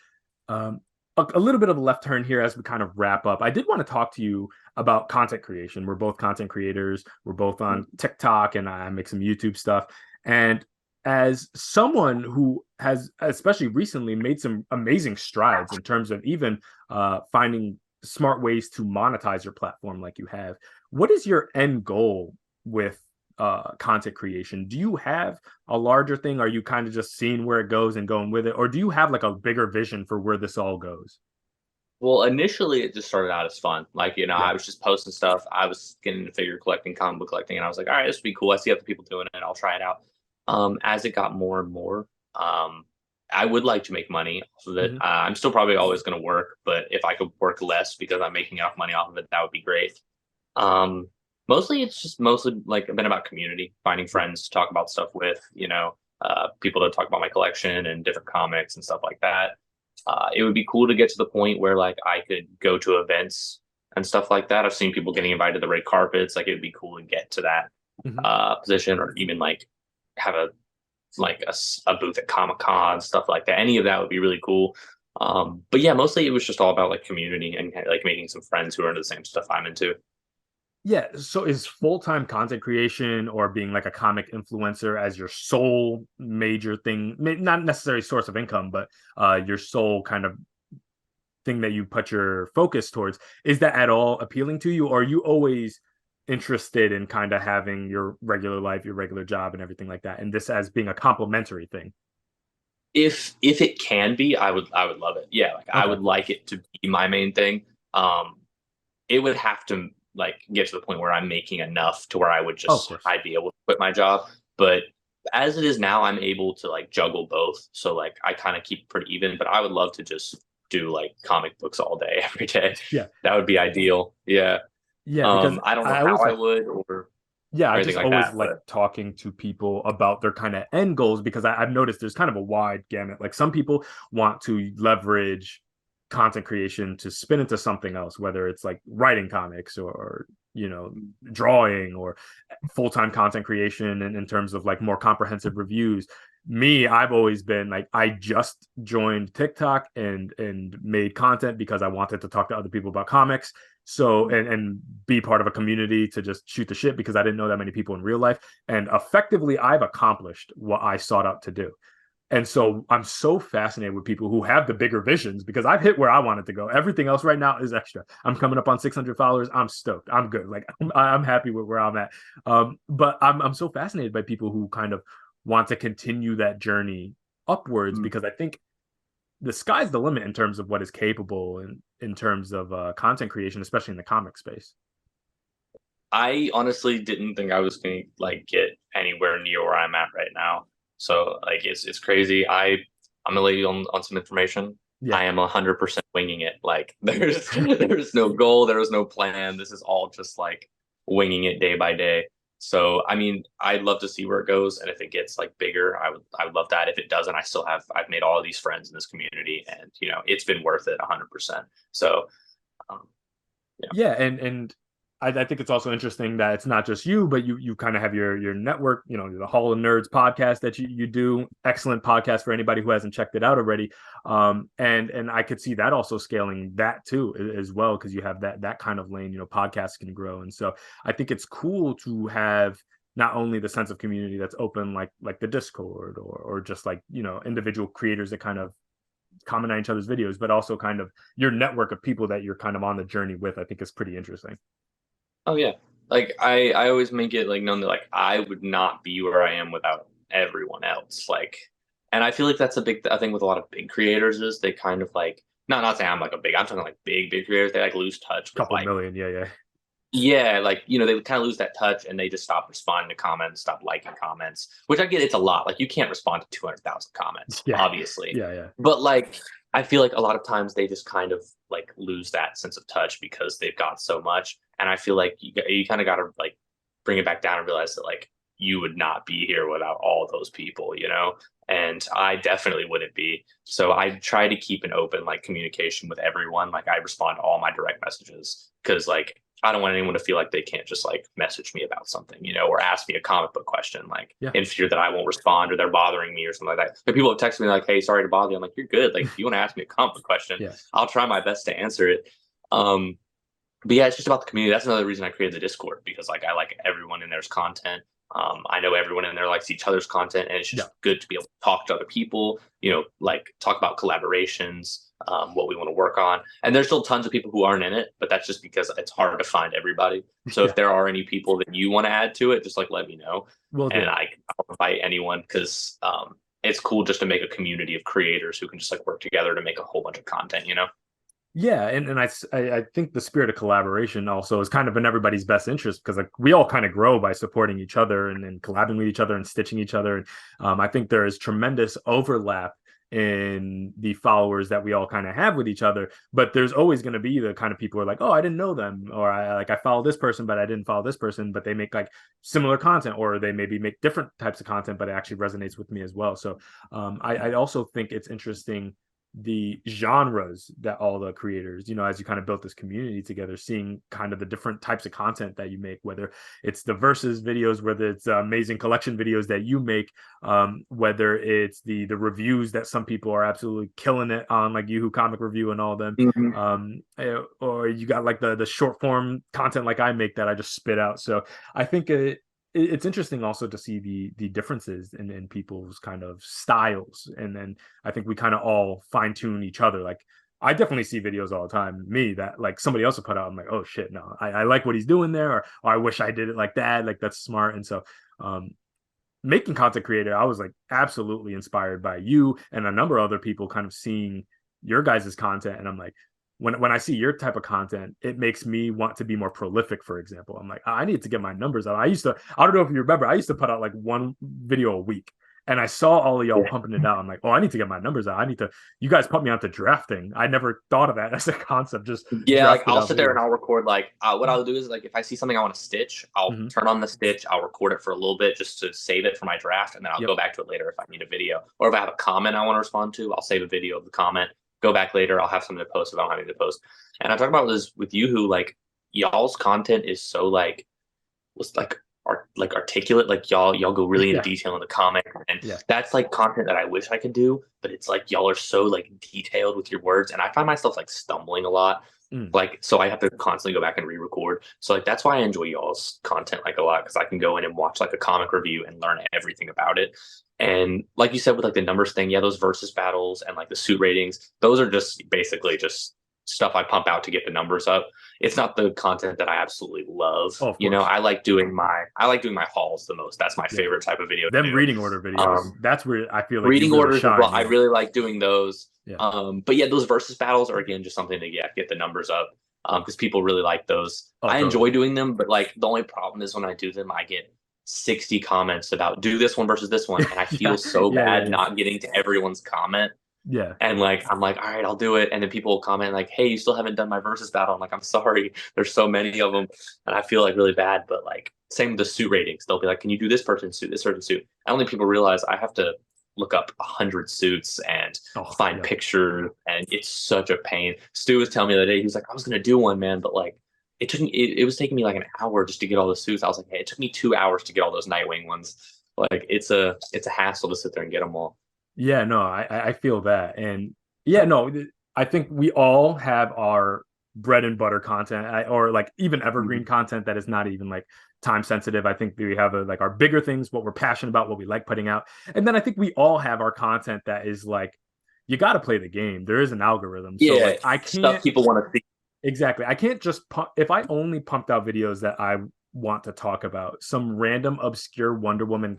Um, a little bit of a left turn here as we kind of wrap up. I did want to talk to you about content creation. We're both content creators. We're both on TikTok, and I make some YouTube stuff. And as someone who has, especially recently, made some amazing strides in terms of even finding smart ways to monetize your platform like you have, what is your end goal with content creation? Do you have a larger thing? Are you kind of just seeing where it goes and going with it, or do you have like a bigger vision for where this all goes? Well, initially it just started out as fun. Like, Yeah. I was just posting stuff. I was getting into figure collecting, comic book collecting, and I was like, all right, this would be cool. I see other people doing it. I'll try it out. As it got more and more, I would like to make money off of it. Hmm. I'm still probably always going to work, but if I could work less because I'm making enough money off of it, that would be great. Um, Mostly it's just mostly like been about community, finding Yeah. friends to talk about stuff with, people to talk about my collection and different comics and stuff like that. It would be cool to get to the point where like I could go to events and stuff like that. I've seen people getting invited to the red carpets. Like it would be cool to get to that Hmm. position, or even like have a booth at Comic Con, stuff like that. Any of that would be really cool. But yeah, mostly it was just all about like community and like making some friends who are into the same stuff I'm into. Yeah. So is full-time content creation or being like a comic influencer as your sole major thing, not necessarily source of income, but your sole kind of thing that you put your focus towards, is that at all appealing to you? Or are you always interested in kind of having your regular life, your regular job and everything like that, and this as being a complementary thing? If it can be, I would love it. Yeah, like I Okay. would like it to be my main thing. Um, it would have to like get to the point where I'm making enough to where Oh, of course. I'd be able to quit my job. But as it is now, I'm able to like juggle both. So like I kind of keep pretty even. But I would love to just do like comic books all day, every day. Yeah. That would be ideal. Yeah. Yeah, because I don't know I how always I like, would yeah, or I anything just like always that, like but talking to people about their kind of end goals because I've noticed there's kind of a wide gamut. Like some people want to leverage content creation to spin into something else, whether it's like writing comics or drawing or full-time content creation and in terms of like more comprehensive reviews. Me, I've always been like I just joined TikTok and made content because I wanted to talk to other people about comics. So and be part of a community to just shoot the shit because I didn't know that many people in real life. And effectively I've accomplished what I sought out to do. And so I'm so fascinated with people who have the bigger visions because I've hit where I wanted to go. Everything else right now is extra. I'm coming up on 600 followers. I'm stoked. I'm good. Like I'm happy with where I'm at. But I'm so fascinated by people who kind of want to continue that journey upwards because I think the sky's the limit in terms of what is capable in terms of content creation, especially in the comic space. I honestly didn't think I was going to like get anywhere near where I'm at right now. So like it's crazy. I'm gonna lay you on some information. Yeah. I am 100% winging it. Like there's no goal, there was no plan. This is all just like winging it day by day. So I mean, I'd love to see where it goes, and if it gets like bigger, I would love that. If it doesn't, I've made all of these friends in this community, and it's been worth it 100%. So um, yeah. Yeah, and I think it's also interesting that it's not just you, but you kind of have your network, the Hall of Nerds podcast that you do. Excellent podcast for anybody who hasn't checked it out already. And I could see that also scaling that too as well, because you have that kind of lane, podcasts can grow. And so I think it's cool to have not only the sense of community that's open, like the Discord, or just like, individual creators that kind of comment on each other's videos, but also kind of your network of people that you're kind of on the journey with. I think is pretty interesting. Oh yeah. Like I always make it like known that like I would not be where I am without everyone else. Like, and I feel like that's a big thing with a lot of big creators is they kind of like not saying I'm like I'm talking like big creators. They like lose touch with Couple like million, yeah. yeah, like they kind of lose that touch and they just stop responding to comments, stop liking comments, which I get it's a lot. Like you can't respond to 200,000 comments, Yeah, obviously. yeah. But like I feel like a lot of times they just kind of like lose that sense of touch because they've got so much. And I feel like you kind of got to like bring it back down and realize that like you would not be here without all those people, and I definitely wouldn't be. So I try to keep an open like communication with everyone. Like I respond to all my direct messages because like I don't want anyone to feel like they can't just like message me about something, or ask me a comic book question, like Yeah. in fear that I won't respond or they're bothering me or something like that. But people have texted me like, "Hey, sorry to bother you." I'm like, "You're good. Like, if you want to ask me a comic book question, Yeah. I'll try my best to answer it." But yeah, it's just about the community. That's another reason I created the Discord because like I like everyone in there's content. I know everyone in there likes each other's content, and it's just good to be able to talk to other people. Like talk about collaborations, what we want to work on. And there's still tons of people who aren't in it, but that's just because it's hard to find everybody. So if there are any people that you want to add to it, just like let me know, and I'll invite anyone because it's cool just to make a community of creators who can just like work together to make a whole bunch of content. Yeah, and I think the spirit of collaboration also is kind of in everybody's best interest, because like we all kind of grow by supporting each other and collabing with each other and stitching each other. And I think there is tremendous overlap in the followers that we all kind of have with each other, but there's always going to be the kind of people who are like, oh, I didn't know them, or I follow this person but I didn't follow this person, but they make like similar content, or they maybe make different types of content but it actually resonates with me as well. So I also think it's interesting the genres that all the creators, as you kind of built this community together, seeing kind of the different types of content that you make, whether it's the versus videos, whether it's amazing collection videos that you make, whether it's the reviews that some people are absolutely killing it on, like you who comic review and all them, or you got like the short form content like I make that I just spit out. So I think it's interesting also to see the differences in people's kind of styles, and then I think we kind of all fine tune each other. Like I definitely see videos all the time, me, that like somebody else will put out, I'm like, oh shit, no, I like what he's doing there, or I wish I did it like that, like that's smart. And so making content creator, I was like absolutely inspired by you and a number of other people kind of seeing your guys' content, and I'm like, when I see your type of content, it makes me want to be more prolific. For example, I'm like, I need to get my numbers up. I don't know if you remember, I used to put out like one video a week, and I saw all of y'all pumping it out. I'm like, oh, I need to get my numbers out. You guys put me onto drafting. I never thought of that as a concept. Just like I'll sit there and I'll record like what I'll do is like if I see something I want to stitch, I'll turn on the stitch, I'll record it for a little bit just to save it for my draft, and then I'll go back to it later if I need a video, or if I have a comment I want to respond to, I'll save a video of the comment, go back later, I'll have something to post if I don't have anything to post. And I talk about this with you, who like y'all's content is so like was like articulate, like y'all go really into detail in the comic, and that's like content that I wish I could do, but it's like y'all are so like detailed with your words, and I find myself like stumbling a lot, like so I have to constantly go back and re-record. So like that's why I enjoy y'all's content like a lot, because I can go in and watch like a comic review and learn everything about it. And like you said with like the numbers thing, those versus battles and like the suit ratings, those are just basically just stuff I pump out to get the numbers up. It's not the content that I absolutely love. I like doing my hauls the most. That's my favorite type of video. Them reading order videos. That's where I feel like reading really orders shine, as well. I really like doing those. Yeah. But yeah, those versus battles are again just something to get the numbers up. Because people really like those. I enjoy doing them, but like the only problem is when I do them, I get 60 comments about do this one versus this one, and I feel so bad not getting to everyone's comment. Yeah. And like I'm like, all right, I'll do it. And then people will comment like, hey, you still haven't done my versus battle. I'm like, I'm sorry. There's so many of them. And I feel like really bad. But like same with the suit ratings. They'll be like, can you do this person's suit, this person's suit? I don't think people realize I have to look up 100 suits and find pictures. And it's such a pain. Stu was telling me the other day, he was like, I was gonna do one, man, but like it took me it was taking me like an hour just to get all the suits. I was like, hey, it took me 2 hours to get all those Nightwing ones. Like it's a hassle to sit there and get them all. Yeah, no, I feel that. And yeah, no, I think we all have our bread and butter content, or like even evergreen Mhm. content that is not even like time sensitive. I think we have like our bigger things, what we're passionate about, what we like putting out. And then I think we all have our content that is like, you got to play the game. There is an algorithm. So Yeah, like I stuff can't people want to see. exactly. I can't just if I only pumped out videos that I want to talk about some random obscure Wonder Woman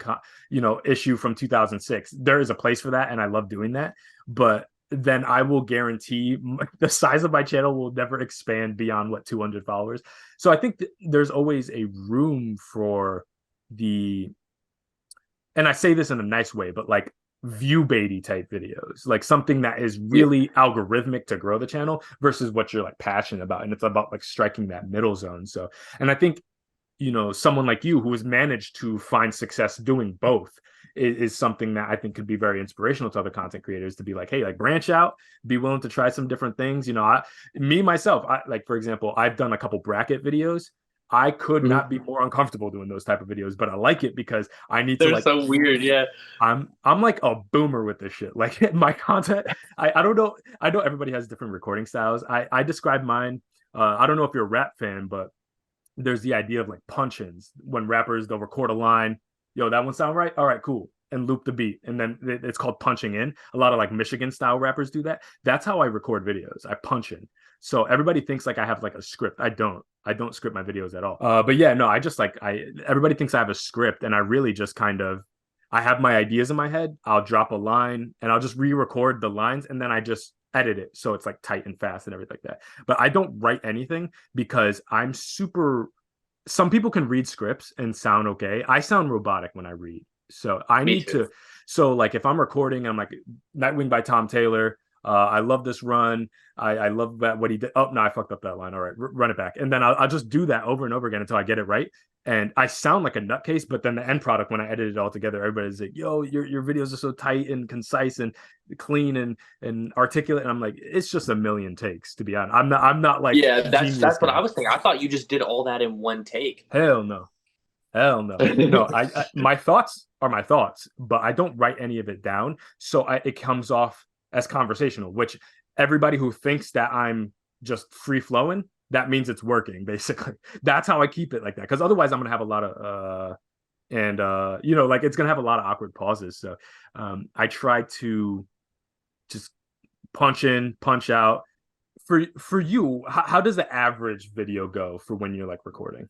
issue from 2006. There is a place for that and I love doing that, but then I will guarantee the size of my channel will never expand beyond what 200 followers. So I think there's always a room for the, and I say this in a nice way, but like view baity type videos, like something that is Yeah. really algorithmic to grow the channel versus what you're like passionate about. And it's about like striking that middle zone. So, and I think, someone like you who has managed to find success doing both is something that I think could be very inspirational to other content creators to be like, hey, like branch out, be willing to try some different things. Myself, I like, for example, I've done a couple bracket videos. I could Mhm. not be more uncomfortable doing those type of videos, but I like it because I need to They're like so weird. Yeah. I'm like a boomer with this shit. Like my content, I don't know. I know everybody has different recording styles. I describe mine. I don't know if you're a rap fan, but there's the idea of like punch-ins when rappers they'll record a line. Yo, that one sound right? All right, cool. And loop the beat. And then it's called punching in. A lot of like Michigan style rappers do that. That's how I record videos. I punch in. So everybody thinks like I have like a script. I don't. I don't script my videos at all. But yeah, no, I just like everybody thinks I have a script and I really just kind of I have my ideas in my head. I'll drop a line and I'll just re-record the lines and then I just edit it so it's like tight and fast and everything like that. But I don't write anything because I'm super, some people can read scripts and sound okay. I sound robotic when I read. So I Me need too. to, so like if I'm recording, I'm like Nightwing by Tom Taylor. I love this run. I love that what he did. Oh no, I fucked up that line. All right, run it back, and then I'll just do that over and over again until I get it right. And I sound like a nutcase, but then the end product, when I edit it all together, everybody's like, "Yo, your videos are so tight and concise and clean and articulate." And I'm like, it's just a million takes, to be honest. I'm not like Yeah, that's genius that's what I guy. was thinking. I thought you just did all that in one take. Hell no. Hell no. No, I my thoughts are my thoughts, but I don't write any of it down. So it comes off as conversational, which everybody who thinks that I'm just free flowing, that means it's working, basically. That's how I keep it like that. Because otherwise I'm gonna have a lot of like it's gonna have a lot of awkward pauses. So I try to just punch in, punch out. For you, how does the average video go for when you're like recording?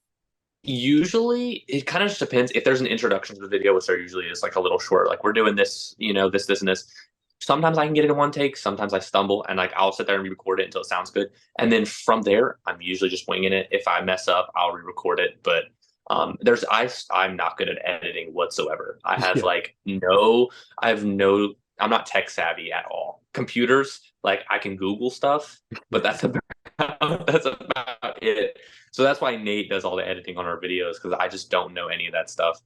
Usually, it kind of just depends. If there's an introduction to the video, which there usually is, like a little short, like we're doing this, this, and this. Sometimes I can get it in one take. Sometimes I stumble, and like I'll sit there and re-record it until it sounds good. And then from there, I'm usually just winging it. If I mess up, I'll re-record it. But I'm not good at editing whatsoever. Yeah. I have no. I'm not tech savvy at all. Computers, like I can Google stuff, but that's about it. So that's why Nate does all the editing on our videos because I just don't know any of that stuff.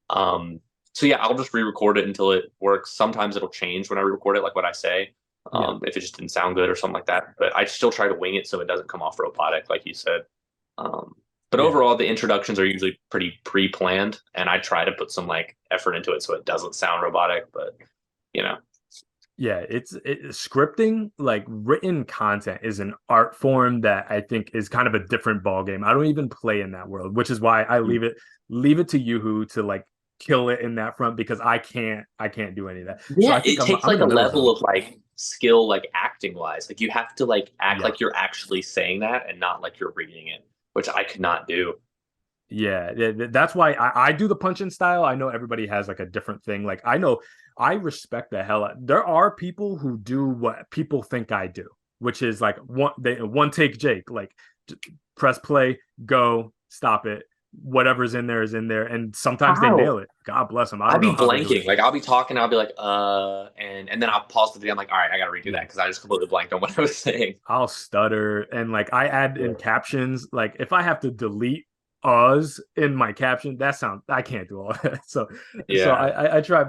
Um, so yeah, I'll just re-record it until it works. Sometimes it'll change when I re-record it, like what I say, Yeah. if it just didn't sound good or something like that. But I still try to wing it so it doesn't come off robotic, like you said. Um, but Yeah. overall, the introductions are usually pretty pre-planned, and I try to put some like effort into it so it doesn't sound robotic. But you know, Yeah, scripting, like written content is an art form that I think is kind of a different ball game. I don't even play in that world, which is why I leave it to you who to like kill it in that front because I can't do any of that. So yeah, I think it I'm takes I'm in like the a middle level zone. of like skill, like acting wise. Like you have to like act Yeah. like you're actually saying that and not like you're reading it, which I could not do. Yeah, that's why I do the punch-in style. I know everybody has like a different thing. Like I know I respect the hell out. There are people who do what people think I do, which is like one take Jake, like press play, go, stop it. Whatever's in there is in there, and sometimes they How? nail it. God bless them. I I'd don't be know how they do it. blanking. Like I'll be talking, I'll be like, and then I'll pause the video. I'm like, all right, I gotta redo that Yeah. because I just completely blanked on what I was saying. I'll stutter and like I add Yeah. in captions. Like if I have to delete uhs in my caption. I can't do all that. So Yeah. I try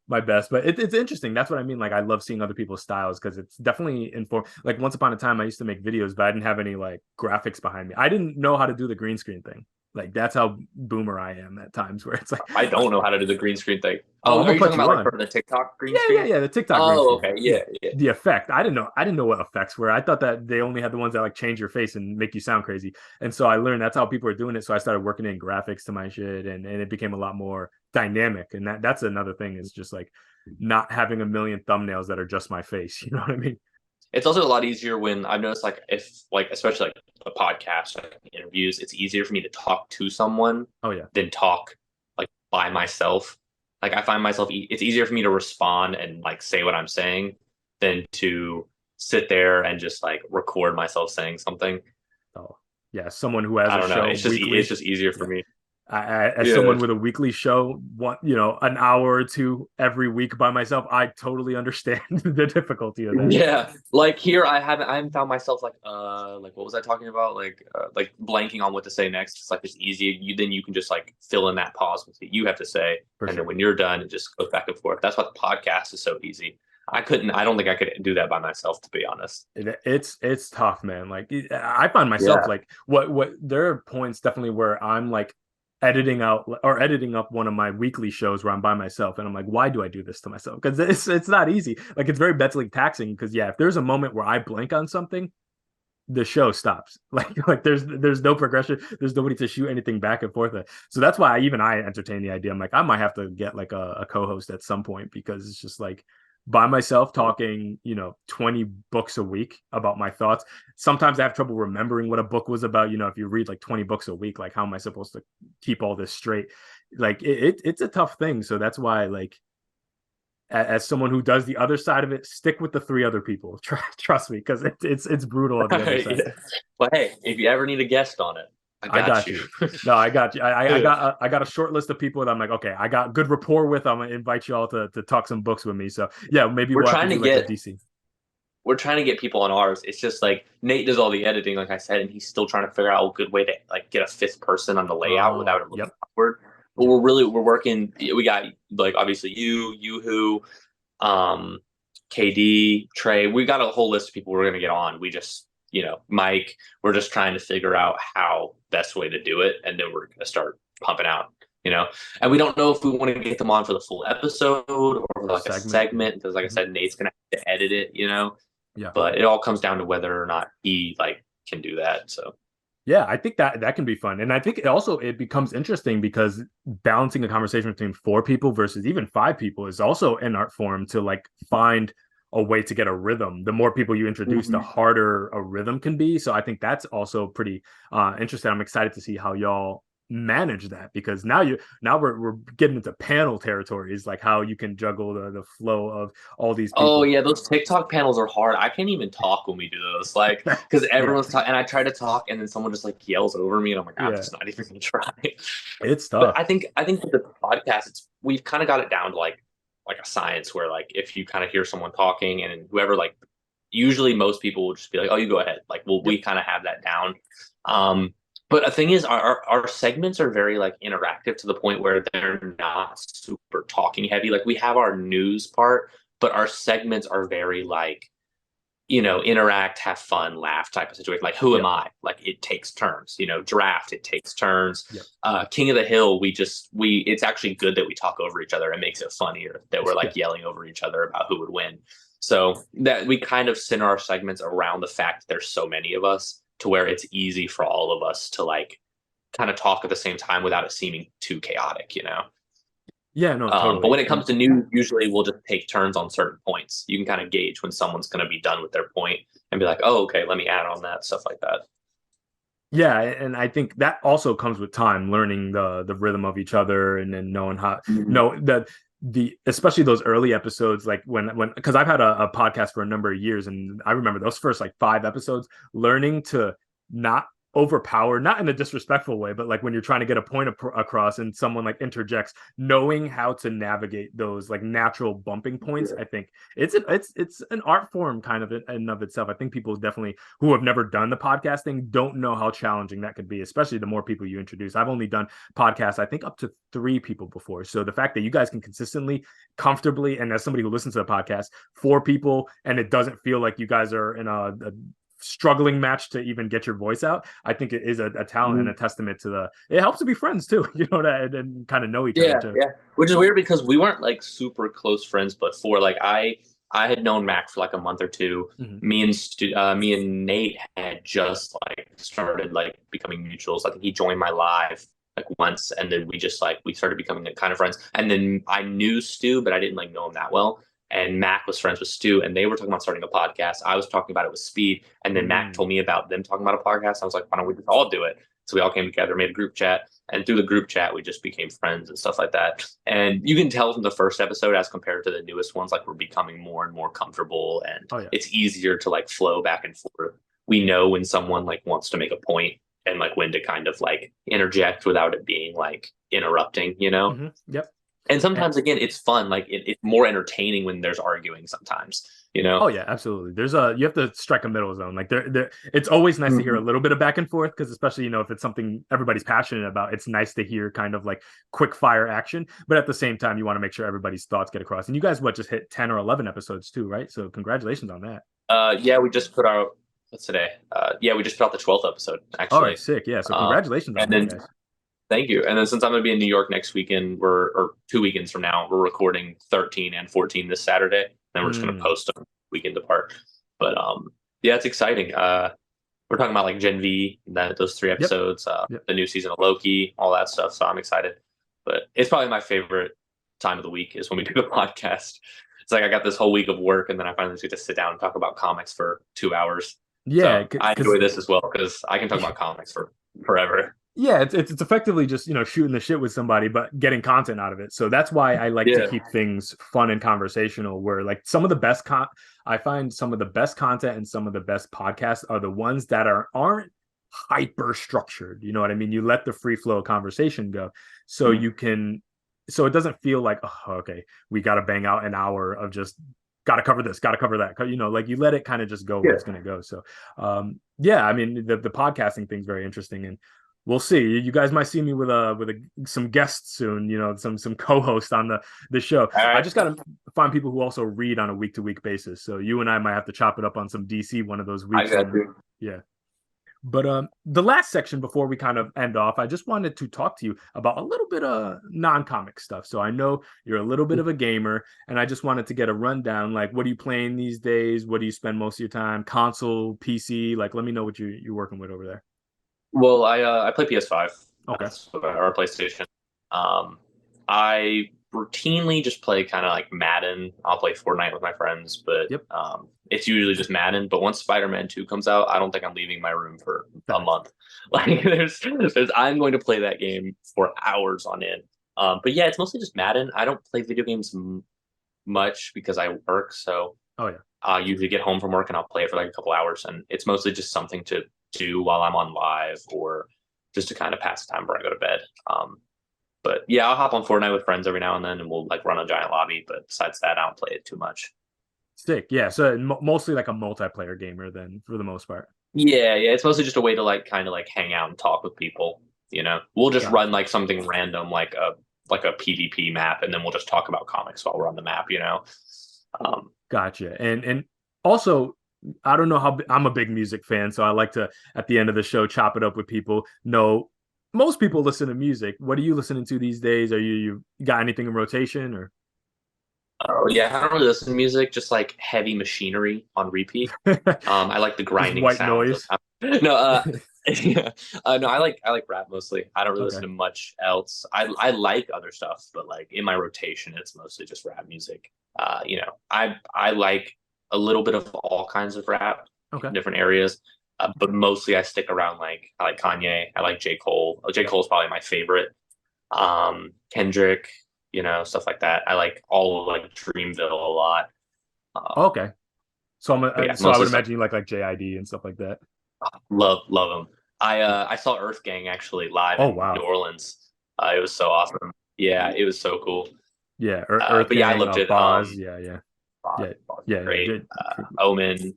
my best, but it's interesting. That's what I mean. Like I love seeing other people's styles because it's definitely informed. Like once upon a time, I used to make videos, but I didn't have any like graphics behind me. I didn't know how to do the green screen thing. Like that's how boomer I am at times, where it's like, I don't know how to do the green screen thing. oh, I'm Oh, are gonna you put talking you about like on. for the TikTok green Yeah, screen? yeah. The TikTok green Oh, screen. okay. Yeah, Yeah, yeah. the effect. I didn't know what effects were. I thought that they only had the ones that like change your face and make you sound crazy. And so I learned that's how people are doing it. So I started working in graphics to my shit, and it became a lot more dynamic. And that's another thing is just like not having a million thumbnails that are just my face. You know what I mean? It's also a lot easier when I've noticed like if like especially like a podcast, like interviews, it's easier for me to talk to someone Oh yeah. than talk like by myself. Like I find myself it's easier for me to respond and like say what I'm saying than to sit there and just like record myself saying something. Oh yeah. Someone who has I a don't know. show It's weekly. just easier for Yeah. me. As Yeah. someone with a weekly show, an hour or two every week by myself, I totally understand the difficulty of that. Yeah, like here I haven't found myself like what was I talking about like blanking on what to say next. It's like it's easy. You can just like fill in that pause with what you have to say, For and then sure. when you're done, it just goes back and forth. That's why the podcast is so easy. I don't think I could do that by myself, to be honest. It's tough, man. Like I find myself Yeah. like what there are points definitely where I'm like editing up one of my weekly shows where I'm by myself and I'm like, why do I do this to myself? Because it's not easy. Like it's very mentally taxing. Because yeah, if there's a moment where I blank on something, the show stops. Like there's no progression. There's nobody to shoot anything back and forth. So that's why I entertain the idea. I'm like, I might have to get like a co-host at some point because it's just like by myself talking, 20 books a week about my thoughts. Sometimes I have trouble remembering what a book was about. If you read like 20 books a week, like how am I supposed to keep all this straight? Like it's a tough thing. So that's why like as someone who does the other side of it, stick with the three other people. Trust me, because it's brutal on the other side. Yeah. But hey, if you ever need a guest on it, I I got got you. you. No, I got you. Yeah. I got a short list of people that I'm like, okay, I got good rapport with. I'm gonna invite you all to talk some books with me. So yeah, maybe We're we'll have to trying to do like a get DC. we're trying to get people on ours. It's just like Nate does all the editing, like I said, and he's still trying to figure out a good way to like get a fifth person on the layout without it looking Yep, awkward. But yep. we're working. We got like obviously who, um, KD, Trey. We got a whole list of people we're gonna get on. We just Mike. We're just trying to figure out how best way to do it, and then we're gonna start pumping out. And we don't know if we want to get them on for the full episode or Or like a segment. Yeah. segment because, like I Mhm. said, Nate's gonna have to edit it. Yeah. But it all comes down to whether or not he like can do that. So Yeah, I think that can be fun. And I think it becomes interesting because balancing a conversation between four people versus even five people is also an art form to like find a way to get a rhythm. The more people you introduce, the Mhm. harder a rhythm can be. So I think that's also pretty interesting. I'm excited to see how y'all manage that because now we're getting into panel territories, like how you can juggle the flow of all these Oh people. yeah, those TikTok panels are hard. I can't even talk when we do those, like, because Yeah, everyone's talking, and I try to talk, and then someone just like yells over me, and I'm like, I'm yeah, just not even gonna try. it's But tough. I think with the podcast, we've kind of got it down to like a science where like if you kind of hear someone talking, and whoever like, usually most people will just be like, oh, you go ahead. Like, we Yep. kind of have that down. Um, but the thing is, our segments are very like interactive to the point where they're not super talking heavy. Like we have our news part, but our segments are very like interact, have fun, laugh type of situation. Like who am Yep. I? Like it takes turns. Draft, it takes turns. Yep. King of the Hill, we it's actually good that we talk over each other. It makes it funnier that we're Yeah. like yelling over each other about who would win. So that we kind of center our segments around the fact that there's so many of us to where it's easy for all of us to like kind of talk at the same time without it seeming too chaotic. Yeah, no, But totally. when it comes to news, usually we'll just take turns on certain points. You can kind of gauge when someone's going to be done with their point and be like, oh, okay, let me add on that, stuff like that. Yeah, and I think that also comes with time, learning the rhythm of each other, and then knowing how Mhm. know that the especially those early episodes, like when because I've had a podcast for a number of years, and I remember those first like five episodes, learning to not overpowered, not in a disrespectful way, but like when you're trying to get a point across and someone like interjects, knowing how to navigate those like natural bumping points. I think it's an art form kind of in and of itself. I think people definitely who have never done the podcasting don't know how challenging that could be, especially the more people you introduce. I've only done podcasts, I think up to 3 people before. So the fact that you guys can consistently, comfortably, and as somebody who listens to the podcast, 4 people, and it doesn't feel like you guys are in a struggling match to even get your voice out. I think it is a talent and a testament to it helps to be friends too, and kind of know each other Yeah, too. yeah. Which is weird because we weren't like super close friends before. Like I had known Mac for like a month or two. Mm-hmm. Me and Nate had just like started like becoming mutuals. I think he joined my live like once, and then we started becoming like, kind of friends. And then I knew Stu, but I didn't like know him that well. And Mac was friends with Stu, and they were talking about starting a podcast. I was talking about it with Speed, and then Mac told me about them talking about a podcast. I was like, why don't we just all do it? So we all came together, made a group chat, and through the group chat, we just became friends and stuff like that. And you can tell from the first episode as compared to the newest ones, like we're becoming more and more comfortable, and Oh yeah. it's easier to like flow back and forth. We know when someone like wants to make a point and like when to kind of like interject without it being like interrupting, you know? Mm-hmm. Yep. And sometimes again, it's fun. Like it's more entertaining when there's arguing sometimes, you know? Oh yeah, absolutely. You have to strike a middle zone. Like it's always nice to hear a little bit of back and forth because especially if it's something everybody's passionate about, it's nice to hear kind of like quick fire action. But at the same time, you want to make sure everybody's thoughts get across. And you guys just hit 10 or 11 episodes too, right? So congratulations on that. Yeah, we just put out what's today? Yeah, we just put out the 12th episode All actually. right, sick. Yeah, so congratulations on And that, then guys. thank you. And then since I'm gonna be in New York next weekend, or 2 weekends from now, we're recording 13 and 14 this Saturday. Then we're just gonna post them weekend apart. But yeah, it's exciting. We're talking about like Gen V, those 3 episodes, Yep. the new season of Loki, all that stuff. So I'm excited. But it's probably my favorite time of the week is when we do the podcast. It's like I got this whole week of work, and then I finally get to sit down and talk about comics for 2 hours. Yeah, So I enjoy this as well because I can talk about comics for forever. yeah, it's effectively just shooting the shit with somebody, but getting content out of it. So that's why I like to Yeah. keep things fun and conversational. Where like I find some of the best content and some of the best podcasts are the ones that aren't hyper structured. You know what I mean? You let the free flow of conversation go, so you can, so it doesn't feel like, oh, okay, we got to bang out an hour of just got to cover this, got to cover that. Like you let it kind of just go where it's going to go. So, yeah, I mean the podcasting thing's very interesting and. We'll see. You guys might see me with some guests soon. Some co-host on the show. All I right. just got to find people who also read on a week-to-week basis. So you and I might have to chop it up on some DC one of those I weeks. got you. Yeah. But the last section before we kind of end off, I just wanted to talk to you about a little bit of non-comic stuff. So I know you're a little bit of a gamer, and I just wanted to get a rundown. Like, what are you playing these days? What do you spend most of your time? Console, PC? Like, let me know what you're working with over there. Well, I play PS5. Okay. Or PlayStation. I routinely just play kind of like Madden. I'll play Fortnite with my friends, but Yep. it's usually just Madden. But once Spider-Man 2 comes out, I don't think I'm leaving my room for a Nice. month. Like I'm going to play that game for hours on end. But yeah, it's mostly just Madden. I don't play video games much because I work. So Oh yeah. I usually get home from work and I'll play it for like a couple hours, and it's mostly just something to do while I'm on live or just to kind of pass the time before I go to bed. But yeah, I'll hop on Fortnite with friends every now and then, and we'll like run a giant lobby. But besides that, I don't play it too much. Sick. Yeah. So mostly like a multiplayer gamer then for the most part. Yeah. It's mostly just a way to like kind of like hang out and talk with people. We'll just run like something random, like a PvP map, and then we'll just talk about comics while we're on the map. Gotcha. And also, I don't know how I'm a big music fan, so I like to at the end of the show chop it up with people. No, most people listen to music. What are you listening to these days? Are you got anything in rotation or? Oh yeah, I don't really listen to music, just like heavy machinery on repeat. I like the grinding white sounds. noise. No, yeah. No, I like rap mostly. I don't really listen Okay. to much else. I like other stuff, but like in my rotation, it's mostly just rap music. I like a little bit of all kinds of rap Okay. in different areas, but mostly I stick around I like Kanye. I like J. Cole. J. Cole's probably my favorite. Kendrick, stuff like that. I like all of like Dreamville a lot. Okay. So But yeah, I would mostly stuff. imagine you like JID and stuff like that. Love them. I saw Earth Gang actually live Oh in New wow. Orleans. It was so awesome. Yeah, it was so cool. Yeah, Earth But yeah, I Gang, loved it. Boz. Yeah, yeah, Boz yeah, was yeah, yeah. great. Omen,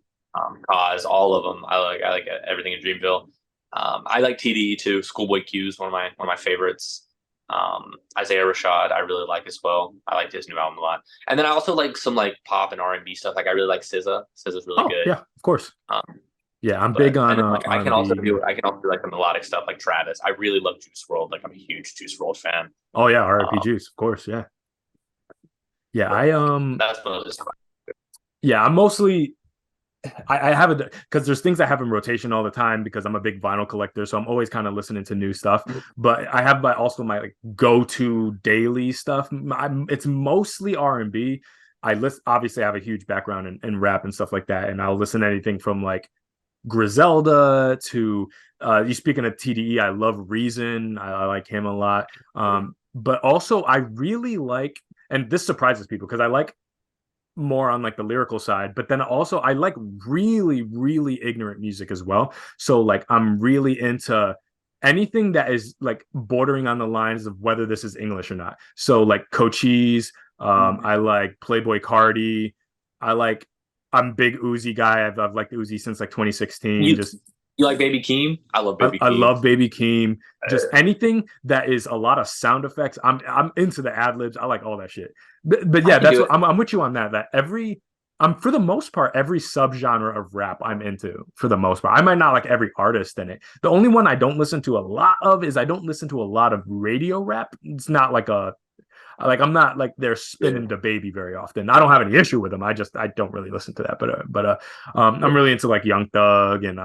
Cause, all of them. I like everything in Dreamville. I like TDE too. Schoolboy Q is one of my favorites. Isaiah Rashad, I really like as well. I like his new album a lot. And then I also like some like pop and R&B stuff. Like I really like SZA. SZA's really Oh good. yeah, of course. Um, Yeah, I'm big but on and then like R&B. I can also do like the melodic stuff like Travis. I really love Juice World. Like I'm a huge Juice World fan. Oh yeah, R.I.P. Um, Juice, of course. Yeah, yeah. but that's what it is. Yeah, I'm mostly I have it because there's things I have in rotation all the time because I'm a big vinyl collector, so I'm always kind of listening to new stuff. But I have also my like go-to daily stuff. It's mostly R&B. I list obviously I have a huge background in rap and stuff like that, and I'll listen to anything from like Griselda to you speaking of TDE, I love Reason. I like him a lot. But also I really like, and this surprises people because I like more on like the lyrical side, but then also I like really, really ignorant music as well. So like I'm really into anything that is like bordering on the lines of whether this is English or not. So like Cochise, I like Playboy Cardi, I like I'm big Uzi guy. I've liked Uzi since like 2016. You Just you like Baby Keem? I love Baby I Keem. love Baby Keem. Just anything that is a lot of sound effects. I'm into the ad libs. I like all that shit. But I yeah, can that's do what it. I'm with you on that. That every I'm for the most part every subgenre of rap I'm into for the most part. I might not like every artist in it. The only one I don't listen to a lot of is I don't listen to a lot of radio rap. It's not like a like I'm not like they're Yeah. spinning the baby very often. I don't have any issue with them. I don't really listen to that. I'm really into like Young Thug and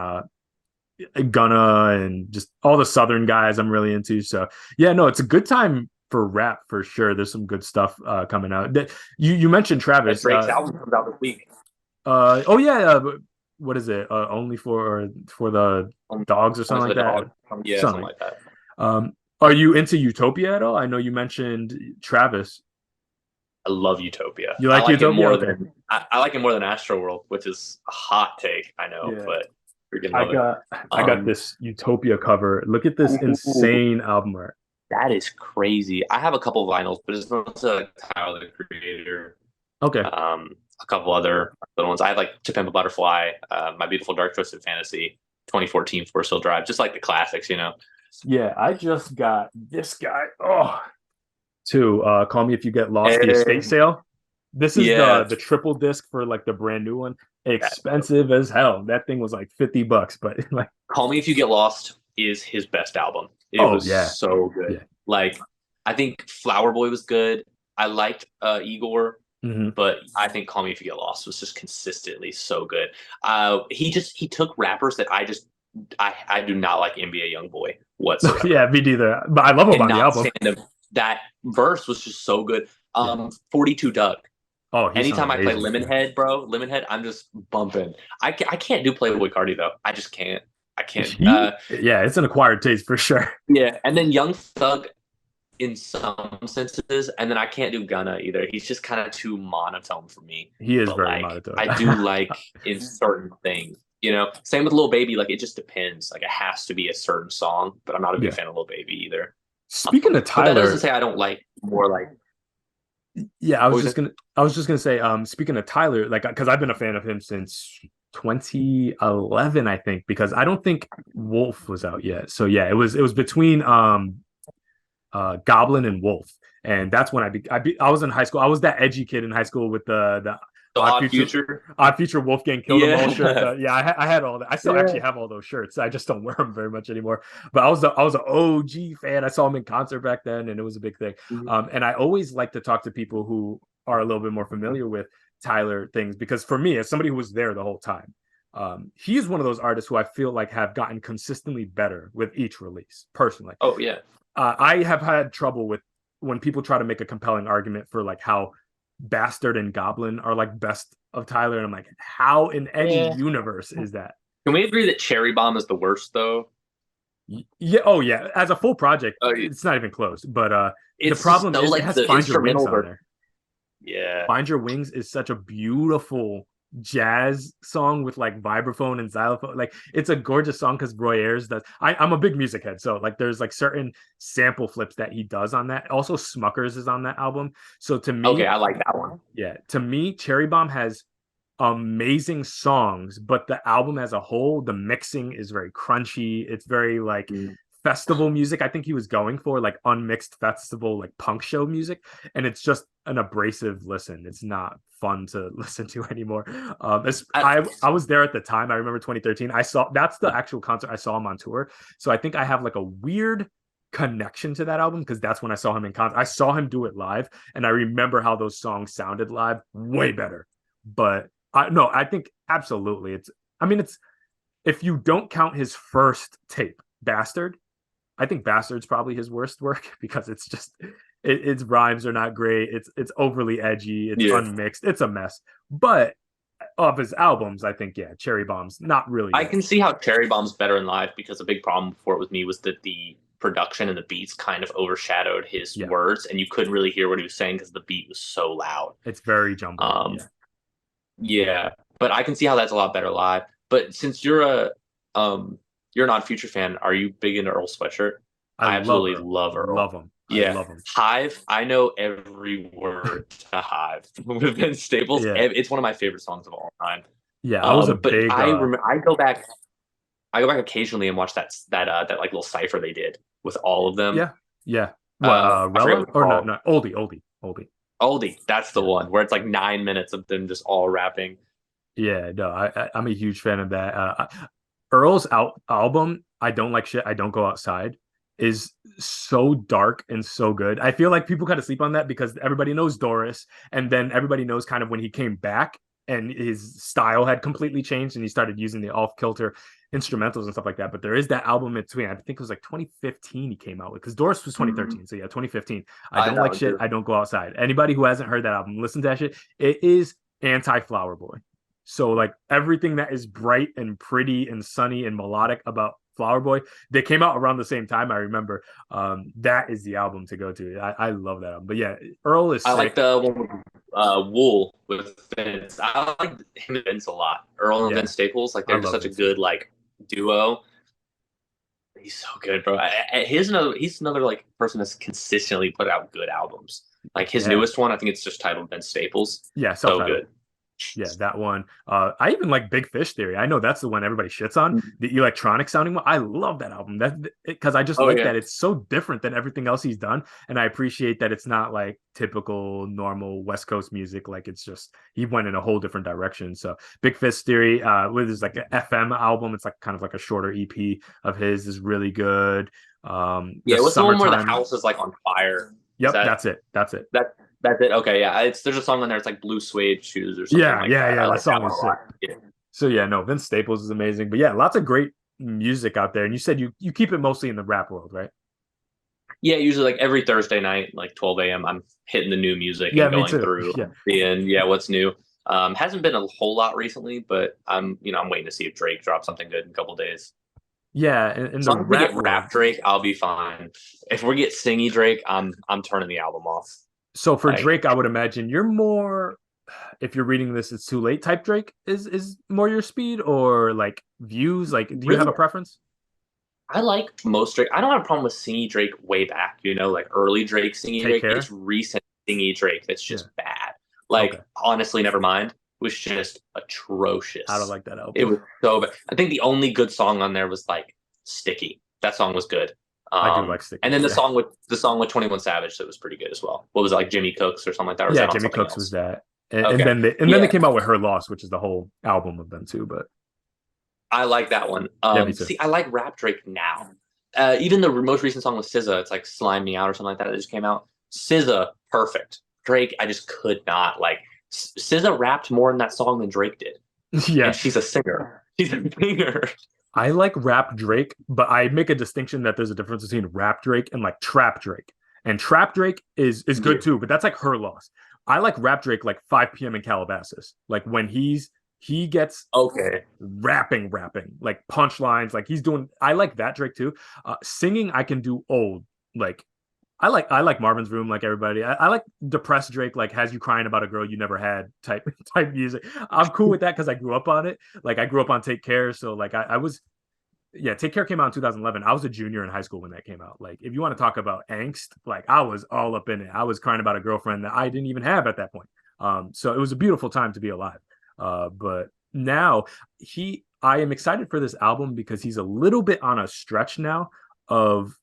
Gunna and just all the Southern guys I'm really into. So yeah, no, it's a good time for rap for sure. There's some good stuff coming out. You mentioned And Travis. Drake's album comes out this week. Oh yeah, what is it? Only for the dogs or Only something for like the that. dog. Yeah, something Something. like that. Are you into Utopia at all? I know you mentioned Travis. I love Utopia. You like Utopia? Okay. I like it more than Astroworld, which is a hot take, I know, Yeah. but freaking I love it. got I got Um, this Utopia cover. Look at this ooh, insane album art. that is crazy. I have a couple vinyls, but it's mostly like Tyler the Creator. Okay. A couple other little ones. I have like To Pimp a Butterfly, My Beautiful Dark Twisted Fantasy, 2014 Forest Hill Drive, just like the classics, you know. Yeah, I just got this guy. Oh, to Call Me If You Get Lost, the estate And sale. This is yeah, the triple disc for like the brand new one. that, Expensive as hell. That thing was like $50, but like, Call Me If You Get Lost is his best album. It oh was yeah, so good. yeah. Like, I think Flower Boy was good. I liked Igor, Hmm. but I think Call Me If You Get Lost was just consistently so good. He took rappers that I do not like NBA YoungBoy whatsoever. Yeah, me neither. But I love him on the Cannot album. stand him. That verse was just so good. Yeah. 42 Doug. Oh, he sounds Anytime I play amazing. Lemonhead, bro, Lemonhead, I'm just bumping. I can't do Playboy Cardi though. I just can't. I can't. Yeah, it's an acquired taste for sure. Yeah, and then Young Thug in some senses, and then I can't do Gunna either. He's just kind of too monotone for me. He is But very like, monotone. I do like in certain things. You know, same with Lil Baby. Like, it just depends. Like, it has to be a certain song. But I'm not a big Yeah. fan of Lil Baby either. Speaking of But that doesn't Tyler, say I don't like more like. yeah, What was it? I was just gonna say, speaking of Tyler, like because I've been a fan of him since 2011, I think, because I don't think Wolf was out yet. So yeah, it was between Goblin and Wolf. And that's when I was in high school. I was that edgy kid in high school with the The Odd Odd Future Future. Odd Future Wolfgang Kill Them All shirt. Yeah. Yeah, I had all that. I still actually Yeah. have all those shirts. I just don't wear them very much anymore. But I was an OG fan. I saw him in concert back then, and it was a big thing. And I always like to talk to people who are a little bit more familiar with Tyler things because for me, as somebody who was there the whole time, he is one of those artists who I feel like have gotten consistently better with each release. Personally, Oh yeah. I have had trouble with when people try to make a compelling argument for like how Bastard and Goblin are like best of Tyler, and I'm like, how in any Yeah. universe is that? Can we agree that Cherry Bomb is the worst though? Yeah, oh yeah. As a full project, Oh, it's not even close. But the it's just problem so is it like has the Find Your Wings instrumental on version. there. Yeah. Find Your Wings is such a beautiful jazz song with like vibraphone and xylophone. Like it's a gorgeous song because Roy Ayers does. I'm a big music head, so like there's like certain sample flips that he does on that. Also, Smuckers is on that album. So to Okay, me, I like that one. yeah, to me, Cherry Bomb has amazing songs, but the album as a whole, the mixing is very crunchy. It's very like Mm. festival music. I think he was going for like unmixed festival, like punk show music, and it's just an abrasive listen. It's not fun to listen to anymore. I, I was there at the time. I remember 2013. I saw that's the actual concert I saw him on tour. So I think I have like a weird connection to that album because that's when I saw him in concert. I saw him do it live, and I remember how those songs sounded live way better. But I think absolutely. I mean, it's if you don't count his first tape, Bastard, I think Bastard's probably his worst work because it's just its rhymes are not great. It's overly edgy. It's yeah, unmixed. It's a mess. But of his albums, I think yeah, Cherry Bomb's not really I it. can see how Cherry Bomb's better in live because a big problem for it with me was that the production and the beats kind of overshadowed his Yeah, words, and you couldn't really hear what he was saying because the beat was so loud. it's very jumbled. Um, Yeah, yeah, but I can see how that's a lot better live. But since um you're not a Future fan, are you big into Earl Sweatshirt? I I love absolutely her. love Earl. Love him. I Yeah, love him. Hive. I know every word to Hive with Ben Staples. Yeah, It's one of my favorite songs of all time. yeah. I was a But big I remember I go back occasionally and watch that like little cipher they did with all of them. yeah, yeah. What I forget Rella what it's or no called. no oldie. Oldie. That's the Yeah. one where it's like 9 minutes of them just all rapping. Yeah, no, I'm a huge fan of that. Earl's album, I don't like shit. I don't go outside, is so dark and so good. I feel like people kind of sleep on that because everybody knows Doris, and then everybody knows kind of when he came back and his style had completely changed and he started using the off kilter instrumentals and stuff like that. But there is that album in between. I think it was like 2015 he came out with because Doris was Mhm. 2013. So yeah, 2015. I I don't like know, shit. dude. I don't go outside. Anybody who hasn't heard that album, listen to that shit. It is anti Flower Boy. So like everything that is bright and pretty and sunny and melodic about Flower Boy, they came out around the same time. I remember that is the album to go to. I love that album. But yeah, Earl is I like sick. the one with Wool with Vince. I like him and Vince a lot. Earl and Yeah, Vince Staples, like I they're just love such a Vince too. good like duo. He's so good, bro. He's another like person that's consistently put out good albums. Like his Yeah, newest one, I think it's just titled Vince Staples. yeah, So self-titled. good. Yeah, that one. I even like Big Fish Theory. I know that's the one everybody shits on. The electronic sounding one. I love that album. That because I just Oh like yeah. that it's so different than everything else he's done, and I appreciate that it's not like typical normal West Coast music. Like it's just he went in a whole different direction. So Big Fish Theory, with his like an FM album, it's like kind of like a shorter EP of his is really good. The Yeah, what's the one where the Summertime. house is like on fire? Is Yep, that's it. That's it. that's it? Okay, yeah. There's a song on there. It's like blue suede shoes or something Yeah, like yeah, that. I yeah. That like that song one a is sick. lot. Yeah. So yeah, no, Vince Staples is amazing. But yeah, lots of great music out there. And you said you keep it mostly in the rap world, right? Yeah, usually like every Thursday night, like 12 a.m., I'm hitting the new music Yeah, and me going too. through Yeah. seeing, yeah, what's new. Hasn't been a whole lot recently, but I'm waiting to see if Drake drops something good in a couple days. Yeah, in As the long as we get rap world. rap Drake, I'll be fine. If we get singy Drake, I'm turning the album off. So for Like, Drake, I would imagine you're more if you're reading this, it's too late type Drake is more your speed or like views. Like, do you have really, a preference? I like most Drake. I don't have a problem with singy Drake way back, like early Drake, singy Take Drake. It's care. recent singy Drake that's Yeah. just bad. Okay. Like, honestly, never mind. Was just I don't atrocious. like that It album. was so bad. I think the only good song on there was like Sticky. That song was good. I do like And Sticky. then the Yeah. song with 21 Savage that was pretty good as well. What was it, like Jimmy Cooks or something like that? Or was Yeah, that on Jimmy something Cooks was else? that. Okay. And then they Yeah, came out with Her Loss, which is the whole album of them too. But I like that one. yeah, me too. See, I like Rap Drake now. Even the most recent song with SZA, it's like Slime Me Out or something like that that just came out. SZA, perfect. Drake, I just could not like. SZA rapped more in that song than Drake did, Yeah. and she's a singer. She's a singer. I like rap Drake, but I make a distinction that there's a difference between rap Drake and like trap Drake. And trap Drake is Yeah. good too, but that's like Her Loss. I like rap Drake like 5 p.m. in Calabasas. Like when he gets Okay. rapping, like punchlines, like he's doing I like that Drake too. Singing I can do old. Like I like Marvin's Room like everybody. I like depressed Drake, like has you crying about a girl you never had type type music. I'm cool with that because I grew up on it. Like I grew up on Take Care, so like I was yeah, Take Care came out in 2011. I was a junior in high school when that came out. Like if you want to talk about angst, like I was all up in it. I was crying about a girlfriend that I didn't even have at that point. So it was a beautiful time to be alive. But now I am excited for this album because he's a little bit on a stretch now of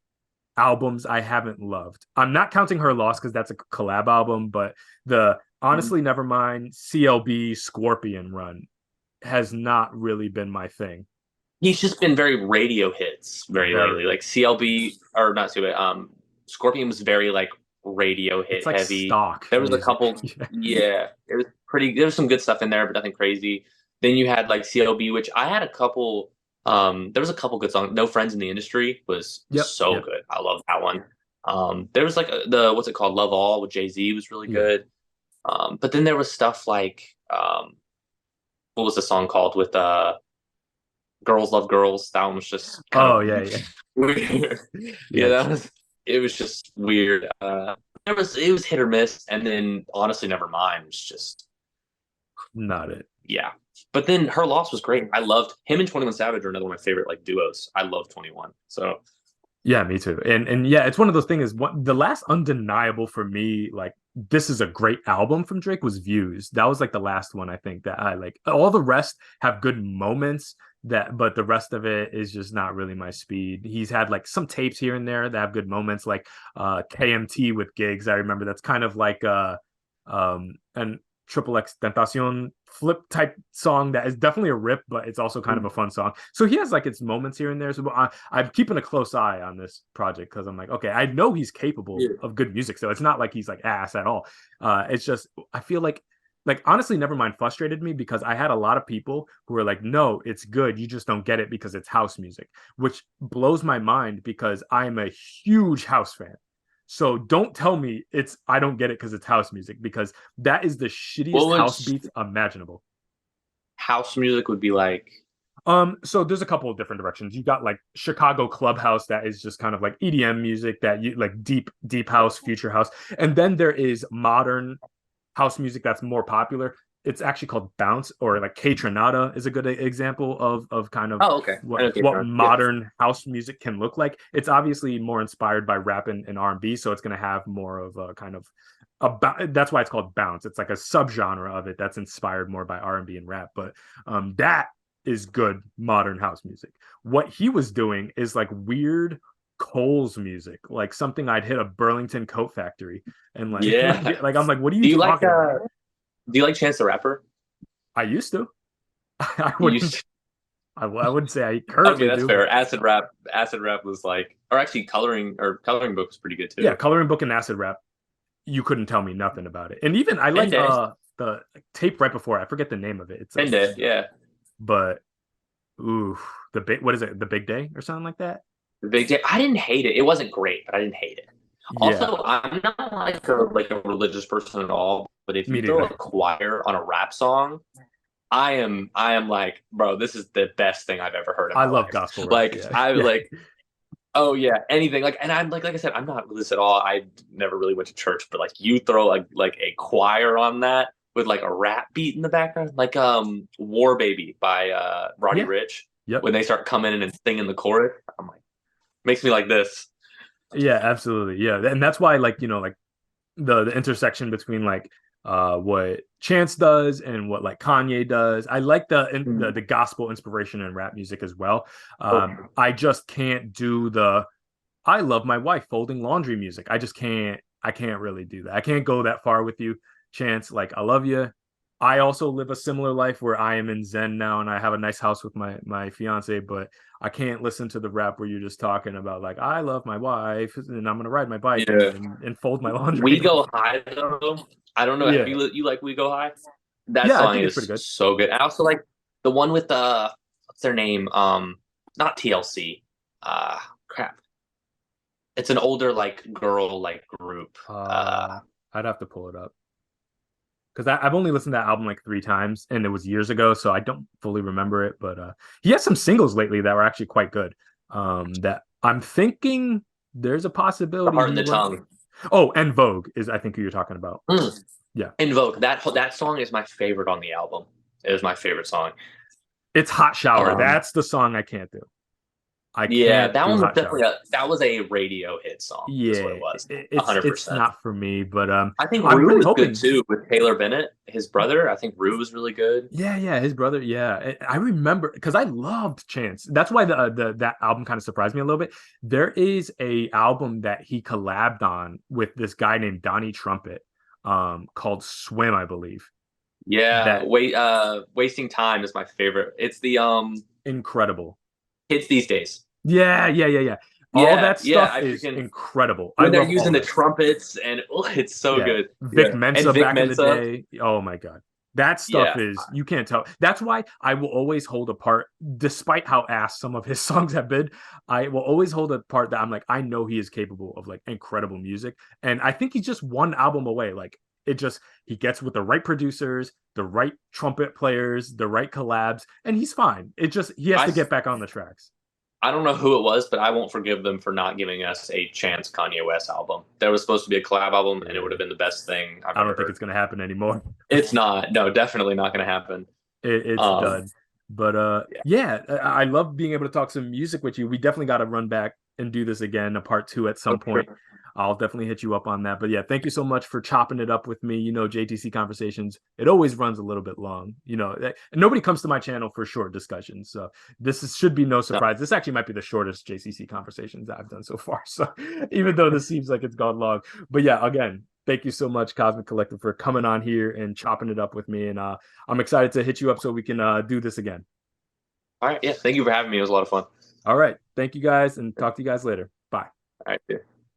albums I haven't loved. I'm not counting Her Loss because that's a collab album, but the Honestly Nevermind, CLB, Scorpion run has not really been my thing. He's just been very radio hits very lately. Very. Like CLB or not CLB, Scorpion was very like radio It's hit like heavy. stock There was a music. couple, Yeah. yeah, it was pretty. There was some good stuff in there, but nothing crazy. Then you had like CLB, which I had a couple. There was a couple good songs. No Friends in the Industry was Yep. so Yep. good. I love that one. There was like the what's it called, Love All with Jay-Z was really Yeah. good. But then there was stuff like what was the song called with Girls Love Girls. That one was just kind Oh of yeah, yeah. weird. Yeah, Yeah. it was just weird. It was hit or miss, and then honestly, never mind. Was just Not it. yeah. But then Her Loss was great. I loved him and 21 Savage are another one of my favorite like duos. I love 21. So Yeah, me too. And yeah, it's one of those things. What the last undeniable for me, like this is a great album from Drake was Views. That was like the last one I think that I like. All the rest have good moments but the rest of it is just not really my speed. He's had like some tapes here and there that have good moments, like KMT with Gigs. I remember that's kind of like an Triple X Tentacion flip type song that is definitely a rip, but it's also kind of a fun song. So he has like its moments here and there. So I'm keeping a close eye on this project because I'm like, okay, I know he's capable yeah. of good music. So it's not like he's like ass at all. It's just I feel like honestly, Nevermind frustrated me because I had a lot of people who were like, no, it's good. You just don't get it because it's house music, which blows my mind because I am a huge house fan. So don't tell me I don't get it because it's house music because that is the What shittiest house was beats imaginable. house music would be like? So there's a couple of different directions. You got like Chicago clubhouse that is just kind of like EDM music that you like deep house, future house, and then there is modern house music that's more popular. It's actually called bounce or like K Tronada is a good example of kind of Oh, okay. I know what Yeah. modern house music can look like. It's obviously more inspired by rap and R&B, so it's going to have more of a kind of about that's why it's called bounce. It's like a subgenre of it that's inspired more by R&B and rap, but that is good modern house music. What he was doing is like weird Coles music, like something I'd hit a Burlington coat factory and like Yeah. like I'm like, what are you Do you like talking about? do you like Chance the Rapper? I used to. I You wouldn't. used I wouldn't say I Okay, currently that's do, fair. but Acid rap was like, or actually coloring book was pretty good yeah, too. coloring book and acid rap. You couldn't tell me nothing about it. And even I like Pende, the tape right before. I forget the name of it. It's Pende, yeah. but ooh, the big what is it? The Big Day or something like that. The Big Day. I didn't hate it. It wasn't great, but I didn't hate it. Yeah, Also, I'm not like a religious person at all, but if me you throw neither. a choir on a rap song, I am like, bro, this is the best thing I've ever heard in I my love life. gospel rap. Like Yeah, I yeah. like, oh yeah, anything like, and I'm like I said, I'm not religious at all. I never really went to church, but like you throw like a choir on that with like a rap beat in the background, like War Baby by Roddy Yeah. Ricch. Yep. When they start coming in and singing the chorus, I'm like, makes me like this. Yeah, absolutely. Yeah. And that's why like, like the intersection between like what Chance does and what like Kanye does. I like the gospel inspiration in rap music as well. Oh, I just can't do the I love my wife folding laundry music. I can't really do that. I can't go that far with you, Chance. Like I love you. I also live a similar life where I am in Zen now and I have a nice house with my fiance, but I can't listen to the rap where you're just talking about like I love my wife and I'm gonna ride my bike yeah. and fold my laundry. We Go High though. I don't know. Have Yeah. you like We Go High? That Yeah, I song think it's pretty is good. so good. I also like the one with what's their name? Not TLC. Crap. It's an older like girl like group. Uh I'd have to pull it up. Because I've only listened to that album like 3 times and it was years ago, so I don't fully remember it. But he has some singles lately that were actually quite good. That I'm thinking. There's a The possibility Heart he and the run. Tongue. Oh, and Vogue is I think who you're talking about. Mm. Yeah. Invoke. That song is my favorite on the album. It is my favorite song. It's Hot Shower. Um, That's the song I can't do. I yeah, can't that do one was Hot definitely Shower. that was a radio hit song, is what it Yeah, was. it's 100%. not for me, but I think I'm Rue really was good hoping. too with Taylor Bennett, his brother. I think Rue was really good. Yeah, his brother. Yeah, I remember because I loved Chance. That's why the that album kind of surprised me a little bit. There is a album that he collabed on with this guy named Donnie Trumpet, called Swim, I believe. Yeah, That wasting time is my favorite. It's the incredible. Hits These Days. Yeah. All Yeah, that yeah. stuff I is freaking incredible. I when they're love all using the that stuff. trumpets and oh, it's so Yeah. good. Vic Yeah, and Mensa Vic back in the Mensa. day. Oh my God. That stuff Yeah, is, you can't tell. That's why I will always hold apart, despite how ass some of his songs have been. I will always hold apart that I'm like, I know he is capable of like incredible music. And I think he's just one album away. Like, it just, he gets with the right producers, the right trumpet players, the right collabs, and he's fine. It just, he has I to get back on the tracks. I don't know who it was, but I won't forgive them for not giving us a Chance Kanye West album. That was supposed to be a collab album, and it would Yeah. have been the best thing I've I ever don't think heard. it's going to happen anymore. It's not. No, definitely not going to happen. It's Um, done. But yeah, yeah, I love being able to talk some music with you. We definitely got to run back and do this again, a part two at for some point. sure. I'll definitely hit you up on that. But yeah, thank you so much for chopping it up with me. JTC Conversations, it always runs a little bit long. Nobody comes to my channel for short discussions. So should be no No, surprise. This actually might be the shortest JCC Conversations that I've done so far. So even though this seems like it's gone long. But yeah, again, thank you so much, Cosmic Collector, for coming on here and chopping it up with me. And I'm excited to hit you up so we can do this again. all right. Yeah, thank you for having me. It was a lot of fun. All right. Thank you guys and talk to you guys later. Bye. All right. Yeah.